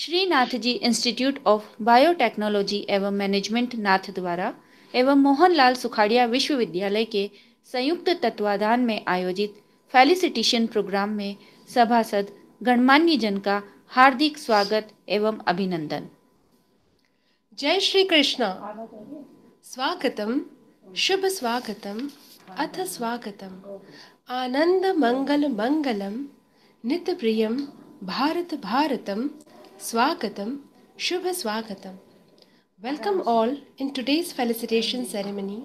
Shrinathji institute of biotechnology एवं management Nathdwara एवं मोहनलाल सुखाड़िया विश्वविद्यालय के संयुक्त तत्वाधान में आयोजित फेलिसिटेशन प्रोग्राम में सभासद गणमान्य जन का हार्दिक स्वागत एवं अभिनंदन। जय श्री कृष्ण। स्वागतम, शुभ स्वागतम, अथ स्वागतम। आनंद मंगल मंगलम, नित्य प्रियम भारत भारतम, स्वागतम, शुभ स्वागतम। Welcome all in today's felicitation ceremony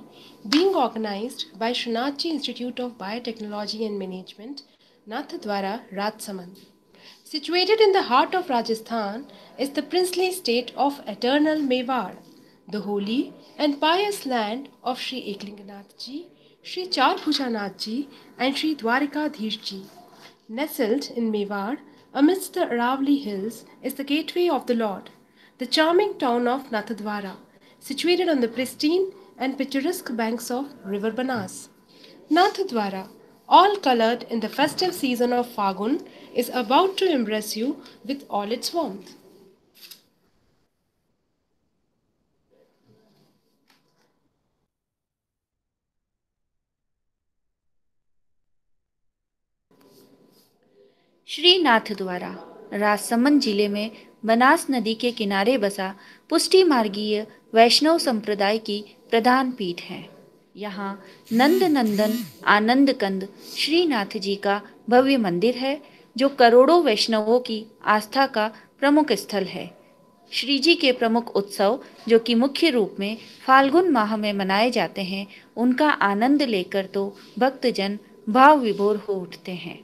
being organized by Srinathji Institute of Biotechnology and Management, Nathadwara, Rajsamand. Situated in the heart of Rajasthan is the princely state of eternal Mewar, the holy and pious land of Sri Eklinganath Ji, Sri Charbhujanath Ji and Sri Dwarikadhish Ji. Nestled in Mewar, amidst the Aravali hills, is the gateway of the Lord, the charming town of Nathadwara, situated on the pristine and picturesque banks of River Banas. Nathadwara, all colored in the festive season of Fagun, is about to impress you with all its warmth. Shri Nathdwara Rajsamand जिले में बनास नदी के किनारे बसा पुष्टि मार्गीय वैष्णव संप्रदाय की प्रधान पीठ है। यहाँ नंद नंदन आनंद कंद श्रीनाथ जी का भव्य मंदिर है, जो करोड़ों वैष्णवों की आस्था का प्रमुख स्थल है। श्री जी के प्रमुख उत्सव, जो कि मुख्य रूप में फाल्गुन माह में मनाए जाते हैं, उनका आनंद लेकर तो भक्तजन भाव विभोर हो उठते हैं।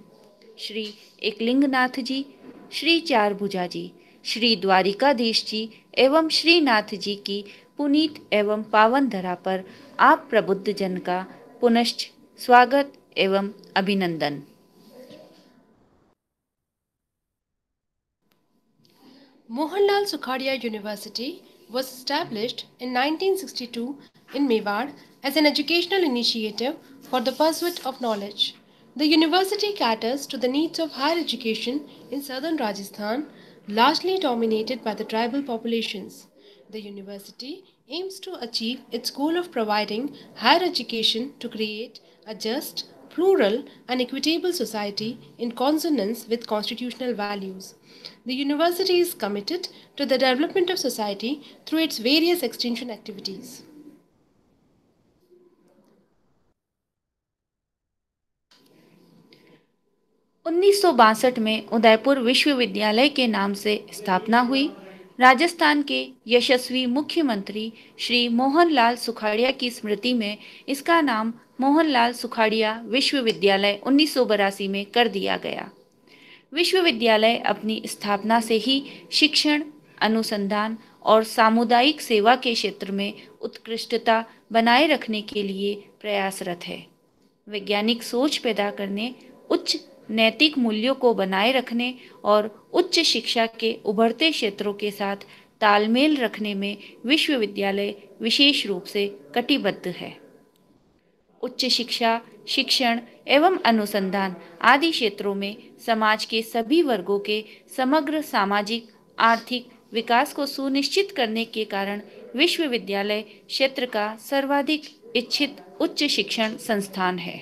श्री एकलिंगनाथ जी, श्री चारभुजा जी, श्री द्वारिकाधीश जी एवं श्रीनाथ जी की पुनीत एवं पावन धरा पर आप प्रबुद्ध जन का पुनश्च स्वागत एवं अभिनंदन। Mohanlal Sukhadia University was established in 1962 in Mewar as an educational initiative for the pursuit of knowledge. The university caters to the needs of higher education in southern Rajasthan, largely dominated by the tribal populations. The university aims to achieve its goal of providing higher education to create a just, plural, and equitable society in consonance with constitutional values. The university is committed to the development of society through its various extension activities. उन्नीस में उदयपुर विश्वविद्यालय के नाम से स्थापना हुई। राजस्थान के यशस्वी मुख्यमंत्री श्री मोहनलाल सुखाड़िया की स्मृति में इसका नाम मोहनलाल सुखाड़िया विश्वविद्यालय 1982 में कर दिया गया। विश्वविद्यालय अपनी स्थापना से ही शिक्षण, अनुसंधान और सामुदायिक सेवा के क्षेत्र में उत्कृष्टता बनाए रखने के लिए प्रयासरत है। वैज्ञानिक सोच पैदा करने, उच्च नैतिक मूल्यों को बनाए रखने और उच्च शिक्षा के उभरते क्षेत्रों के साथ तालमेल रखने में विश्वविद्यालय विशेष रूप से कटिबद्ध है। उच्च शिक्षा, शिक्षण एवं अनुसंधान आदि क्षेत्रों में समाज के सभी वर्गों के समग्र सामाजिक आर्थिक विकास को सुनिश्चित करने के कारण विश्वविद्यालय क्षेत्र का सर्वाधिक इच्छित उच्च शिक्षण संस्थान है।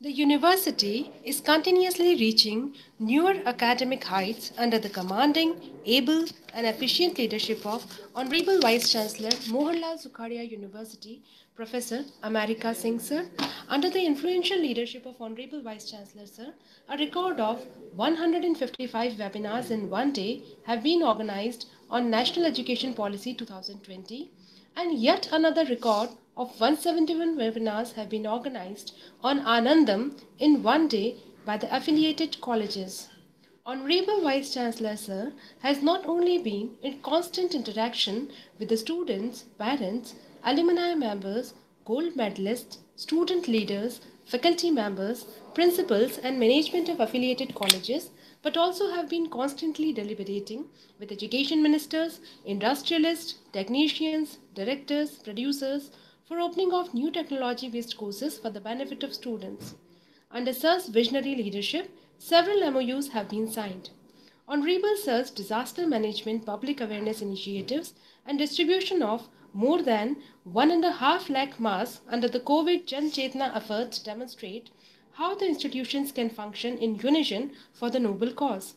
The university is continuously reaching newer academic heights under the commanding, able, and efficient leadership of Honorable Vice Chancellor Mohanlal Sukhadia University, Professor America Singh Sir. Under the influential leadership of Honorable Vice Chancellor Sir, a record of 155 webinars in one day have been organized on National Education Policy 2020, and yet another record of 171 webinars have been organized on Anandam in one day by the affiliated colleges. Honorable Vice Chancellor Sir has not only been in constant interaction with the students, parents, alumni members, gold medalists, student leaders, faculty members, principals and management of affiliated colleges, but also have been constantly deliberating with education ministers, industrialists, technicians, directors, producers for opening of new technology-based courses for the benefit of students. Under Sir's visionary leadership, several MOUs have been signed. Honorable Sir's disaster management public awareness initiatives and distribution of more than 1.5 lakh masks under the COVID Jan Chetna efforts demonstrate how the institutions can function in unison for the noble cause.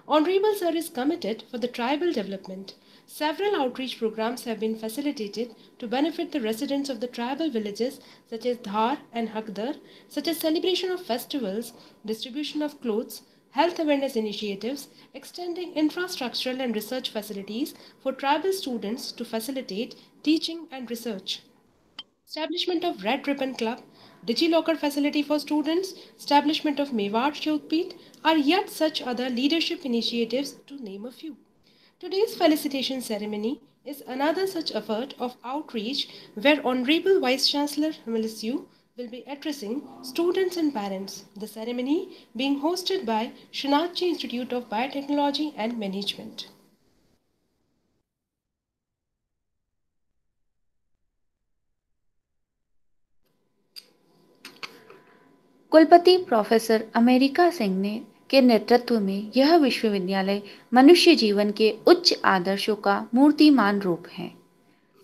Honorable Sir is committed for the tribal development. Several outreach programs have been facilitated to benefit the residents of the tribal villages such as Dhar and Hagdar, such as celebration of festivals, distribution of clothes, health awareness initiatives, extending infrastructural and research facilities for tribal students to facilitate teaching and research. Establishment of Red Ribbon Club, DigiLocker facility for students, establishment of Mewar Shokpit are yet such other leadership initiatives to name a few. Today's felicitation ceremony is another such effort of outreach where Honorable Vice Chancellor MLSU will be addressing students and parents. The ceremony being hosted by Srinathji Institute of Biotechnology and Management. कुलपति professor America Singh ने के नेतृत्व में यह विश्वविद्यालय मनुष्य जीवन के उच्च आदर्शों का मूर्तिमान रूप है।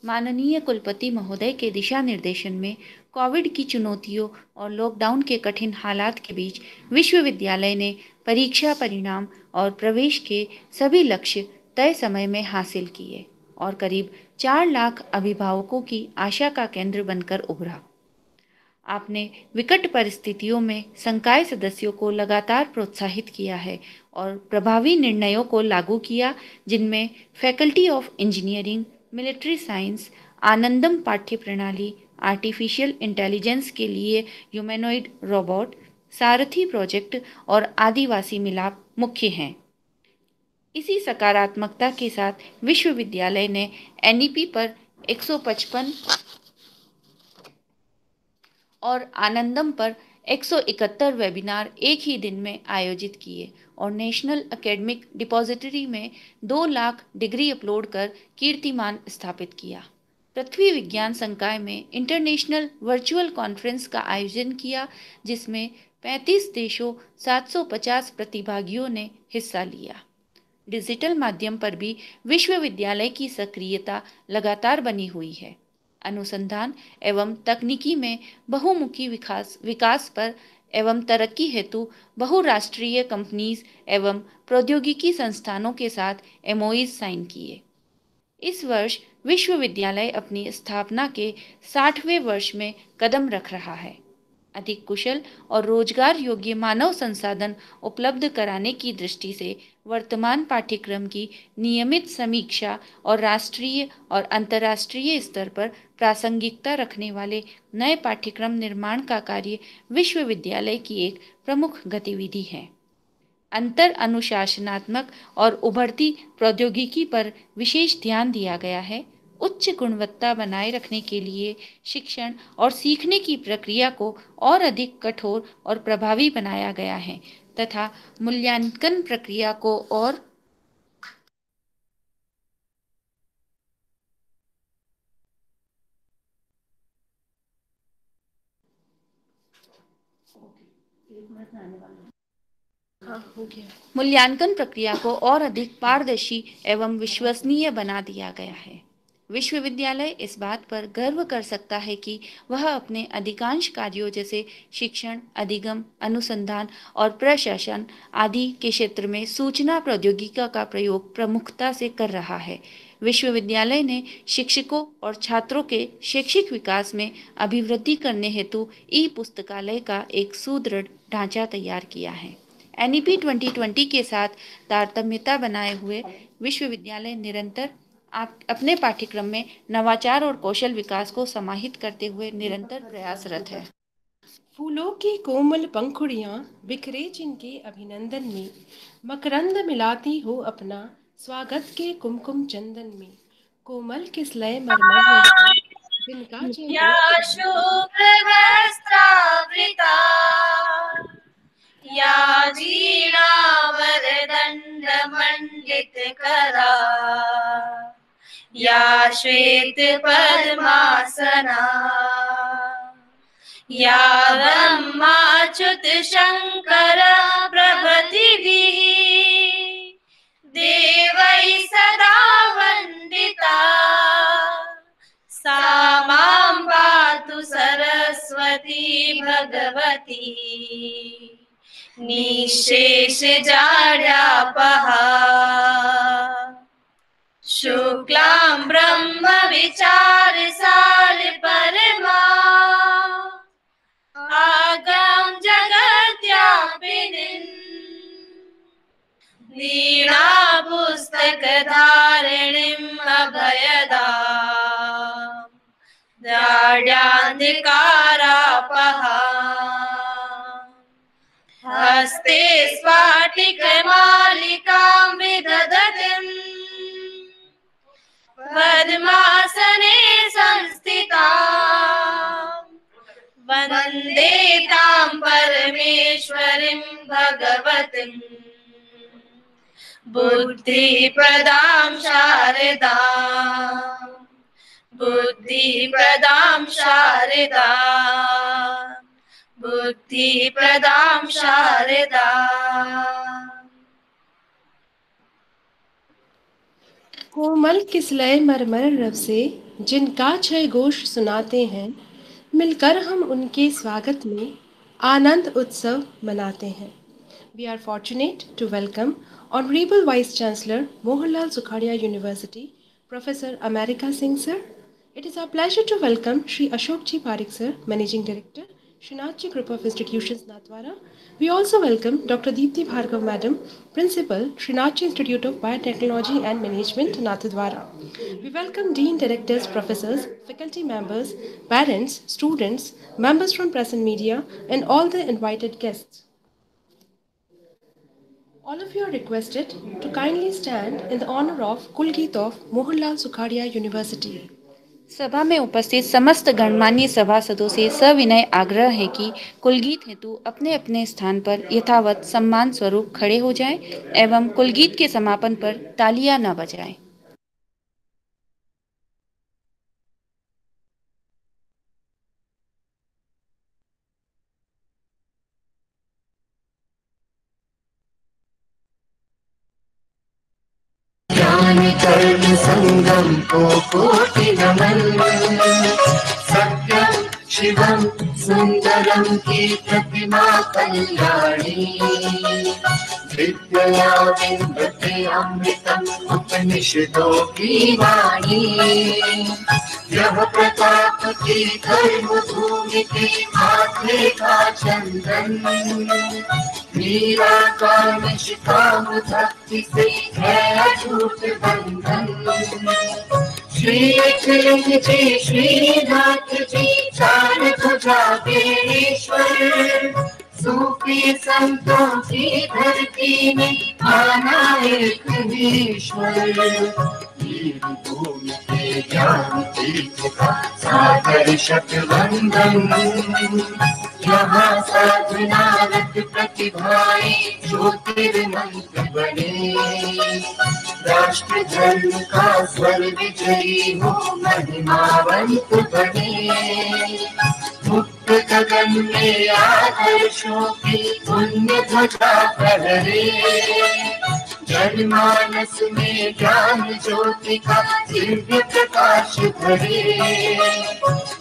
माननीय कुलपति महोदय के दिशा निर्देशन में कोविड की चुनौतियों और लॉकडाउन के कठिन हालात के बीच विश्वविद्यालय ने परीक्षा परिणाम और प्रवेश के सभी लक्ष्य तय समय में हासिल किए और करीब 4 लाख अभिभावकों की आशा का केंद्र बनकर उभरा। आपने विकट परिस्थितियों में संकाय सदस्यों को लगातार प्रोत्साहित किया है और प्रभावी निर्णयों को लागू किया, जिनमें faculty of engineering, military science, Anandam पाठ्य प्रणाली, आर्टिफिशियल इंटेलिजेंस के लिए ह्यूमैनॉइड रोबोट, सारथी प्रोजेक्ट और आदिवासी मिलाप मुख्य हैं। इसी सकारात्मकता के साथ विश्वविद्यालय ने एनईपी पर 155 और आनंदम पर 171 वेबिनार एक ही दिन में आयोजित किए और नेशनल एकेडमिक डिपॉजिटरी में 2 लाख डिग्री अपलोड कर कीर्तिमान स्थापित किया। पृथ्वी विज्ञान संकाय में इंटरनेशनल वर्चुअल कॉन्फ्रेंस का आयोजन किया, जिसमें 35 देशों 750 प्रतिभागियों ने हिस्सा लिया। डिजिटल माध्यम पर भी विश्वविद्यालय की सक्रियता लगातार बनी हुई है। अनुसंधान एवं तकनीकी में बहुमुखी विकास पर एवं तरक्की हेतु बहुराष्ट्रीय कंपनीज एवं प्रौद्योगिकी संस्थानों के साथ एमओईज साइन किए। इस वर्ष विश्वविद्यालय अपनी स्थापना के 60वें वर्ष में कदम रख रहा है। अधिक कुशल और रोजगार योग्य मानव संसाधन उपलब्ध कराने की दृष्टि से वर्तमान पाठ्यक्रम की नियमित समीक्षा और राष्ट्रीय और अंतर्राष्ट्रीय स्तर पर प्रासंगिकता रखने वाले नए पाठ्यक्रम निर्माण का कार्य विश्वविद्यालय की एक प्रमुख गतिविधि है। अंतर अनुशासनात्मक और उभरती प्रौद्योगिकी पर विशेष ध्यान दिया गया है। उच्च गुणवत्ता बनाए रखने के लिए शिक्षण और सीखने की प्रक्रिया को और अधिक कठोर और प्रभावी बनाया गया है तथा मूल्यांकन प्रक्रिया को और अधिक पारदर्शी एवं विश्वसनीय बना दिया गया है। विश्वविद्यालय इस बात पर गर्व कर सकता है कि वह अपने अधिकांश कार्यों जैसे शिक्षण, अधिगम, अनुसंधान और प्रशासन आदि के क्षेत्र में सूचना प्रौद्योगिकी का प्रयोग प्रमुखता से कर रहा है। विश्वविद्यालय ने शिक्षकों और छात्रों के शैक्षिक विकास में अभिवृद्धि करने हेतु ई पुस्तकालय का एक सुदृढ़ ढांचा तैयार किया है। एनईपी 2020 के साथ तारतम्यता बनाए हुए विश्वविद्यालय निरंतर अपने पाठ्यक्रम में नवाचार और कौशल विकास को समाहित करते हुए निरंतर प्रयासरत है। फूलों की कोमल पंखुड़ियां बिखरे जिनके अभिनंदन में, मकरंद मिलाती हो अपना स्वागत के कुमकुम चंदन में, कोमल किसलय मरमर जिनका या शुभ्रवस्त्रावृता या जीर्णावरदण्डमण्डितकरा या श्वेतपद्मासना या ब्रह्माच्युत शङ्कर प्रभृतिभिः भगवती निशेष जाड्यापहा शुक्लां ब्रह्म विचार सार परमा आगां जगत्यापिनीं वीणा पुस्तकधारिणीम् अभयदाम् द्राड्यान्धिकारापहा हस्ते स्फाटिकमालिकां विदधतीम् पद्मासने संस्थिताम् वन्दे तां परमेश्वरीं भगवतीम् बुद्धिप्रदां शारदाम् बुद्धिप्रदां शारदाम् बुद्धिप्रदां शारदाम्। कोमल किसलय मरमर रव से जिनका छय घोष सुनाते हैं, मिलकर हम उनके स्वागत में आनंद उत्सव मनाते हैं। We are fortunate to welcome Honorable Vice Chancellor Mohanlal Sukhadia University, Professor America Singh sir. It is our pleasure to welcome Shri Ashok Ji Parik sir, Managing Director, Srinathji Group of Institutions, Nathdwara. We also welcome Dr. Deepthi Bhargav Madam, Principal, Srinathji Institute of Biotechnology and Management, Nathdwara. We welcome Dean Directors, Professors, faculty members, parents, students, members from press and media, and all the invited guests. All of you are requested to kindly stand in the honor of Kulgeet of Mohanlal Sukhadia University. सभा में उपस्थित समस्त गणमान्य सभासदों से सविनय आग्रह है कि कुलगीत हेतु अपने अपने स्थान पर यथावत सम्मान स्वरूप खड़े हो जाएं एवं कुलगीत के समापन पर तालियां न बजाएं। ज्ञान कर्म संगम को कोटि नमन सत्यम शिवम सुंदरम की प्रतिमा कल्याणी विद्या विन्दते अमृतम उपनिषदों की वाणी यह प्रताप की धर्म भूमि के माथे का चंदन मीरा का निष्काम भक्ति से है अटूट बंधन श्री एकलिंग जी श्रीनाथ जी चार भुजा बेश्वर सूफी संतों की धरती में आना एक ईश्वर भूमि के ज्ञान तीर्थ का सागर शतवंदन यहाँ साधनारत प्रतिभाएं ज्योतिर्मंत्र बने राष्ट्र धर्म का स्वर विजयी हो महिमावंत बने मुक्त गगन में आदर्शों की पुण्य ध्वजा फहरे जनमानस में ज्ञान ज्योति का दिव्य प्रकाश भरे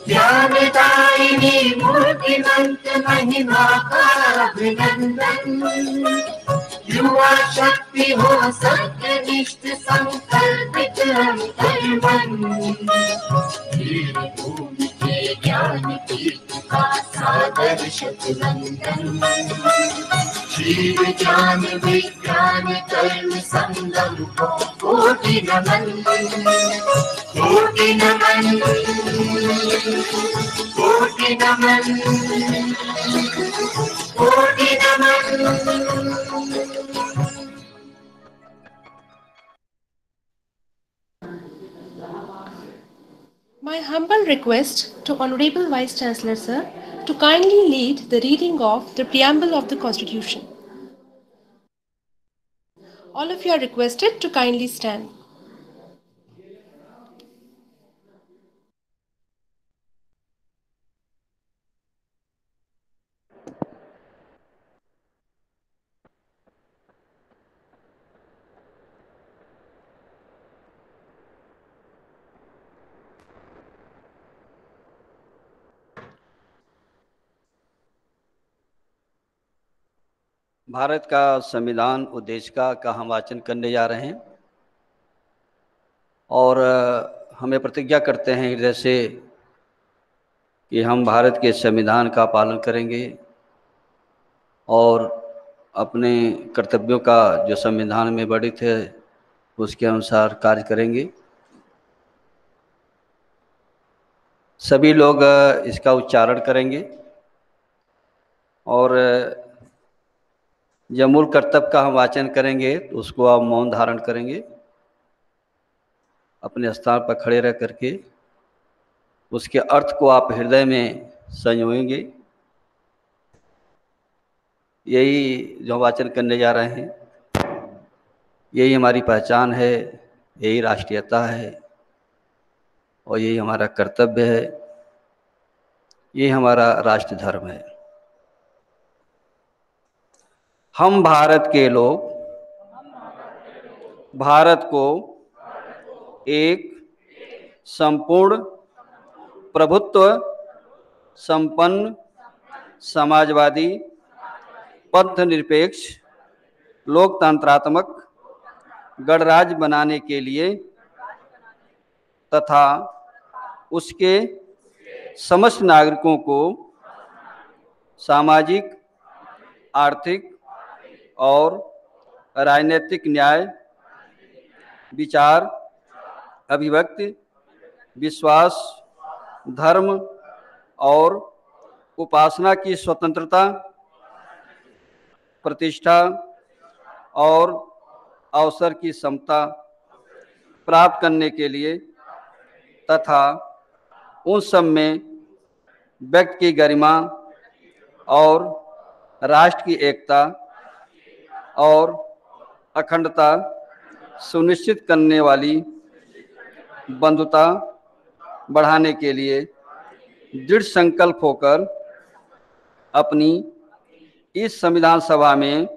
ज्ञानदायिनी मूर्तिमंत महिमा का अभिनंदन युवा शक्ति हो सत्यनिष्ठ संकल्पित अंतर्मन भूमि के ज्ञान तीर्थ का सागर शतवंदन जीव ज्ञान विज्ञान कर्म संगम को कोटि नमन कोटि नमन कोटि नमन कोटि नमन। My humble request to Honorable Vice Chancellor sir to kindly lead the reading of the preamble of the Constitution. All of you are requested to kindly stand. Bharat का संविधान उद्देशिका का हम वाचन करने जा रहे हैं और हमें प्रतिज्ञा करते हैं हृदय से कि हम भारत के संविधान का पालन करेंगे और अपने कर्तव्यों का जो संविधान में वर्णित है उसके अनुसार कार्य करेंगे। सभी लोग इसका उच्चारण करेंगे और जब मूल कर्तव्य का हम वाचन करेंगे तो उसको आप मौन धारण करेंगे, अपने स्थान पर खड़े रह करके उसके अर्थ को आप हृदय में संजोएंगे। यही जो वाचन करने जा रहे हैं, यही हमारी पहचान है, यही राष्ट्रीयता है और यही हमारा कर्तव्य है, ये हमारा राष्ट्र धर्म है। हम भारत के लोग भारत को एक संपूर्ण प्रभुत्व संपन्न समाजवादी पंथ निरपेक्ष लोकतंत्रात्मक गणराज्य बनाने के लिए तथा उसके समस्त नागरिकों को सामाजिक, आर्थिक और राजनीतिक न्याय, विचार, अभिव्यक्ति, विश्वास, धर्म और उपासना की स्वतंत्रता, प्रतिष्ठा और अवसर की समता प्राप्त करने के लिए तथा उन सब में व्यक्ति की गरिमा और राष्ट्र की एकता और अखंडता सुनिश्चित करने वाली बंधुता बढ़ाने के लिए दृढ़ संकल्प होकर अपनी इस संविधान सभा में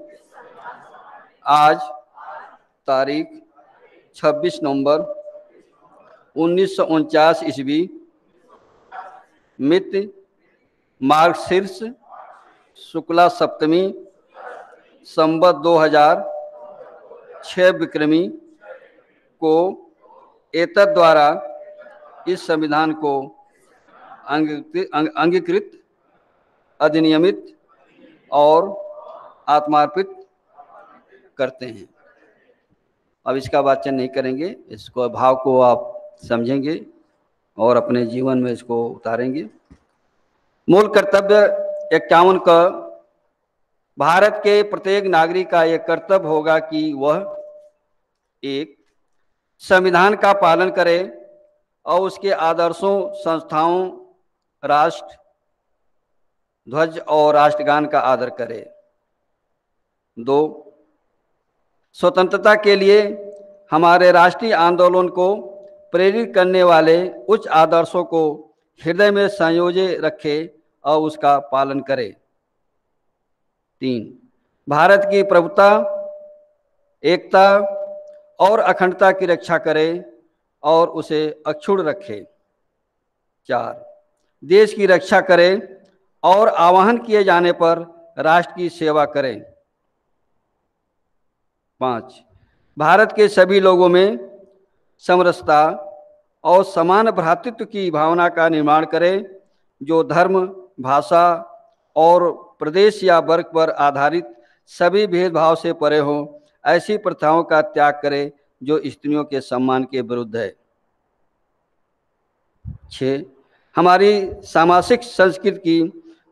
आज तारीख 26 नवंबर 1949 ईस्वी मिति मार्गशीर्ष शुक्ला सप्तमी संवत 2006 विक्रमी को एतद् द्वारा इस संविधान को अंगीकृत, अधिनियमित और आत्मार्पित करते हैं। अब इसका वाचन नहीं करेंगे, इसको भाव को आप समझेंगे और अपने जीवन में इसको उतारेंगे। मूल कर्तव्य 51 का भारत के प्रत्येक नागरिक का यह कर्तव्य होगा कि वह एक संविधान का पालन करे और उसके आदर्शों, संस्थाओं, राष्ट्र ध्वज और राष्ट्रगान का आदर करे। 2, स्वतंत्रता के लिए हमारे राष्ट्रीय आंदोलन को प्रेरित करने वाले उच्च आदर्शों को हृदय में संयोजे रखे और उसका पालन करे। 3, भारत की प्रभुता, एकता और अखंडता की रक्षा करे और उसे अक्षुण्ण रखे। 4, देश की रक्षा करे और आह्वान किए जाने पर राष्ट्र की सेवा करे। 5, भारत के सभी लोगों में समरसता और समान भ्रातृत्व की भावना का निर्माण करे, जो धर्म, भाषा और प्रदेश या वर्ग पर आधारित सभी भेदभाव से परे हो। ऐसी प्रथाओं का त्याग करे जो स्त्रियों के सम्मान के विरुद्ध है। 6, हमारी सामाजिक संस्कृति की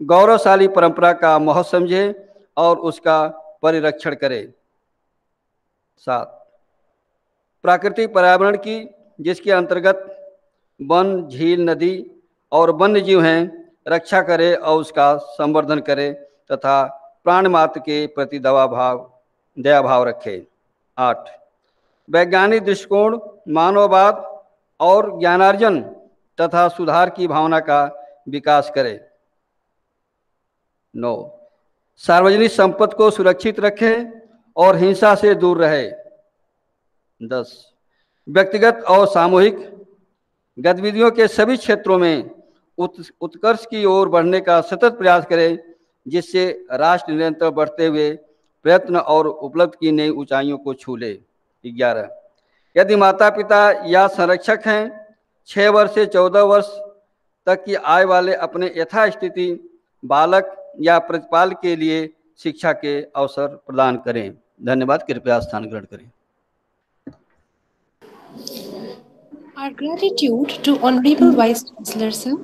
गौरवशाली परंपरा का महत्व समझे और उसका परिरक्षण करे। 7, प्राकृतिक पर्यावरण की, जिसके अंतर्गत वन, झील, नदी और वन्य जीव हैं, रक्षा करे और उसका संवर्धन करे तथा प्राण मात्र के प्रति दया भाव रखे। 8, वैज्ञानिक दृष्टिकोण, मानववाद और ज्ञानार्जन तथा सुधार की भावना का विकास करे। 9, सार्वजनिक संपत्ति को सुरक्षित रखे और हिंसा से दूर रहे। 10, व्यक्तिगत और सामूहिक गतिविधियों के सभी क्षेत्रों में उत्कर्ष की ओर बढ़ने का सतत प्रयास करें, जिससे राष्ट्र निरंतर बढ़ते हुए प्रयत्न और उपलब्ध की नई ऊंचाइयों को छू ले। 11, यदि माता पिता या संरक्षक हैं 6 वर्ष से 14 वर्ष तक की आय वाले अपने यथास्थिति बालक या प्रतिपाल के लिए शिक्षा के अवसर प्रदान करें। धन्यवाद। कृपया स्थान ग्रहण करें। Our gratitude to Honorable Vice Chancellor sir.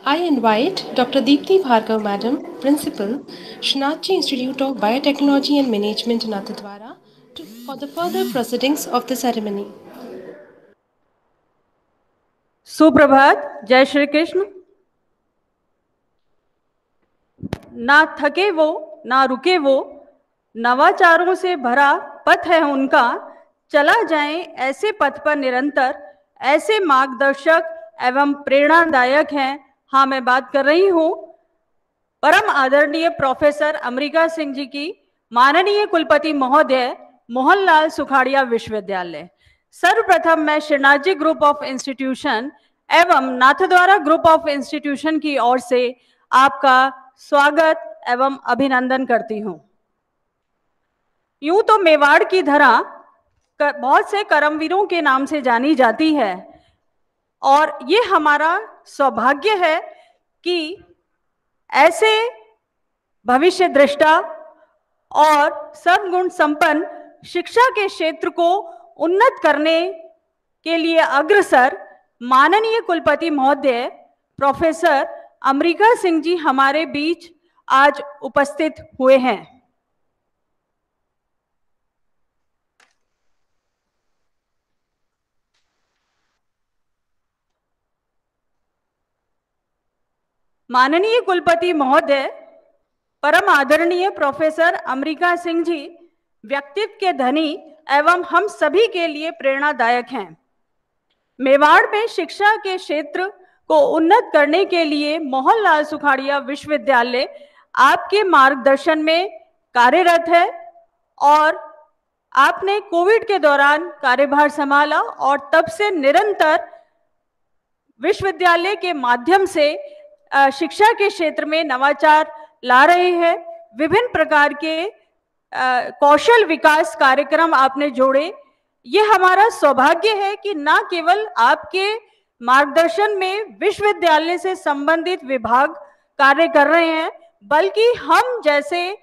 I invite Dr. Deepthi Bhargav Madam, Principal, Srinathji Institute of Biotechnology and Management, Nathdwara, for the further proceedings of the ceremony. सुप्रभात। जय श्री कृष्ण। ना थके वो ना रुके वो, नवाचारों से भरा पथ है उनका, चला जाए ऐसे पथ पर निरंतर, ऐसे मार्गदर्शक एवं प्रेरणादायक हैं। हाँ, मैं बात कर रही हूँ परम आदरणीय प्रोफेसर अमरिका सिंह जी की, माननीय कुलपति महोदय मोहनलाल सुखाड़िया विश्वविद्यालय। सर्वप्रथम मैं श्रीनाथजी ग्रुप ऑफ इंस्टीट्यूशन एवं नाथद्वारा ग्रुप ऑफ इंस्टीट्यूशन की ओर से आपका स्वागत एवं अभिनंदन करती हूँ। यूं तो मेवाड़ की धरा बहुत से कर्मवीरों के नाम से जानी जाती है और ये हमारा सौभाग्य है कि ऐसे भविष्य दृष्टा और सर्वगुण संपन्न शिक्षा के क्षेत्र को उन्नत करने के लिए अग्रसर माननीय कुलपति महोदय प्रोफेसर अमरिका सिंह जी हमारे बीच आज उपस्थित हुए हैं। माननीय कुलपति महोदय परम आदरणीय प्रोफेसर अमरिका सिंह जी व्यक्तित्व के धनी एवं हम सभी के लिए प्रेरणादायक हैं। मेवाड़ में शिक्षा के क्षेत्र को उन्नत करने के लिए मोहनलाल सुखाड़िया विश्वविद्यालय आपके मार्गदर्शन में कार्यरत है और आपने कोविड के दौरान कार्यभार संभाला और तब से निरंतर विश्वविद्यालय के माध्यम से शिक्षा के क्षेत्र में नवाचार ला रहे हैं। विभिन्न प्रकार के कौशल विकास कार्यक्रम आपने जोड़े। ये हमारा सौभाग्य है कि न केवल आपके मार्गदर्शन में विश्वविद्यालय से संबंधित विभाग कार्य कर रहे हैं, बल्कि हम जैसे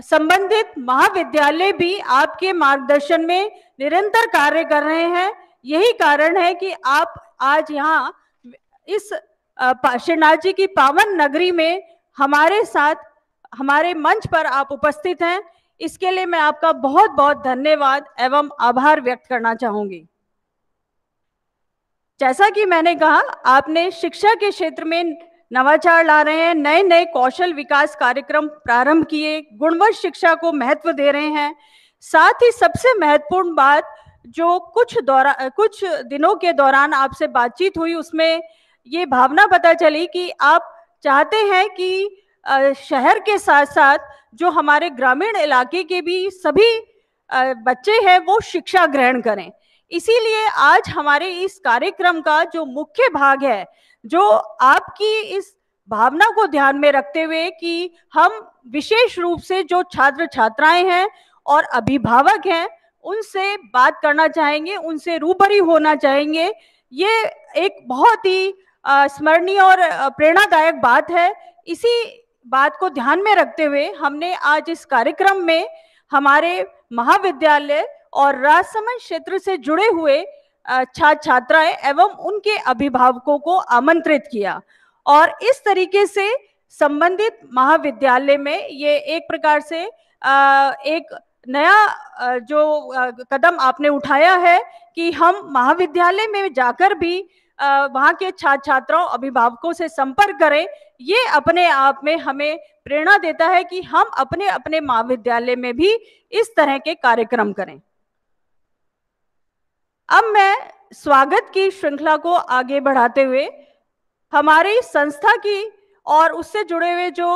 संबंधित महाविद्यालय भी आपके मार्गदर्शन में निरंतर कार्य कर रहे हैं। यही कारण है कि आप आज यहाँ इस श्रीनाथ जी की पावन नगरी में हमारे साथ हमारे मंच पर आप उपस्थित हैं। इसके लिए मैं आपका बहुत बहुत धन्यवाद एवं आभार व्यक्त करना चाहूंगी। जैसा कि मैंने कहा, आपने शिक्षा के क्षेत्र में नवाचार ला रहे हैं, नए नए कौशल विकास कार्यक्रम प्रारंभ किए, गुणवत्ता शिक्षा को महत्व दे रहे हैं। साथ ही सबसे महत्वपूर्ण बात जो कुछ दिनों के दौरान आपसे बातचीत हुई, उसमें ये भावना पता चली कि आप चाहते हैं कि शहर के साथ साथ जो हमारे ग्रामीण इलाके के भी सभी बच्चे हैं वो शिक्षा ग्रहण करें। इसीलिए आज हमारे इस कार्यक्रम का जो मुख्य भाग है, जो आपकी इस भावना को ध्यान में रखते हुए कि हम विशेष रूप से जो छात्र छात्राएं हैं और अभिभावक हैं उनसे बात करना चाहेंगे, उनसे रूबरू होना चाहेंगे। ये एक बहुत ही स्मरणीय और प्रेरणादायक बात है। इसी बात को ध्यान में रखते हुए हमने आज इस कार्यक्रम में हमारे महाविद्यालय और राजसमंद क्षेत्र से जुड़े हुए छात्र छात्राएं एवं उनके अभिभावकों को आमंत्रित किया और इस तरीके से संबंधित महाविद्यालय में ये एक प्रकार से एक नया जो कदम आपने उठाया है कि हम महाविद्यालय में जाकर भी वहाँ के छात्र छात्राओं अभिभावकों से संपर्क करें। ये अपने आप में हमें प्रेरणा देता है कि हम अपने अपने महाविद्यालय में भी इस तरह के कार्यक्रम करें। अब मैं स्वागत की श्रृंखला को आगे बढ़ाते हुए हमारी संस्था की और उससे जुड़े हुए जो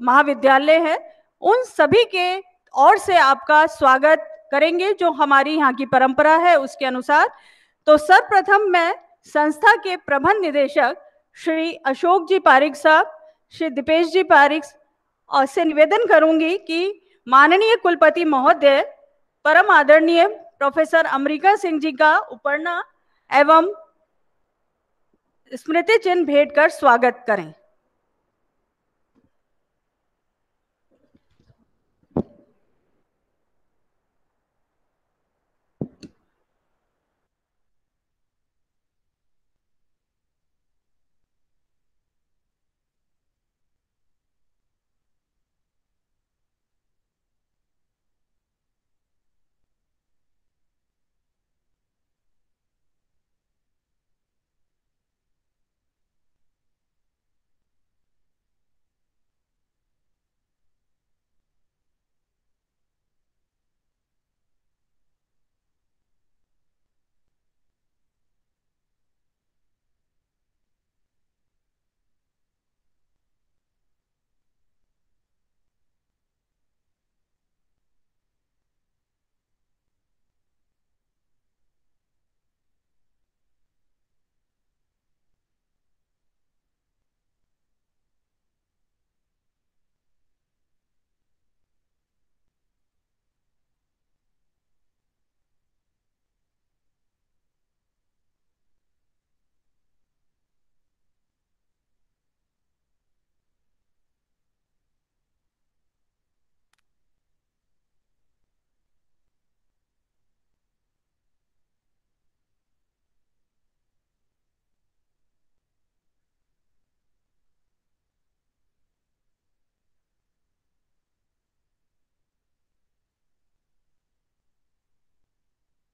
महाविद्यालय हैं उन सभी के ओर से आपका स्वागत करेंगे, जो हमारी यहाँ की परंपरा है उसके अनुसार। तो सर्वप्रथम मैं संस्था के प्रबंध निदेशक श्री अशोक जी पारिक साहब, श्री दीपेश जी पारिक और से निवेदन करूंगी कि माननीय कुलपति महोदय परम आदरणीय प्रोफेसर अमरिका सिंह जी का उपरना एवं स्मृति चिन्ह भेंट कर स्वागत करें।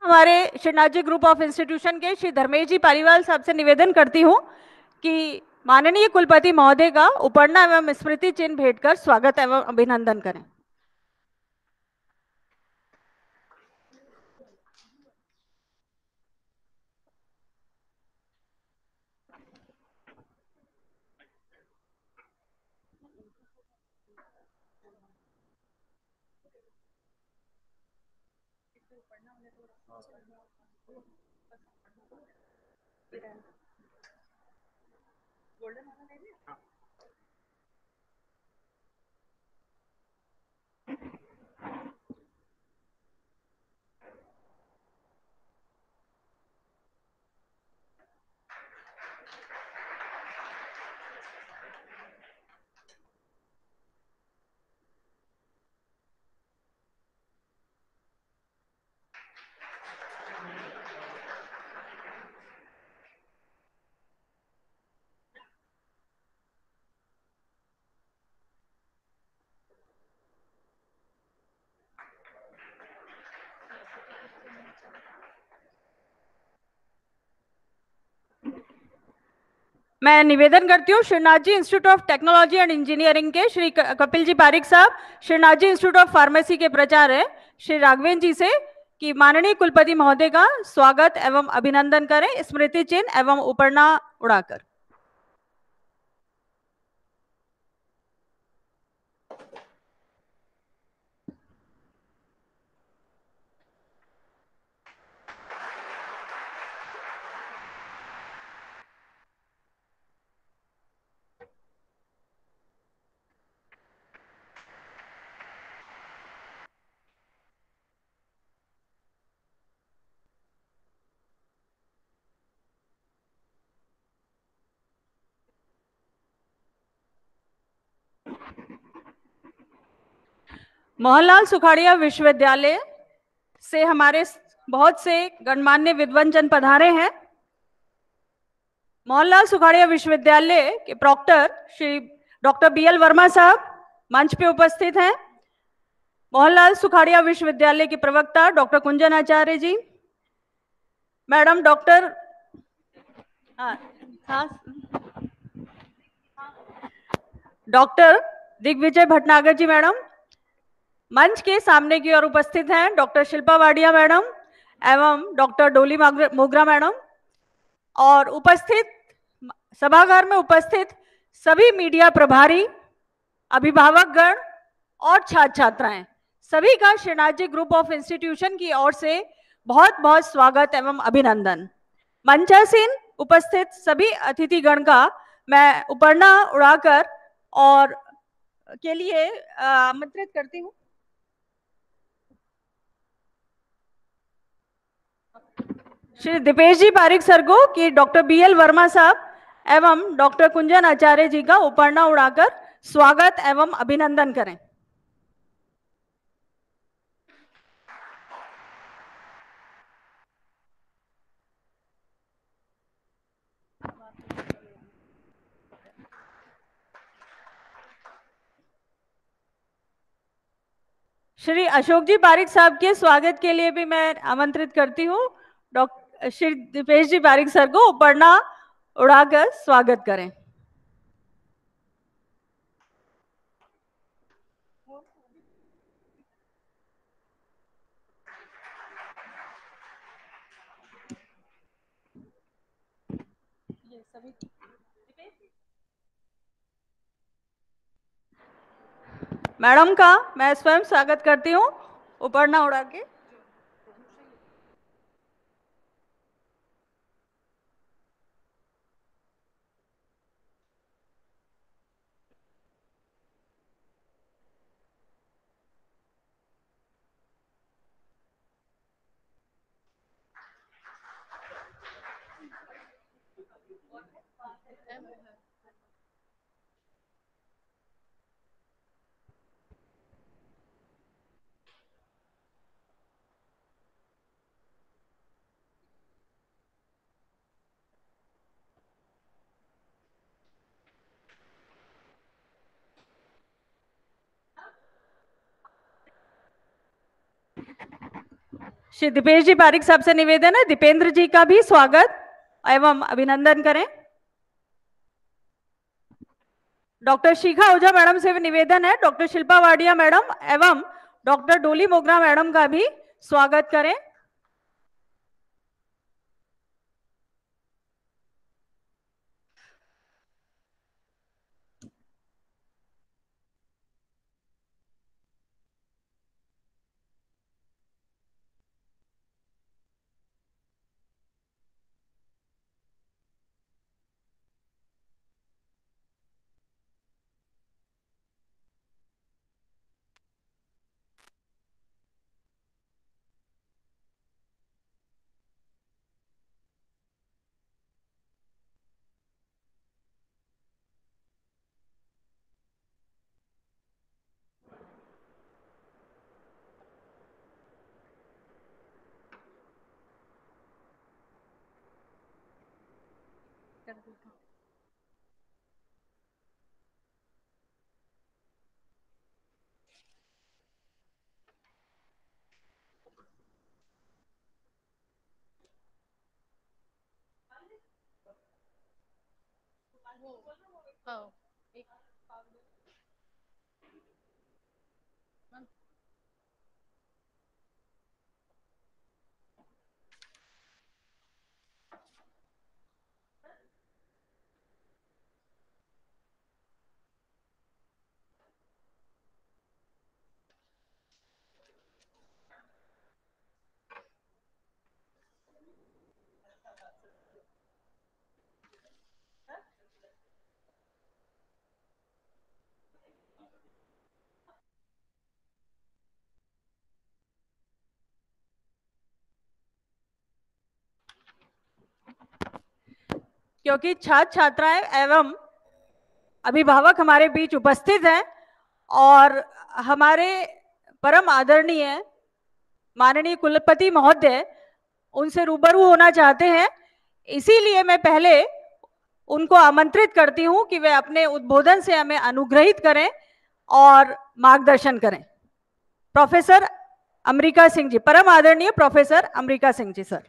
हमारे Shrinath ji group of institution के श्री धर्मेश जी पालीवाल साहब से निवेदन करती हूं कि माननीय कुलपति महोदय का उपरना एवं स्मृति चिन्ह भेंट कर स्वागत एवं अभिनंदन करें। मैं निवेदन करती हूँ Shrinath ji institute of technology and engineering के श्री कपिल जी पारिक साहब, Shrinath ji institute of pharmacy के प्राचार्य श्री राघवेंद्र जी से कि माननीय कुलपति महोदय का स्वागत एवं अभिनंदन करें स्मृति चिन्ह एवं उपरना उड़ाकर। मोहनलाल सुखाड़िया विश्वविद्यालय से हमारे बहुत से गणमान्य विद्वान जन पधारे हैं। मोहनलाल सुखाड़िया विश्वविद्यालय के proctor Shri doctor BL Verma साहब मंच पे उपस्थित हैं। मोहनलाल सुखाड़िया विश्वविद्यालय के प्रवक्ता डॉक्टर कुंजन आचार्य जी, मैडम डॉक्टर दिग्विजय भटनागर जी मैडम, मंच के सामने की ओर उपस्थित हैं डॉक्टर शिल्पा वाडिया मैडम एवं डॉक्टर डोली मोगरा मैडम, और उपस्थित सभागार में उपस्थित सभी मीडिया प्रभारी, अभिभावक गण और छात्र छात्राएं, सभी का Shrinath ji group of institution की ओर से बहुत बहुत स्वागत एवं अभिनंदन। मंचासीन उपस्थित सभी अतिथिगण का मैं उपरना उड़ाकर और के लिए आमंत्रित करती हूँ श्री दीपेश जी पारिक सर को कि डॉक्टर BL वर्मा साहब एवं डॉक्टर कुंजन आचार्य जी का उपरना उड़ाकर स्वागत एवं अभिनंदन करें। श्री अशोक जी पारिक साहब के स्वागत के लिए भी मैं आमंत्रित करती हूँ डॉक्टर श्री दीपेश जी पारिक सर को उपरना उड़ाकर स्वागत करें। मैडम का मैं स्वयं स्वागत करती हूँ उपरना उड़ा के। श्री दीपेश जी पारिक साहब से निवेदन है दीपेंद्र जी का भी स्वागत एवं अभिनंदन करें। डॉक्टर शिखा ओझा मैडम से भी निवेदन है डॉक्टर शिल्पा वाडिया मैडम एवं डॉक्टर डोली मोगरा मैडम का भी स्वागत करें। क्योंकि छात्र छात्राएं एवं अभिभावक हमारे बीच उपस्थित हैं और हमारे परम आदरणीय माननीय कुलपति महोदय उनसे रूबरू होना चाहते हैं, इसीलिए मैं पहले उनको आमंत्रित करती हूं कि वे अपने उद्बोधन से हमें अनुग्रहित करें और मार्गदर्शन करें। प्रोफेसर अमरिका सिंह जी, परम आदरणीय professor America Singh ji sir.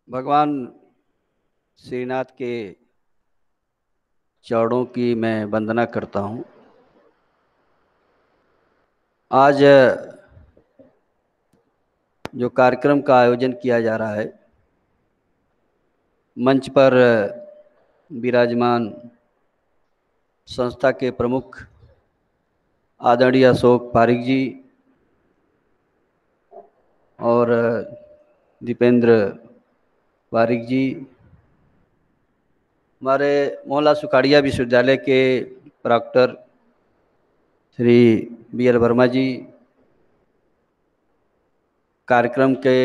भगवान श्रीनाथ के चरणों की मैं वंदना करता हूँ। आज जो कार्यक्रम का आयोजन किया जा रहा है, मंच पर विराजमान संस्था के प्रमुख आदरणीय अशोक पारिक जी और दीपेंद्र पारिक जी, हमारे मोहनलाल सुखाड़िया विश्वविद्यालय के प्रॉक्टर श्री बी.एल. वर्मा जी, कार्यक्रम के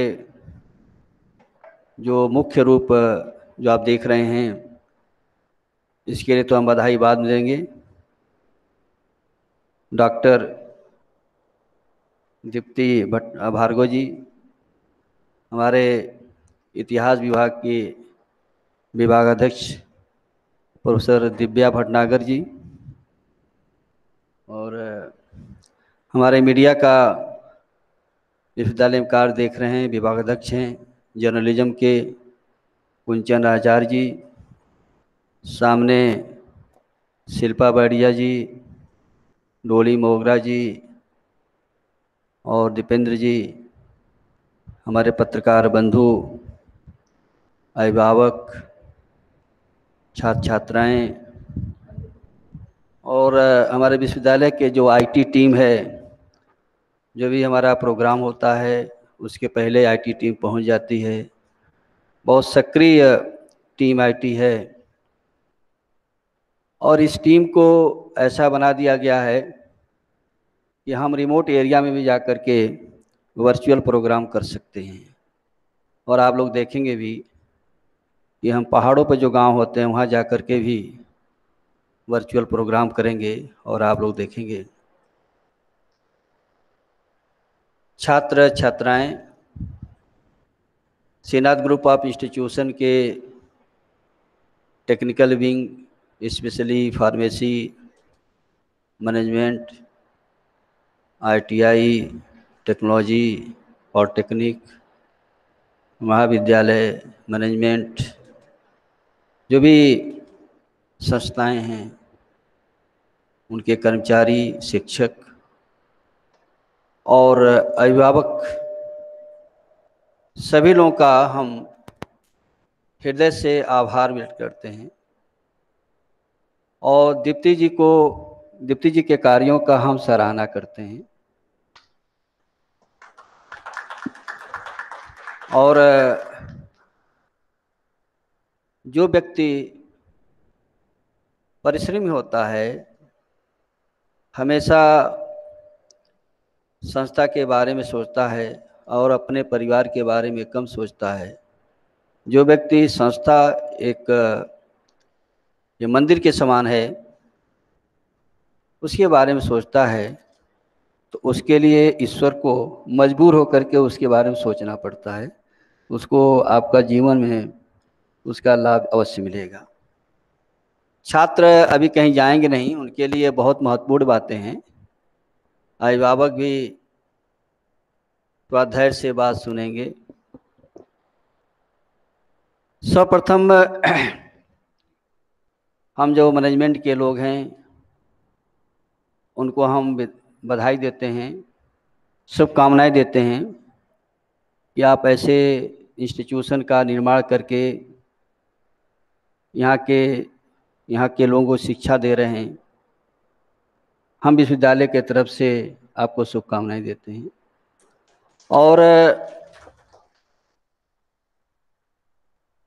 जो मुख्य रूप जो आप देख रहे हैं, इसके लिए तो हम बधाई बाद में देंगे। डॉक्टर दीप्ति भार्गव जी, हमारे इतिहास विभाग के विभागाध्यक्ष प्रोफेसर दिव्या भटनागर जी, और हमारे मीडिया का विश्वविद्यालय में कार्य देख रहे हैं विभागाध्यक्ष हैं जर्नलिज्म के कुंचन आचार्य जी, सामने शिल्पा बढ़िया जी, डोली मोगरा जी और दीपेंद्र जी, हमारे पत्रकार बंधु, अभिभावक, छात्र छात्राएं और हमारे विश्वविद्यालय के जो आईटी टीम है, जो भी हमारा प्रोग्राम होता है उसके पहले आईटी टीम पहुंच जाती है। बहुत सक्रिय टीम आईटी है और इस टीम को ऐसा बना दिया गया है कि हम रिमोट एरिया में भी जाकर के वर्चुअल प्रोग्राम कर सकते हैं। और आप लोग देखेंगे भी कि हम पहाड़ों पर जो गांव होते हैं वहाँ जाकर के भी वर्चुअल प्रोग्राम करेंगे और आप लोग देखेंगे। छात्र छात्राएं श्रीनाथ ग्रुप ऑफ इंस्टीट्यूशन के technical wing, specially pharmacy, management, ITI, technology और टेक्निक, महाविद्यालय, मैनेजमेंट, जो भी संस्थाएं हैं, उनके कर्मचारी, शिक्षक और अभिभावक, सभी लोगों का हम हृदय से आभार व्यक्त करते हैं और दीप्ति जी के कार्यों का हम सराहना करते हैं। और जो व्यक्ति परिश्रमी होता है, हमेशा संस्था के बारे में सोचता है और अपने परिवार के बारे में कम सोचता है। जो व्यक्ति संस्था एक ये मंदिर के समान है उसके बारे में सोचता है, तो उसके लिए ईश्वर को मजबूर होकर के उसके बारे में सोचना पड़ता है। उसको आपका जीवन में उसका लाभ अवश्य मिलेगा। छात्र अभी कहीं जाएंगे नहीं, उनके लिए बहुत महत्वपूर्ण बातें हैं। अभिभावक भी थोड़ा धैर्य से बात सुनेंगे। सर्वप्रथम हम जो मैनेजमेंट के लोग हैं उनको हम बधाई देते हैं, शुभकामनाएं देते हैं कि आप ऐसे इंस्टीट्यूशन का निर्माण करके यहाँ के लोगों को शिक्षा दे रहे हैं। हम विश्वविद्यालय के तरफ से आपको शुभकामनाएं देते हैं। और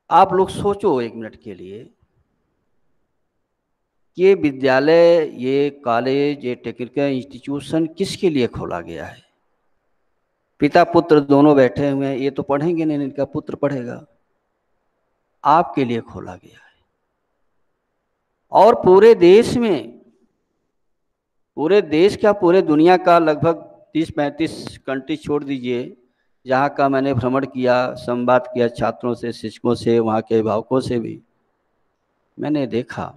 आप लोग सोचो एक मिनट के लिए, ये विद्यालय, ये कॉलेज, ये टेक्निकल इंस्टीट्यूशन किसके लिए खोला गया है? पिता पुत्र दोनों बैठे हुए हैं, ये तो पढ़ेंगे नहीं, इनका पुत्र पढ़ेगा। आपके लिए खोला गया है। और पूरे देश में, पूरे देश क्या पूरे दुनिया का लगभग 30-35 कंट्री छोड़ दीजिए, जहाँ का मैंने भ्रमण किया, संवाद किया छात्रों से, शिक्षकों से, वहाँ के अभिभावकों से भी, मैंने देखा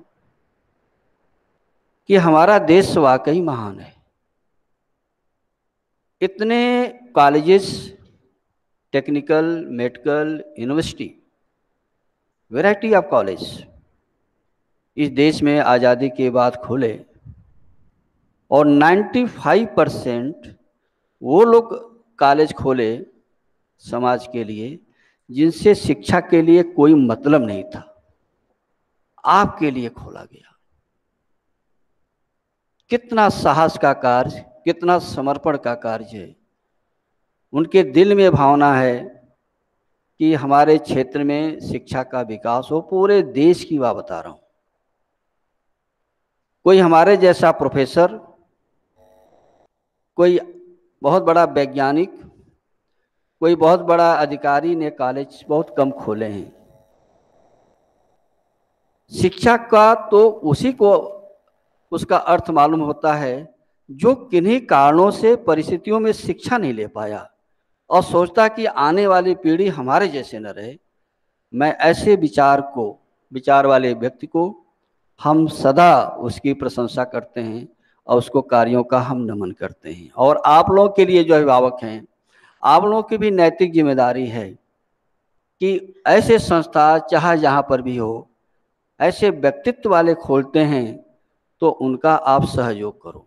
कि हमारा देश वाकई महान है। इतने colleges, technical, medical, university, variety of college इस देश में आज़ादी के बाद खुले और 95% वो लोग कॉलेज खोले समाज के लिए, जिनसे शिक्षा के लिए कोई मतलब नहीं था, आपके लिए खोला गया। कितना साहस का कार्य, कितना समर्पण का कार्य है। उनके दिल में भावना है कि हमारे क्षेत्र में शिक्षा का विकास हो, पूरे देश की बात बता रहा हूं। कोई हमारे जैसा प्रोफेसर, कोई बहुत बड़ा वैज्ञानिक, कोई बहुत बड़ा अधिकारी ने कॉलेज बहुत कम खोले हैं। शिक्षा का तो उसी को उसका अर्थ मालूम होता है जो किन्हीं कारणों से परिस्थितियों में शिक्षा नहीं ले पाया और सोचता कि आने वाली पीढ़ी हमारे जैसे न रहे। मैं ऐसे विचार वाले व्यक्ति को हम सदा उसकी प्रशंसा करते हैं और उसको कार्यों का हम नमन करते हैं। और आप लोगों के लिए जो अभिभावक हैं, आप लोगों की भी नैतिक जिम्मेदारी है कि ऐसे संस्था चाहे जहाँ पर भी हो, ऐसे व्यक्तित्व वाले खोलते हैं तो उनका आप सहयोग करो।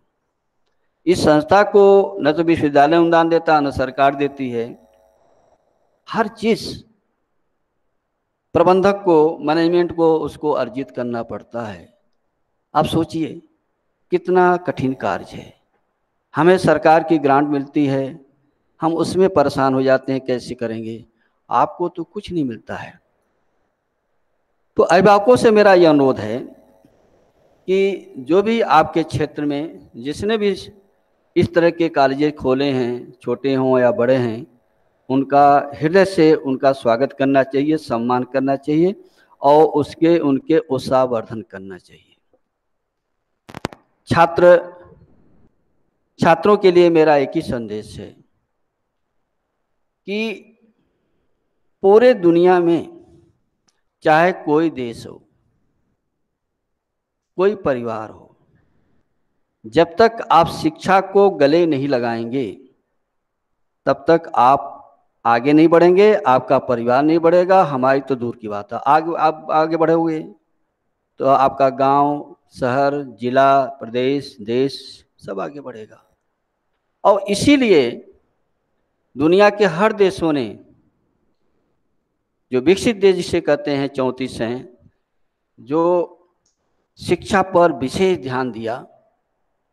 इस संस्था को न तो विश्वविद्यालय अनुदान देता, न सरकार देती है। हर चीज प्रबंधक को, मैनेजमेंट को उसको अर्जित करना पड़ता है। आप सोचिए कितना कठिन कार्य है। हमें सरकार की ग्रांट मिलती है, हम उसमें परेशान हो जाते हैं, कैसे करेंगे। आपको तो कुछ नहीं मिलता है। तो अभिभावकों से मेरा यह अनुरोध है कि जो भी आपके क्षेत्र में जिसने भी इस तरह के कॉलेज खोले हैं, छोटे हों या बड़े हैं, उनका हृदय से उनका स्वागत करना चाहिए, सम्मान करना चाहिए और उनके उत्साहवर्धन करना चाहिए। छात्रों के लिए मेरा एक ही संदेश है कि पूरे दुनिया में चाहे कोई देश हो, कोई परिवार हो, जब तक आप शिक्षा को गले नहीं लगाएंगे तब तक आप आगे नहीं बढ़ेंगे, आपका परिवार नहीं बढ़ेगा। हमारी तो दूर की बात है, आप आगे बढ़ोगे तो आपका गांव, शहर, जिला, प्रदेश, देश सब आगे बढ़ेगा। और इसीलिए दुनिया के हर देशों ने, जो विकसित देश जिसे कहते हैं 34 हैं, जो शिक्षा पर विशेष ध्यान दिया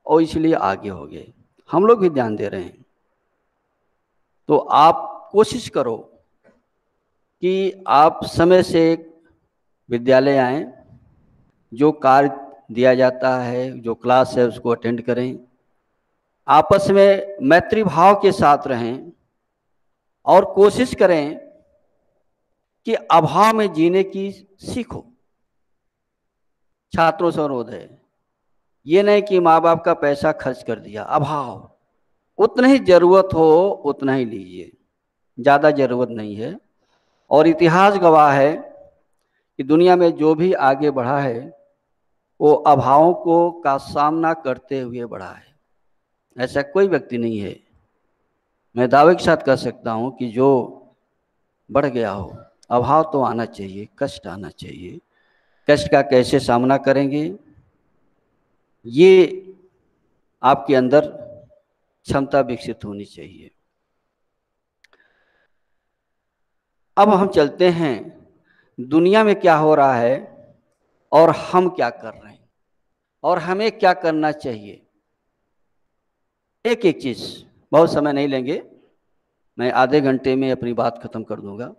और इसलिए आगे हो गए। हम लोग भी ध्यान दे रहे हैं। तो आप कोशिश करो कि आप समय से विद्यालय आएं, जो कार्य दिया जाता है, जो क्लास है उसको अटेंड करें, आपस में मैत्री भाव के साथ रहें और कोशिश करें कि अभाव में जीने की सीखो। छात्रों से अनुरोध है, ये नहीं कि माँ बाप का पैसा खर्च कर दिया। अभाव, उतना ही जरूरत हो उतना ही लीजिए, ज़्यादा जरूरत नहीं है। और इतिहास गवाह है कि दुनिया में जो भी आगे बढ़ा है वो अभावों का सामना करते हुए बढ़ा है। ऐसा कोई व्यक्ति नहीं है, मैं दावे के साथ कह सकता हूँ कि जो बढ़ गया हो। अभाव तो आना चाहिए, कष्ट आना चाहिए। कष्ट का कैसे सामना करेंगे, ये आपके अंदर क्षमता विकसित होनी चाहिए। अब हम चलते हैं दुनिया में क्या हो रहा है और हम क्या कर रहे हैं और हमें क्या करना चाहिए। एक एक चीज, बहुत समय नहीं लेंगे, मैं आधे घंटे में अपनी बात खत्म कर दूंगा।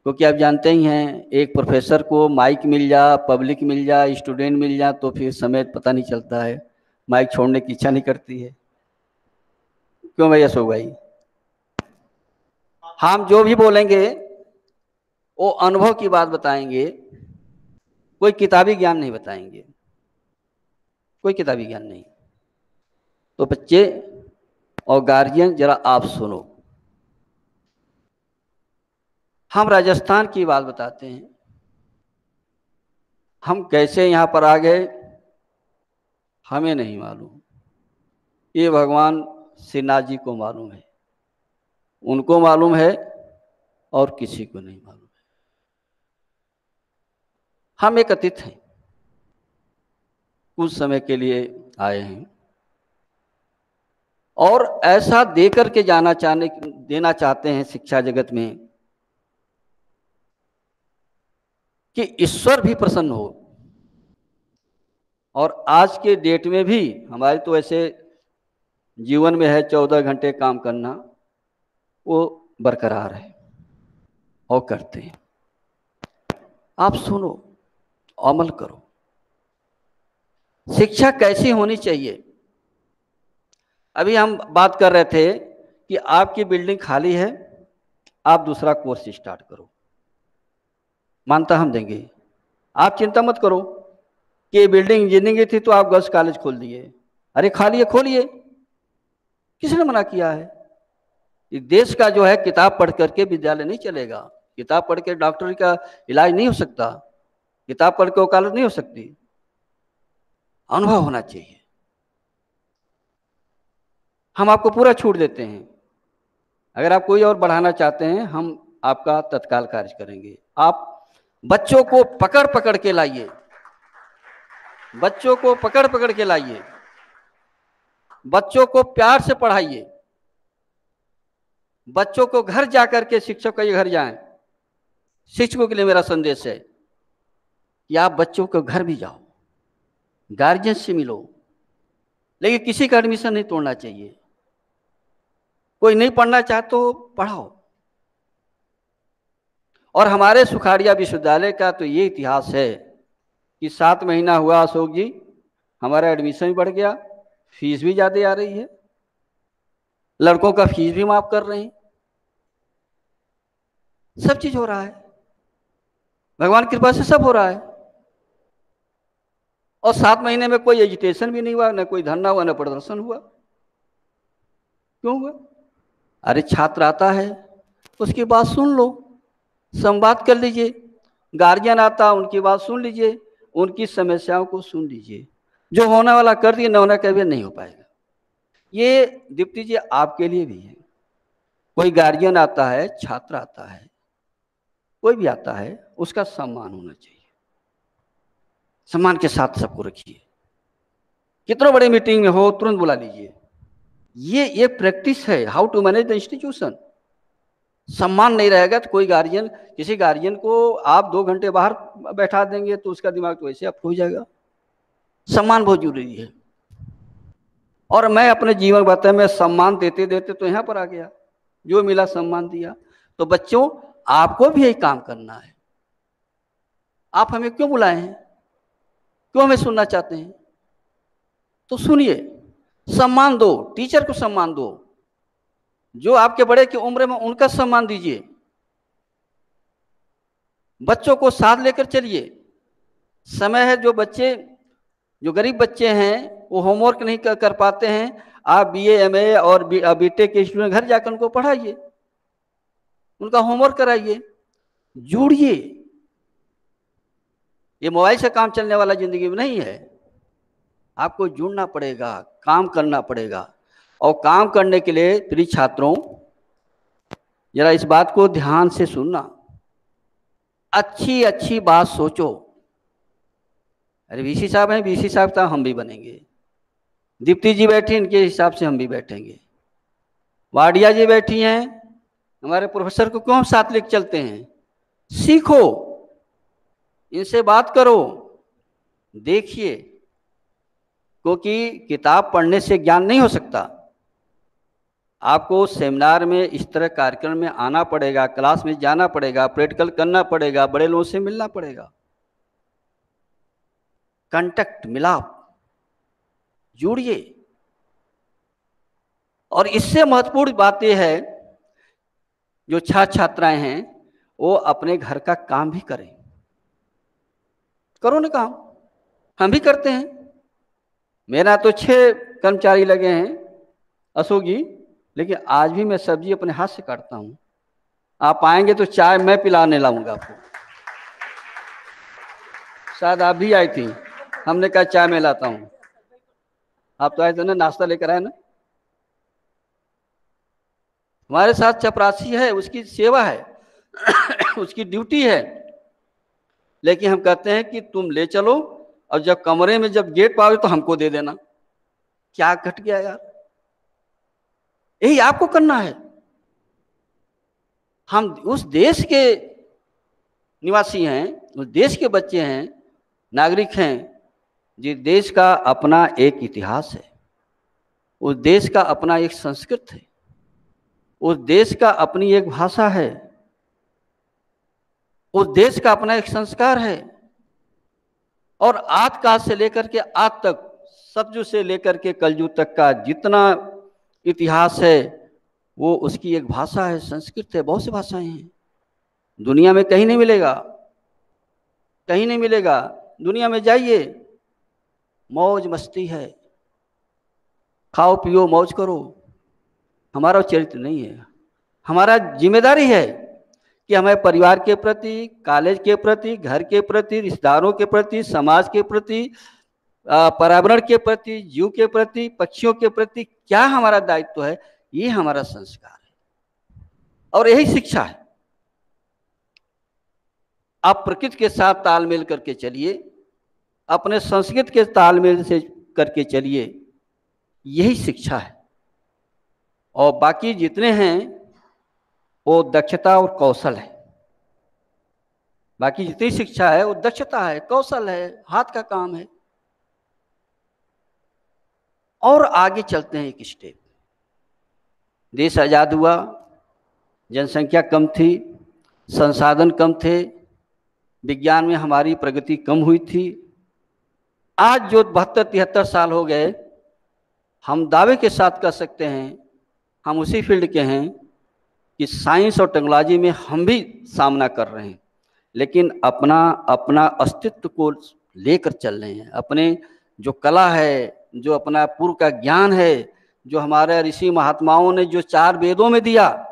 क्योंकि आप जानते ही हैं, एक प्रोफेसर को माइक मिल जा, पब्लिक मिल जा, स्टूडेंट मिल जा तो फिर समय पता नहीं चलता है, माइक छोड़ने की इच्छा नहीं करती है। क्यों भैया अशोक भाई? हम जो भी बोलेंगे वो अनुभव की बात बताएंगे, कोई किताबी ज्ञान नहीं बताएंगे, कोई किताबी ज्ञान नहीं। तो बच्चे और गार्जियन जरा आप सुनो। हम राजस्थान की बात बताते हैं। हम कैसे यहाँ पर आ गए हमें नहीं मालूम, ये भगवान श्रीनाथ जी को मालूम है, उनको मालूम है और किसी को नहीं मालूम है। हम एक अतिथि हैं, कुछ समय के लिए आए हैं। और ऐसा देकर के देना चाहते हैं शिक्षा जगत में कि ईश्वर भी प्रसन्न हो। और आज के डेट में भी हमारे तो ऐसे जीवन में है 14 घंटे काम करना, वो बरकरार है और करते हैं। आप सुनो, अमल करो। शिक्षा कैसी होनी चाहिए? अभी हम बात कर रहे थे कि आपकी बिल्डिंग खाली है, आप दूसरा कोर्स स्टार्ट करो, मानता हम देंगे। आप चिंता मत करो कि ये बिल्डिंग इंजीनियरिंग की थी तो आप गर्ल्स कॉलेज खोल दिए। अरे खाली है, खोलिए, किसने मना किया है? इस देश का जो है किताब पढ़ करके विद्यालय नहीं चलेगा, किताब पढ़ के डॉक्टरी का इलाज नहीं हो सकता, किताब पढ़ के वकालत नहीं हो सकती। अनुभव होना चाहिए। हम आपको पूरा छूट देते हैं। अगर आप कोई और बढ़ाना चाहते हैं, हम आपका तत्काल कार्य करेंगे। आप बच्चों को पकड़ पकड़ के लाइए, बच्चों को पकड़ पकड़ के लाइए, बच्चों को प्यार से पढ़ाइए, बच्चों को घर जाकर के शिक्षक के घर जाएं। शिक्षकों के लिए मेरा संदेश है कि आप बच्चों को घर भी जाओ, गार्जियन से मिलो, लेकिन किसी का एडमिशन नहीं तोड़ना चाहिए। कोई नहीं पढ़ना चाहे तो पढ़ाओ। और हमारे सुखाड़िया विश्वविद्यालय का तो ये इतिहास है कि 7 महीना हुआ अशोक जी, हमारा एडमिशन भी बढ़ गया, फीस भी ज्यादा आ रही है, लड़कों का फीस भी माफ कर रहे हैं, सब चीज हो रहा है, भगवान की कृपा से सब हो रहा है। और 7 महीने में कोई एजिटेशन भी नहीं हुआ, न कोई धरना हुआ, न प्रदर्शन हुआ। क्यों हुआ? अरे छात्र आता है, उसकी बात सुन लो, संवाद कर लीजिए। गार्जियन आता, उनकी बात सुन लीजिए, उनकी समस्याओं को सुन लीजिए। जो होने वाला कर दिए, न होना कभी नहीं हो पाएगा। ये दीप्ति जी आपके लिए भी है। कोई गार्जियन आता है, छात्र आता है, कोई भी आता है, उसका सम्मान होना चाहिए। सम्मान के साथ सबको रखिए। कितने बड़े मीटिंग में हो, तुरंत बुला लीजिए। ये प्रैक्टिस है, how to manage the institution. सम्मान नहीं रहेगा तो कोई गार्जियन, किसी गार्जियन को आप 2 घंटे बाहर बैठा देंगे तो उसका दिमाग तो वैसे अप हो जाएगा। सम्मान बहुत जरूरी है। और मैं अपने जीवन बताया, मैं सम्मान देते देते तो यहाँ पर आ गया, जो मिला सम्मान दिया। तो बच्चों, आपको भी यही काम करना है। आप हमें क्यों बुलाए हैं? क्यों हमें सुनना चाहते हैं? तो सुनिए, सम्मान दो, टीचर को सम्मान दो, जो आपके बड़े की उम्र में उनका सम्मान दीजिए, बच्चों को साथ लेकर चलिए। समय है, जो गरीब बच्चे हैं वो होमवर्क नहीं कर पाते हैं, आप बीए, एमए और बीटेक के स्टूडेंट घर जाकर उनको पढ़ाइए, उनका होमवर्क कराइए, जुड़िए। ये मोबाइल से काम चलने वाला जिंदगी में नहीं है। आपको जुड़ना पड़ेगा, काम करना पड़ेगा। और काम करने के लिए प्रिय छात्रों, जरा इस बात को ध्यान से सुनना, अच्छी अच्छी बात सोचो। अरे वीसी साहब हैं, वीसी साहब तो हम भी बनेंगे, दीप्ति जी बैठी, इनके हिसाब से हम भी बैठेंगे, वाडिया जी बैठी हैं, हमारे प्रोफेसर को क्यों हम साथ लेकर चलते हैं? सीखो, इनसे बात करो, देखिए, क्योंकि किताब पढ़ने से ज्ञान नहीं हो सकता। आपको सेमिनार में, इस तरह कार्यक्रम में आना पड़ेगा, क्लास में जाना पड़ेगा, प्रैक्टिकल करना पड़ेगा, बड़े लोगों से मिलना पड़ेगा, कांटेक्ट, मिलाप, जुड़िए। और इससे महत्वपूर्ण बात यह है, जो छात्र छात्राएं हैं वो अपने घर का काम भी करें। करो ना काम, हम भी करते हैं। मेरा तो 6 कर्मचारी लगे हैं अशोक जी, लेकिन आज भी मैं सब्जी अपने हाथ से काटता हूं। आप आएंगे तो चाय मैं पिलाने लाऊंगा आपको। शायद आप भी आई थी, हमने कहा चाय मैं लाता हूं। आप तो आए थे ना, नाश्ता लेकर आए ना। हमारे साथ चपरासी है, उसकी सेवा है उसकी ड्यूटी है, लेकिन हम कहते हैं कि तुम ले चलो, और जब कमरे में जब गेट पाओगे तो हमको दे देना। क्या घट गया यार? यही आपको करना है। हम उस देश के निवासी हैं, उस देश के बच्चे हैं, नागरिक हैं, जिस देश का अपना एक इतिहास है, उस देश का अपना एक संस्कृत है, उस देश का अपनी एक भाषा है, उस देश का अपना एक संस्कार है। और आदिकाल से लेकर के आज तक, सतयुग से लेकर के कलयुग तक का जितना इतिहास है वो उसकी एक भाषा है, संस्कृत है। बहुत सी भाषाएं हैं, दुनिया में कहीं नहीं मिलेगा, कहीं नहीं मिलेगा। दुनिया में जाइए, मौज मस्ती है, खाओ पियो मौज करो। हमारा चरित्र नहीं है। हमारा जिम्मेदारी है कि हमें परिवार के प्रति, कॉलेज के प्रति, घर के प्रति, रिश्तेदारों के प्रति, समाज के प्रति, पर्यावरण के प्रति, जीव के प्रति, पक्षियों के प्रति क्या हमारा दायित्व है, ये हमारा संस्कार है और यही शिक्षा है। आप प्रकृति के साथ तालमेल करके चलिए, अपने संस्कृति के तालमेल से करके चलिए, यही शिक्षा है। और बाकी जितने हैं वो दक्षता और कौशल है। बाकी जितनी शिक्षा है वो दक्षता है, कौशल है, हाथ का काम है। और आगे चलते हैं एक स्टेप। देश आजाद हुआ, जनसंख्या कम थी, संसाधन कम थे, विज्ञान में हमारी प्रगति कम हुई थी। आज जो 72-73 साल हो गए, हम दावे के साथ कह सकते हैं, हम उसी फील्ड के हैं कि साइंस और टेक्नोलॉजी में हम भी सामना कर रहे हैं, लेकिन अपना अस्तित्व को लेकर चल रहे हैं। अपने जो कला है, जो अपना पूर्व का ज्ञान है, जो हमारे ऋषि महात्माओं ने जो 4 वेदों में दिया,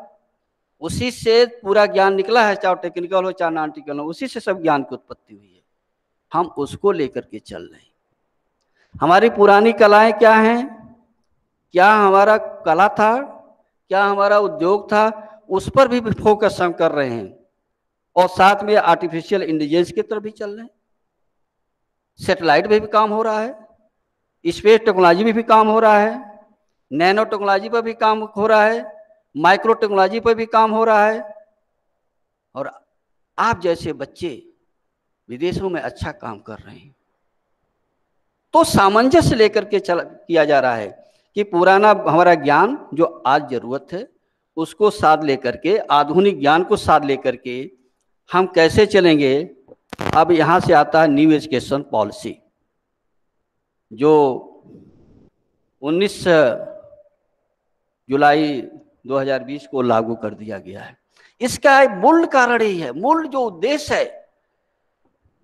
उसी से पूरा ज्ञान निकला है, चाहे टेक्निकल हो चाहे नॉन टेक्निकल हो, उसी से सब ज्ञान की उत्पत्ति हुई है। हम उसको लेकर के चल रहे हैं। हमारी पुरानी कलाएं क्या हैं, क्या हमारा कला था, क्या हमारा उद्योग था, उस पर भी फोकस हम कर रहे हैं। और साथ में आर्टिफिशियल इंटेलिजेंस की तरफ भी चल रहे हैं। सैटेलाइट पे भी काम हो रहा है, स्पेस टेक्नोलॉजी में भी काम हो रहा है, नैनो टेक्नोलॉजी पर भी काम हो रहा है, माइक्रो टेक्नोलॉजी पर भी काम हो रहा है। और आप जैसे बच्चे विदेशों में अच्छा काम कर रहे हैं। तो सामंजस्य लेकर के किया जा रहा है कि पुराना हमारा ज्ञान जो आज जरूरत है उसको साथ लेकर के, आधुनिक ज्ञान को साथ लेकर के हम कैसे चलेंगे। अब यहाँ से आता है न्यू एजुकेशन पॉलिसी, जो 19 जुलाई 2020 को लागू कर दिया गया है। इसका मूल कारण यही है, मूल जो उद्देश्य है,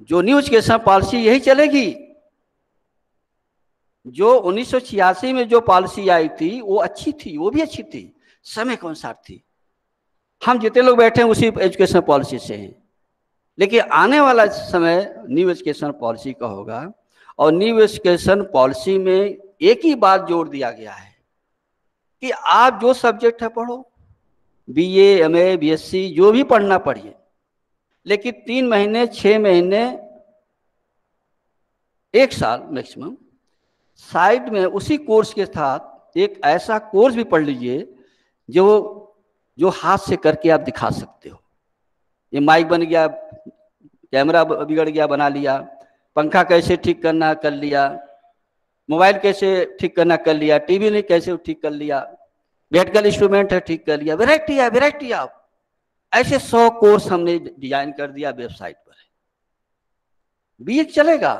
जो न्यू एजुकेशन पॉलिसी यही चलेगी। जो 1986 में जो पॉलिसी आई थी वो अच्छी थी, वो भी अच्छी थी, समय के अनुसार थी। हम जितने लोग बैठे हैं उसी एजुकेशन पॉलिसी से हैं। लेकिन आने वाला समय न्यू एजुकेशन पॉलिसी का होगा। और न्यू एजुकेशन पॉलिसी में एक ही बात जोड़ दिया गया है कि आप जो सब्जेक्ट है पढ़ो, BA, MA, BSc जो भी पढ़ना पढ़िए, लेकिन 3 महीने, 6 महीने, 1 साल मैक्सिमम साइड में उसी कोर्स के साथ एक ऐसा कोर्स भी पढ़ लीजिए जो हाथ से करके आप दिखा सकते हो। ये माइक बन गया, कैमरा बिगड़ गया, बना लिया, पंखा कैसे ठीक करना कर लिया, मोबाइल कैसे ठीक करना कर लिया, टीवी ने कैसे ठीक कर लिया, मेडिकल इंस्ट्रूमेंट है ठीक कर लिया, वैरायटी आप ऐसे 100 कोर्स हमने डिजाइन कर दिया वेबसाइट पर। BA चलेगा,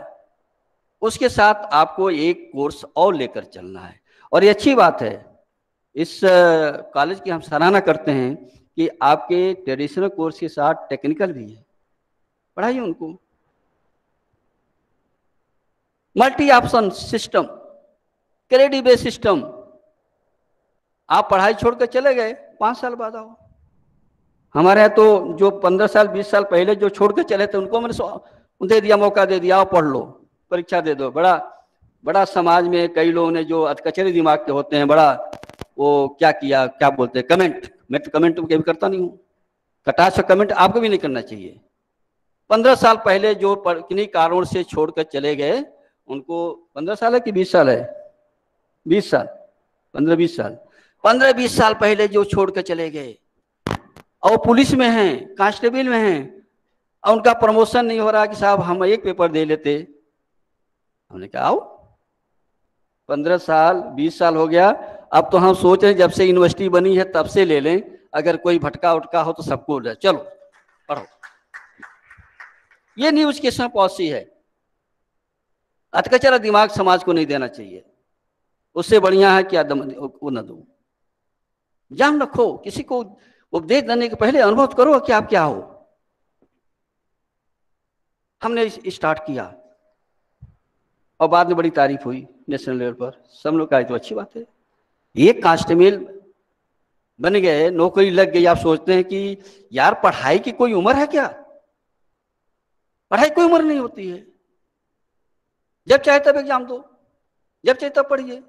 उसके साथ आपको एक कोर्स और लेकर चलना है। और ये अच्छी बात है, इस कॉलेज की हम सराहना करते हैं कि आपके ट्रेडिशनल कोर्स के साथ टेक्निकल भी है, पढ़ाइए उनको। Multi option system, credit based system. आप पढ़ाई छोड़कर चले गए, 5 साल बाद आओ। हमारे यहाँ तो जो 15 साल 20 साल पहले जो छोड़कर चले थे उनको मैंने दे दिया, मौका दे दिया, आओ पढ़ लो, परीक्षा दे दो। बड़ा समाज में कई लोगों ने जो अधकचरे दिमाग के होते हैं, बड़ा वो क्या किया, क्या बोलते हैं, कमेंट। मैं तो कमेंट कभी करता नहीं हूँ, कटाक्ष कमेंट आपको भी नहीं करना चाहिए। 15 साल पहले जो किन्हीं कारणों से छोड़कर चले गए उनको 15 साल है कि 20 साल है, 20 साल, 15-20 साल, 15-20 साल पहले जो छोड़ के चले गए और पुलिस में हैं, कांस्टेबल में हैं, और उनका प्रमोशन नहीं हो रहा कि साहब हम एक पेपर दे लेते। हमने कहा आओ, 15 साल 20 साल हो गया, अब तो हम सोच रहे जब से यूनिवर्सिटी बनी है तब से ले लें, अगर कोई भटका उटका हो तो सबको ले चलो पढ़ो। ये न्यू एजुकेशन पॉलिसी है। अटकचरा दिमाग समाज को नहीं देना चाहिए, उससे बढ़िया है क्या वो न दो। जान रखो, किसी को उपदेश देने के पहले अनुभव करो कि आप क्या हो। हमने स्टार्ट किया और बाद में बड़ी तारीफ हुई नेशनल लेवल पर, सब लोग कहा तो अच्छी बात है। एक कांस्टेबल बन गए, नौकरी लग गई। आप सोचते हैं कि यार पढ़ाई की कोई उम्र है क्या? पढ़ाई कोई उम्र नहीं होती है। जब चाहे तब एग्जाम दो, जब चाहे तब पढ़िए।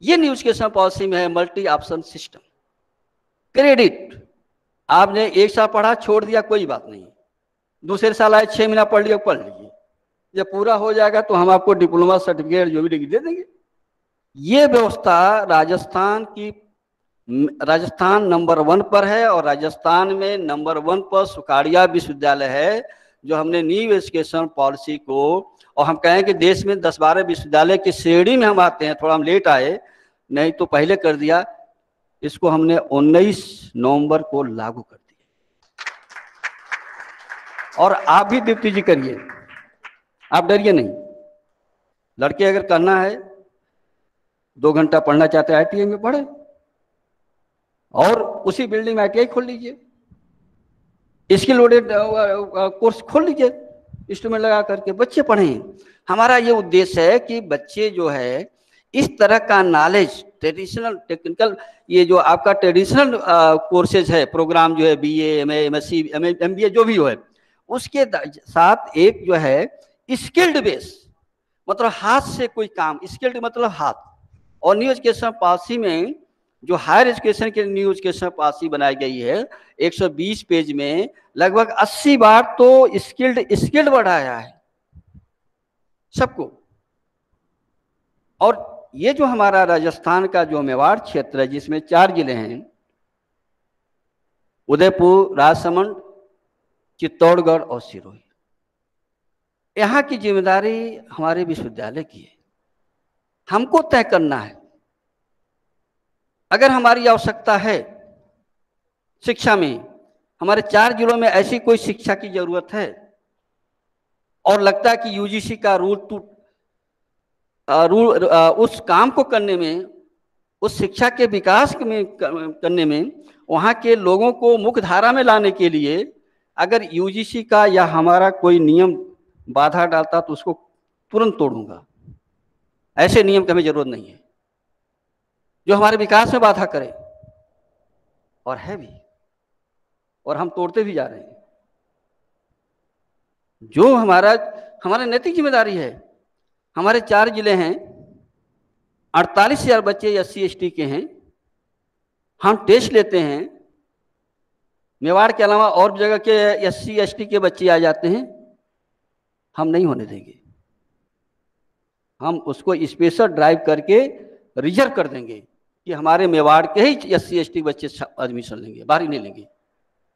ये न्यू एजुकेशन पॉलिसी में है मल्टी ऑप्शन सिस्टम। क्रेडिट, आपने एक साल पढ़ा छोड़ दिया कोई बात नहीं, दूसरे साल आए 6 महीना पढ़ लिया, पढ़ लीजिए, जब पूरा हो जाएगा तो हम आपको डिप्लोमा सर्टिफिकेट जो भी डिग्री दे देंगे। ये व्यवस्था राजस्थान नंबर 1 पर है, और राजस्थान में नंबर 1 पर सुखाड़िया विश्वविद्यालय है, जो हमने न्यू एजुकेशन पॉलिसी को, और हम कहें कि देश में 10-12 विश्वविद्यालय की श्रेणी में हम आते हैं, थोड़ा हम लेट आए, नहीं तो पहले कर दिया। इसको हमने 19 नवंबर को लागू कर दिया, और आप भी दीप्ति जी करिए, आप डरिए नहीं। लड़के अगर करना है 2 घंटा पढ़ना चाहते हैं ITI में पढ़े, और उसी बिल्डिंग में ITI खोल लीजिए, स्किल लोडेड कोर्स खोल लीजिए, इंस्ट्रूमेंट लगा करके बच्चे पढ़ें। हमारा ये उद्देश्य है कि बच्चे जो है इस तरह का नॉलेज, ट्रेडिशनल टेक्निकल, ये जो आपका ट्रेडिशनल कोर्सेज है, प्रोग्राम जो है BA MA MSc MBA जो भी हो है, उसके साथ एक जो है स्किल्ड बेस, मतलब हाथ से कोई काम, स्किल्ड मतलब हाथ। और न्यू एजुकेशन पॉलिसी में जो हायर एजुकेशन के न्यू एजुकेशन पॉलिसी बनाई गई है, 120 पेज में लगभग 80 बार तो स्किल्ड बढ़ाया है सबको। और ये जो हमारा राजस्थान का जो मेवाड़ क्षेत्र है, जिसमें 4 जिले हैं, उदयपुर, राजसमंद, चित्तौड़गढ़ और सिरोही, यहाँ की जिम्मेदारी हमारे विश्वविद्यालय की है। हमको तय करना है, अगर हमारी आवश्यकता है शिक्षा में, हमारे 4 जिलों में ऐसी कोई शिक्षा की जरूरत है, और लगता है कि UGC का रूल उस काम को करने में, उस शिक्षा के विकास में करने में, वहाँ के लोगों को मुख्य धारा में लाने के लिए अगर UGC का या हमारा कोई नियम बाधा डालता तो उसको तुरंत तोड़ूंगा। ऐसे नियम की हमें जरूरत नहीं है जो हमारे विकास में बाधा करे, और है भी, और हम तोड़ते भी जा रहे हैं। जो हमारा नैतिक जिम्मेदारी है। हमारे 4 जिले हैं, 48,000 बच्चे SC ST के हैं। हम टेस्ट लेते हैं, मेवाड़ के अलावा और जगह के SC ST के बच्चे आ जाते हैं, हम नहीं होने देंगे। हम उसको स्पेशल ड्राइव करके रिजर्व कर देंगे कि हमारे मेवाड़ के ही SC ST बच्चे एडमिशन लेंगे, बाहरी नहीं लेंगे।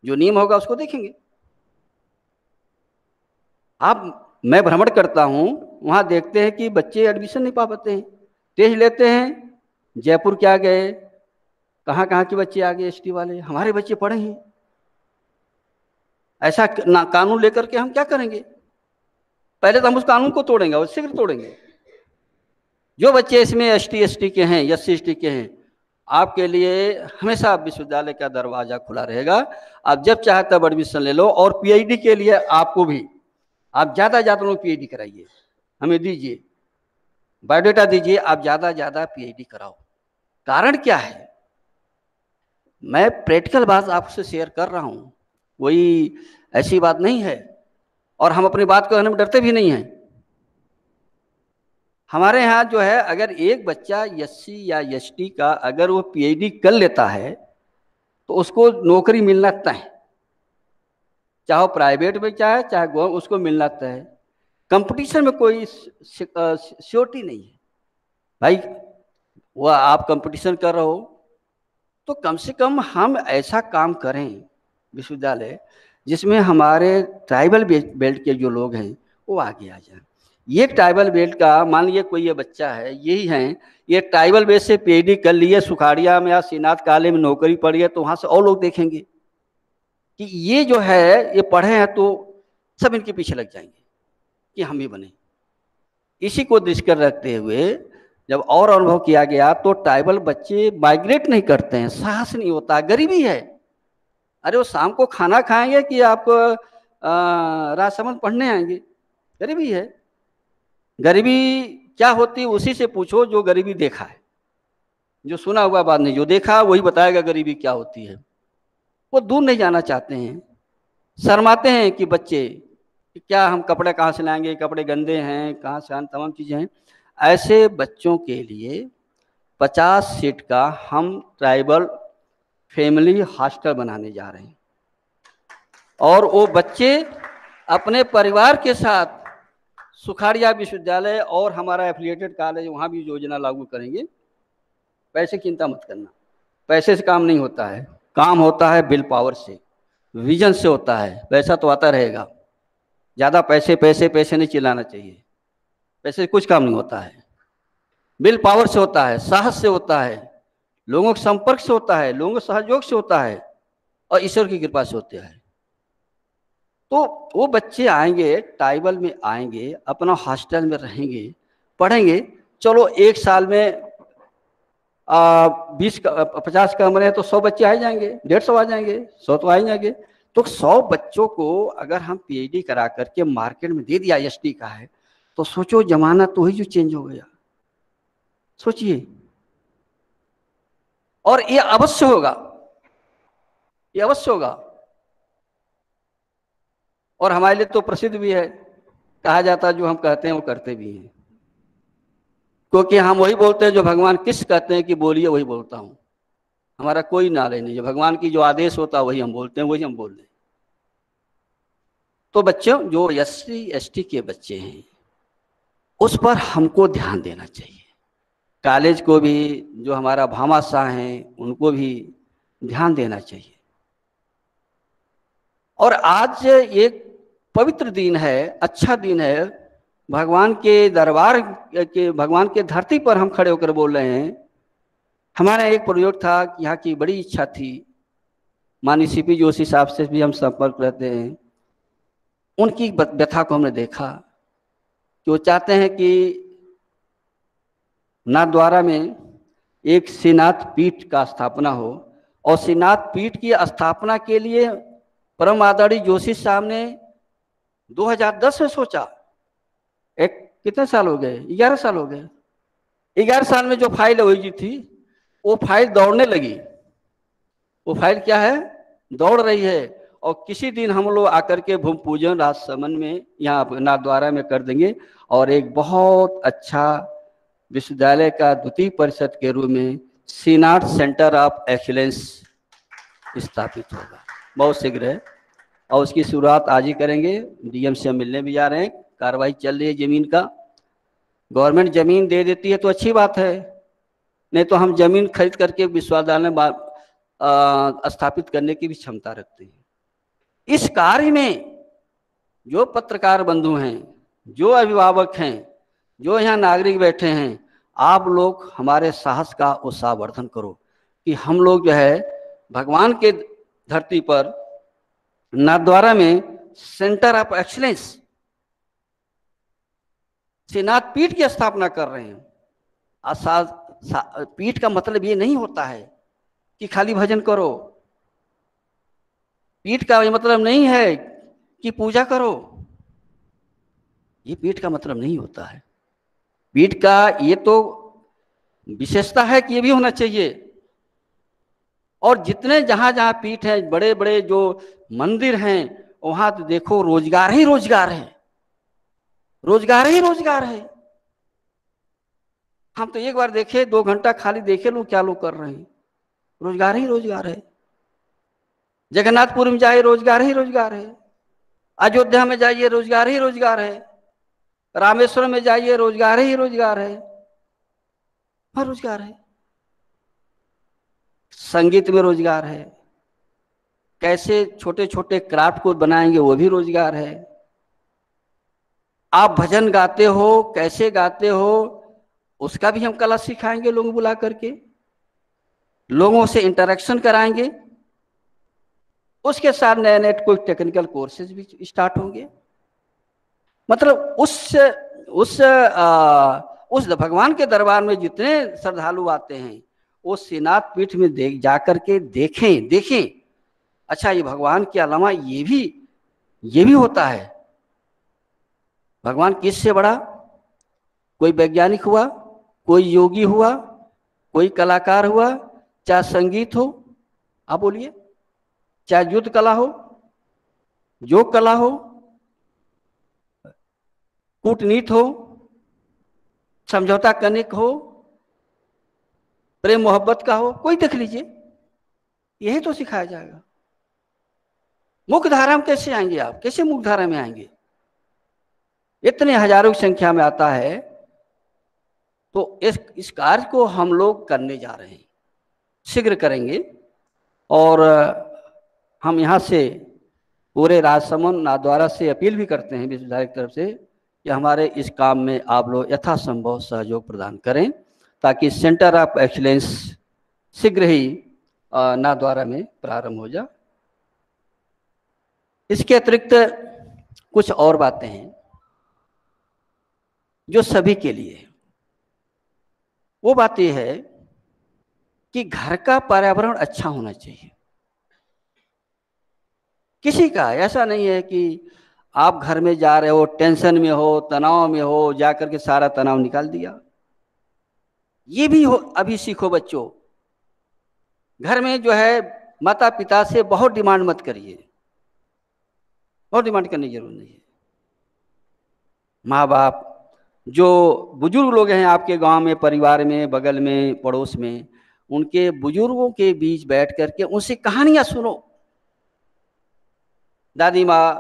जो नियम होगा उसको देखेंगे। मैं भ्रमण करता हूं, वहां देखते हैं कि बच्चे एडमिशन नहीं पा पाते हैं, टेस्ट लेते हैं, जयपुर के आ गए, कहाँ कहाँ के बच्चे आ गए ST वाले, हमारे बच्चे पढ़े हैं। ऐसा कानून लेकर के हम क्या करेंगे? पहले तो हम उस कानून को तोड़ेंगे और शीघ्र तोड़ेंगे। जो बच्चे इसमें ST ST के हैं, SC ST के हैं, आपके लिए हमेशा विश्वविद्यालय का दरवाजा खुला रहेगा। आप जब चाहे तब एडमिशन ले लो। और PhD के लिए आपको भी, आप ज़्यादा लोग PhD कराइए, हमें दीजिए, बायोडाटा दीजिए, आप ज़्यादा PhD कराओ। कारण क्या है? मैं प्रैक्टिकल बात आपसे शेयर कर रहा हूँ, कोई ऐसी बात नहीं है, और हम अपनी बात को कहने में डरते भी नहीं हैं। हमारे यहाँ जो है, अगर एक बच्चा SC या ST का अगर वो PhD कर लेता है तो उसको नौकरी मिलना तय है, चाहे प्राइवेट में चाहे गवर्नमेंट, उसको मिलना तय है। कंपटीशन में कोई श्योरिटी नहीं है भाई। वो आप कंपटीशन कर रहे हो, तो कम से कम हम ऐसा काम करें विश्वविद्यालय जिसमें हमारे ट्राइबल बेल्ट के जो लोग हैं वो आगे आ जाएं। ये ट्राइबल बेल्ट का, मान लीजिए कोई ये बच्चा है, यही है, ये ट्राइबल बेल्ट से पीएचडी कर लिए, सुखाड़िया में या श्रीनाथ कॉलेज में नौकरी पड़ी है, तो वहाँ से और लोग देखेंगे कि ये जो है ये पढ़े हैं, तो सब इनके पीछे लग जाएंगे कि हम भी बने। इसी को दृष्टिगत रखते हुए जब और अनुभव किया गया तो ट्राइबल बच्चे माइग्रेट नहीं करते हैं, साहस नहीं होता, गरीबी है। अरे वो शाम को खाना खाएंगे कि आप राजसमंद पढ़ने आएंगे? गरीबी है। गरीबी क्या होती है उसी से पूछो जो गरीबी देखा है, जो सुना हुआ बात नहीं, जो देखा वही बताएगा गरीबी क्या होती है। वो दूर नहीं जाना चाहते हैं, शर्माते हैं कि बच्चे कि क्या हम कपड़े कहाँ से लाएंगे, कपड़े गंदे हैं, कहाँ से आने, तमाम चीज़ें हैं। ऐसे बच्चों के लिए 50 सीट का हम ट्राइबल फैमिली हॉस्टल बनाने जा रहे हैं, और वो बच्चे अपने परिवार के साथ सुखाड़िया विश्वविद्यालय और हमारा एफिलिएटेड कॉलेज वहाँ भी योजना लागू करेंगे। पैसे की चिंता मत करना, पैसे से काम नहीं होता है, काम होता है विल पावर से, विजन से होता है। पैसा तो आता रहेगा, ज़्यादा पैसे पैसे पैसे नहीं चिल्लाना चाहिए, पैसे से कुछ काम नहीं होता है। विल पावर से होता है, साहस से होता है, लोगों के संपर्क से होता है, लोगों के सहयोग से होता है, और ईश्वर की कृपा से होता है। तो वो बच्चे आएंगे, ट्राइबल में आएंगे, अपना हॉस्टल में रहेंगे, पढ़ेंगे। चलो एक साल में 50 कमरे हैं तो 100 बच्चे आ जाएंगे, 150 आ जाएंगे, 100 तो आ ही जाएंगे। तो 100 बच्चों को अगर हम पीएचडी करा करके मार्केट में दे दिया, एसटी का है, तो सोचो जमाना तो ही जो चेंज हो गया, सोचिए। और ये अवश्य होगा, ये अवश्य होगा। और हमारे लिए तो प्रसिद्ध भी है, कहा जाता है जो हम कहते हैं वो करते भी हैं, क्योंकि हम वही बोलते हैं जो भगवान किस कहते हैं कि बोलिए वही बोलता हूं। हमारा कोई नाले नहीं, जो भगवान की जो आदेश होता है वही हम बोलते हैं, वही हम बोल रहे हैं। तो बच्चों जो एससी एसटी के बच्चे हैं उस पर हमको ध्यान देना चाहिए। कॉलेज को भी, जो हमारा भामाशाह हैं उनको भी ध्यान देना चाहिए। और आज एक पवित्र दिन है, अच्छा दिन है, भगवान के दरबार के, भगवान के धरती पर हम खड़े होकर बोल रहे हैं। हमारा एक प्रयोग था, यहाँ की बड़ी इच्छा थी, माननीय सीपी जोशी साहब से भी हम संपर्क रहते हैं, उनकी व्यथा को हमने देखा कि वो चाहते हैं कि नाथद्वारा में एक श्रीनाथ पीठ का स्थापना हो, और श्रीनाथ पीठ की स्थापना के लिए परम आदरणीय जोशी साहब ने 2010 में सोचा। एक कितने साल हो गए? 11 साल हो गए। 11 साल में जो फाइल हुई थी वो फाइल दौड़ने लगी। वो फाइल क्या है? दौड़ रही है। और किसी दिन हम लोग आकर के भूमि पूजन राजसमंद में यहाँ नाथद्वारा में कर देंगे, और एक बहुत अच्छा विश्वविद्यालय का द्वितीय परिषद के रूप में श्रीनाथ सेंटर ऑफ एक्सीलेंस स्थापित होगा बहुत शीघ्र है। और उसकी शुरुआत आज ही करेंगे। डीएम से हम मिलने भी जा रहे हैं, कार्रवाई चल रही है जमीन का। गवर्नमेंट जमीन दे देती है तो अच्छी बात है, नहीं तो हम जमीन खरीद करके विश्वविद्यालय में स्थापित करने की भी क्षमता रखते हैं। इस कार्य में जो पत्रकार बंधु हैं, जो अभिभावक हैं, जो यहाँ नागरिक बैठे हैं, आप लोग हमारे साहस का उत्साहवर्धन करो कि हम लोग जो है भगवान के धरती पर नाथद्वारा में सेंटर ऑफ एक्सीलेंस श्रीनाथ पीठ की स्थापना कर रहे हैं। पीठ का मतलब ये नहीं होता है कि खाली भजन करो, पीठ का ये मतलब नहीं है कि पूजा करो, ये पीठ का मतलब नहीं होता है। पीठ का ये तो विशेषता है कि ये भी होना चाहिए। और जितने जहां जहां पीठ है, बड़े बड़े जो मंदिर हैं, वहां तो देखो रोजगार ही रोजगार है, रोजगार ही रोजगार है। हम तो एक बार देखे, 2 घंटा खाली देखे लोग क्या लोग कर रहे हैं, रोजगार ही रोजगार है। जगन्नाथपुर में जाइए रोजगार ही रोजगार है, अयोध्या में जाइए रोजगार ही रोजगार है, रामेश्वरम में जाइए रोजगार ही रोजगार है, हर रोजगार है। संगीत में रोजगार है, कैसे छोटे छोटे क्राफ्ट को बनाएंगे वो भी रोजगार है। आप भजन गाते हो, कैसे गाते हो उसका भी हम कला सिखाएंगे, लोग बुला करके लोगों से इंटरेक्शन कराएंगे। उसके साथ नए नए कोई टेक्निकल कोर्सेज भी स्टार्ट होंगे। मतलब उस भगवान के दरबार में जितने श्रद्धालु आते हैं वो श्रीनाथ पीठ में जाकर के देखें अच्छा ये भगवान के अलावा ये भी होता है। भगवान किससे बड़ा? कोई वैज्ञानिक हुआ, कोई योगी हुआ, कोई कलाकार हुआ, चाहे संगीत हो, आप बोलिए, चाहे युद्ध कला हो, योग कला हो, कूटनीति हो, समझौता करने का हो, प्रेम मोहब्बत का हो, कोई देख लीजिए, यही तो सिखाया जाएगा। मुख्य धारा में कैसे आएंगे आप? कैसे मुख्य धारा में आएंगे? इतने हजारों की संख्या में आता है। तो इस कार्य को हम लोग करने जा रहे हैं, शीघ्र करेंगे। और हम यहाँ से पूरे राजसमंद नाथद्वारा से अपील भी करते हैं विश्वविद्यालय की तरफ से कि हमारे इस काम में आप लोग यथासंभव सहयोग प्रदान करें ताकि सेंटर ऑफ एक्सीलेंस शीघ्र ही नाथद्वारा में प्रारंभ हो जाए। इसके अतिरिक्त कुछ और बातें हैं जो सभी के लिए है। वो बात यह है कि घर का पर्यावरण अच्छा होना चाहिए। किसी का ऐसा नहीं है कि आप घर में जा रहे हो, टेंशन में हो, तनाव में हो, जाकर के सारा तनाव निकाल दिया। ये भी हो, अभी सीखो बच्चों। घर में जो है माता पिता से बहुत डिमांड मत करिए, बहुत डिमांड करने की जरूरत नहीं है। माँ बाप जो बुजुर्ग लोग हैं आपके गांव में, परिवार में, बगल में, पड़ोस में, उनके बुजुर्गों के बीच बैठ करके उनसे कहानियां सुनो। दादी माँ,